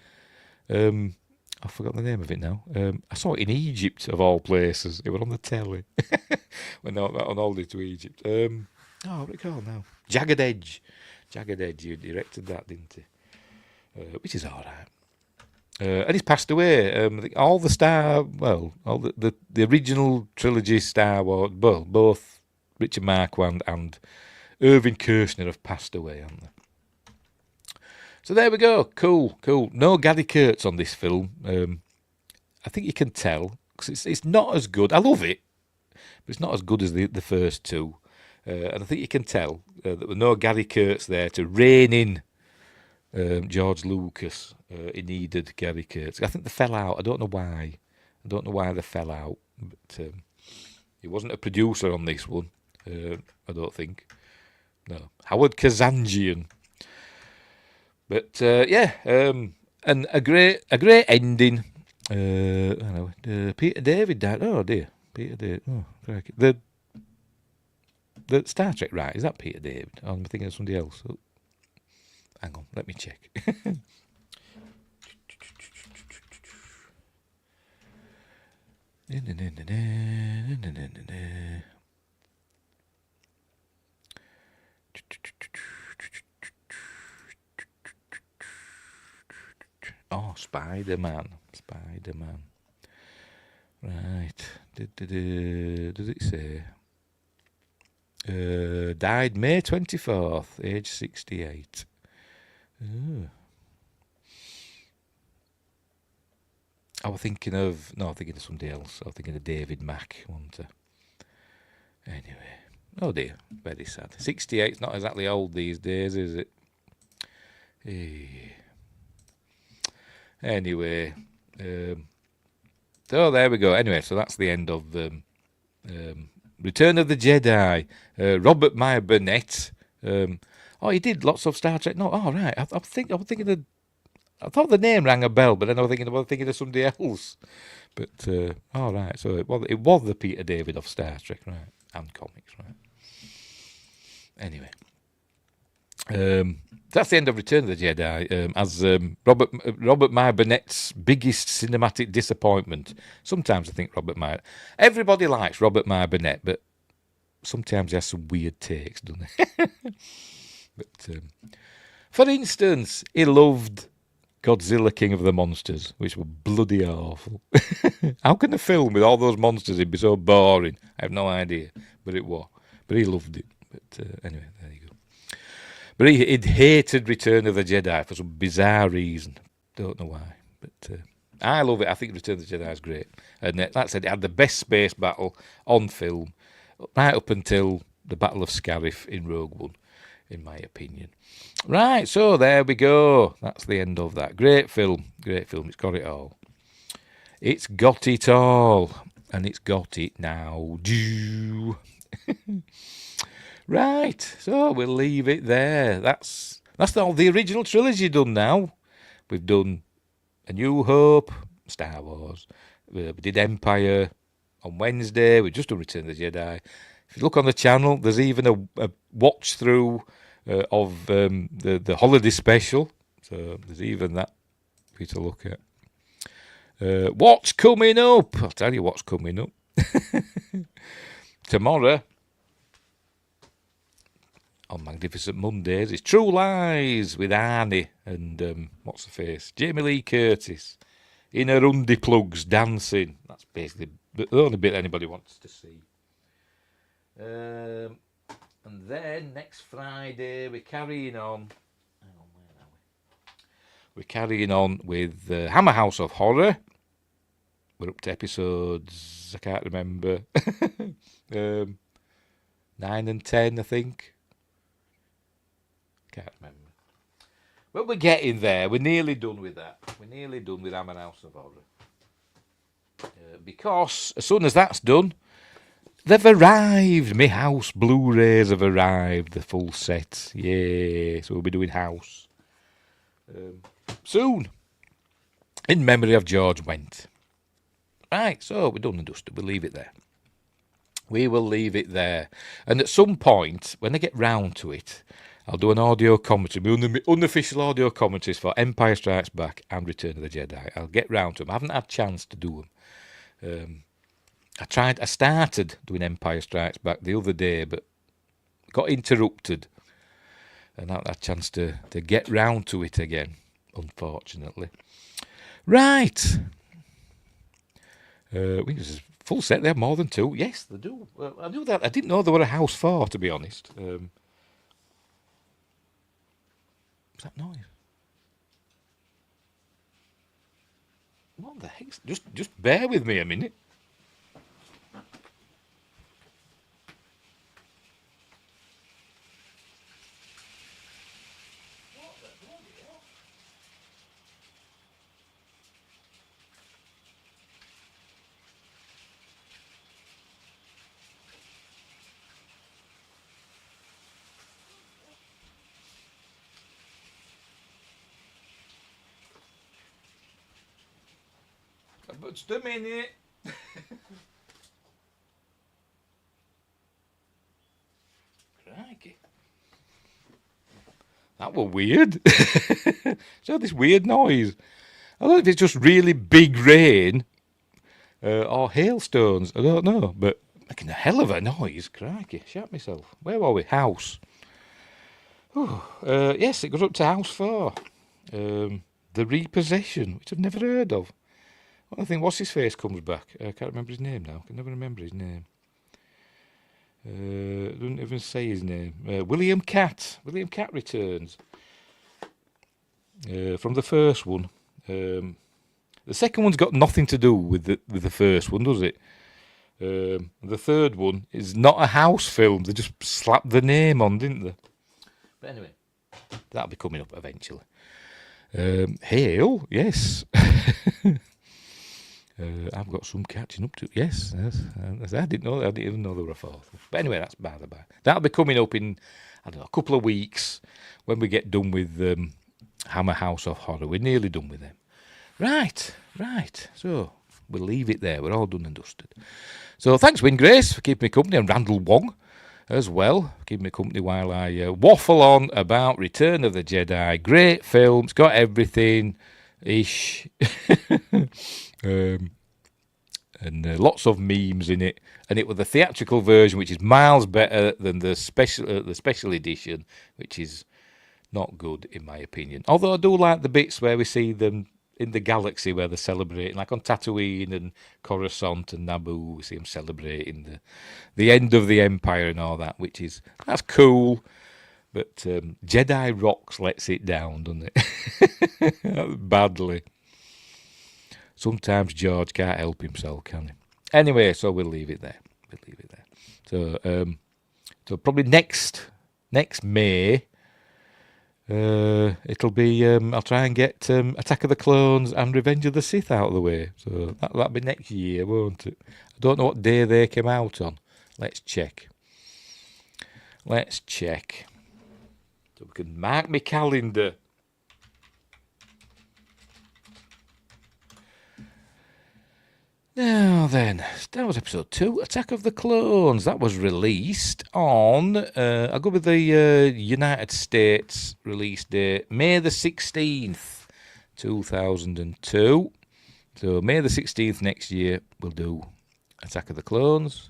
I forgot the name of it now. I saw it in Egypt, of all places. It was on the telly. When I went on holiday to Egypt. What do you call it now? Jagged Edge. Jagged Edge, you directed that, didn't he? Which is all right. And he's passed away. I think all the original trilogy Star Wars, both Richard Marquand and Irving Kershner have passed away, haven't they? So there we go. Cool. No Gary Kurtz on this film. I think you can tell, because it's not as good. I love it, but it's not as good as the first two. And I think you can tell that there were no Gary Kurtz there to rein in George Lucas. He needed Gary Kurtz. I think they fell out. I don't know why. They fell out. But he wasn't a producer on this one. I don't think. No. Howard Kazanjian. But and a great ending. Peter David died. Oh dear, Peter David. Oh, crikey. The Star Trek, right? Is that Peter David? Oh, I'm thinking of somebody else. Oh. Hang on, let me check. Spider-Man. Right. Does it say? Died May 24th, age 68. Oh. I was thinking of somebody else. I was thinking of David Mack, wasn't I? Anyway. Oh dear, very sad. 68's not exactly old these days, is it? Anyway. So there we go. Anyway, so that's the end of Return of the Jedi. Robert Meyer Burnett. He did lots of Star Trek. No, right. I was thinking of. I thought the name rang a bell, but then I was thinking of somebody else. But right. So it was the Peter David of Star Trek, right, and comics, right. Anyway, that's the end of Return of the Jedi. As Robert Meyer Burnett's biggest cinematic disappointment. Sometimes I think Robert Meyer. Everybody likes Robert Meyer Burnett, but sometimes he has some weird takes, doesn't he? But for instance, he loved Godzilla King of the Monsters, which were bloody awful. How can a film with all those monsters be so boring? I have no idea, but it was. But he loved it. But anyway, there you go. But he'd hated Return of the Jedi for some bizarre reason. Don't know why. But I love it. I think Return of the Jedi is great. And like I said, it had the best space battle on film, right up until the Battle of Scarif in Rogue One, in my opinion. Right, so there we go. That's the end of that. Great film. It's got it all. It's got it all. And it's got it now. Right, so we'll leave it there. That's all the original trilogy done now. We've done A New Hope, Star Wars. We did Empire on Wednesday. We've just done Return of the Jedi. If you look on the channel, there's even a watch through of the holiday special. So there's even that for you to look at. What's coming up? I'll tell you what's coming up. Tomorrow, on Magnificent Mondays, it's True Lies with Arnie and what's the face? Jamie Lee Curtis in her undie plugs dancing. That's basically the only bit anybody wants to see. And then next Friday we're carrying on. We're carrying on with Hammer House of Horror. We're up to episodes, I can't remember, 9 and 10, I think. Can't remember. But we're getting there. We're nearly done with that. We're nearly done with Hammer House of Horror. Because as soon as that's done, they've arrived. My House Blu-rays have arrived, the full set. Yay. So we'll be doing House soon. In memory of George Wendt. Right, so we're done and dusted. We'll leave it there. We will leave it there. And at some point, when I get round to it, I'll do an audio commentary, my unofficial audio commentaries for Empire Strikes Back and Return of the Jedi. I'll get round to them. I haven't had a chance to do them. I started doing Empire Strikes Back the other day, but got interrupted. And I haven't had a chance to get round to it again, unfortunately. Right. There's a full set. They have more than two. Yes, they do. Well, I knew that. I didn't know there were a house 4, to be honest. What's that noise? What the heck? Just bear with me a minute. But just a minute. Crikey. That was weird. So this weird noise. I don't know if it's just really big rain or hailstones. I don't know. But making a hell of a noise. Crikey. Shat myself. Where were we? House. Yes, it goes up to house 4. The Repossession, which I've never heard of. I think what's his face comes back. I can't remember his name now. I can never remember his name. Doesn't even say his name. William Catt. William Catt returns from the first one. The second one's got nothing to do with the first one, does it? The third one is not a house film. They just slapped the name on, didn't they? But anyway, that'll be coming up eventually. Hail, yes. I've got some catching up to. Yes. I didn't know. I didn't even know there were a fourth. But anyway, that's by the by. That'll be coming up in, I don't know, a couple of weeks when we get done with Hammer House of Horror. We're nearly done with them. Right. So we'll leave it there. We're all done and dusted. So thanks, Wingrace, for keeping me company, and Randall Wong as well, keeping me company while I waffle on about Return of the Jedi. Great film. It's got everything ish. And lots of memes in it, and it was the theatrical version, which is miles better than the special edition, which is not good in my opinion. Although I do like the bits where we see them in the galaxy where they're celebrating, like on Tatooine and Coruscant and Naboo. We see them celebrating the end of the Empire and all that, that's cool. But Jedi Rocks lets it down, doesn't it? Badly. Sometimes George can't help himself, can he? Anyway, so we'll leave it there. So probably next May, it'll be. I'll try and get Attack of the Clones and Revenge of the Sith out of the way. So that'll be next year, won't it? I don't know what day they came out on. Let's check. So we can mark my calendar. Now then, that was episode 2, Attack of the Clones. That was released on, I'll go with the United States release date, May the 16th, 2002. So May the 16th next year, we'll do Attack of the Clones.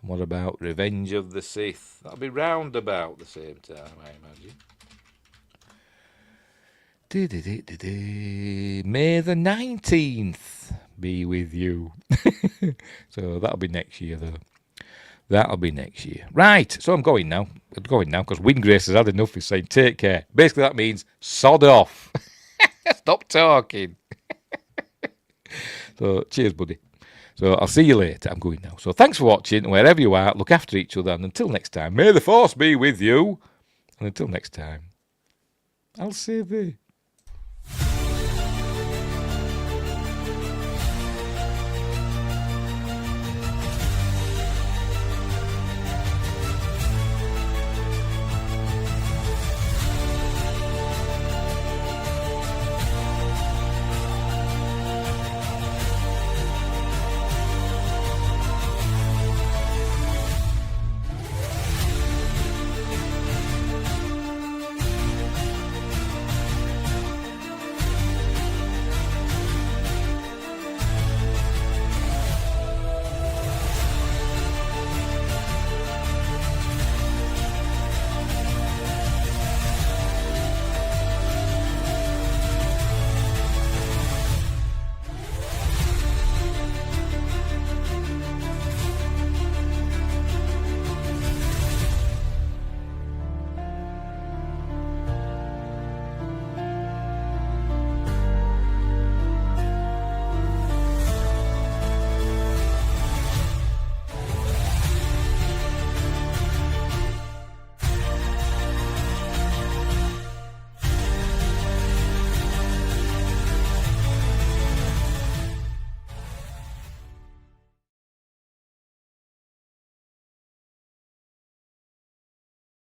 And what about Revenge of the Sith? That'll be round about the same time, I imagine. May the 19th. Be with you. So that'll be next year, though. Right, so I'm going now because Wingrace has had enough. He's saying, take care. Basically, that means sod off. Stop talking. So, cheers, buddy. So, I'll see you later. I'm going now. So, thanks for watching. Wherever you are, look after each other. And until next time, may the Force be with you. And until next time, I'll say thee.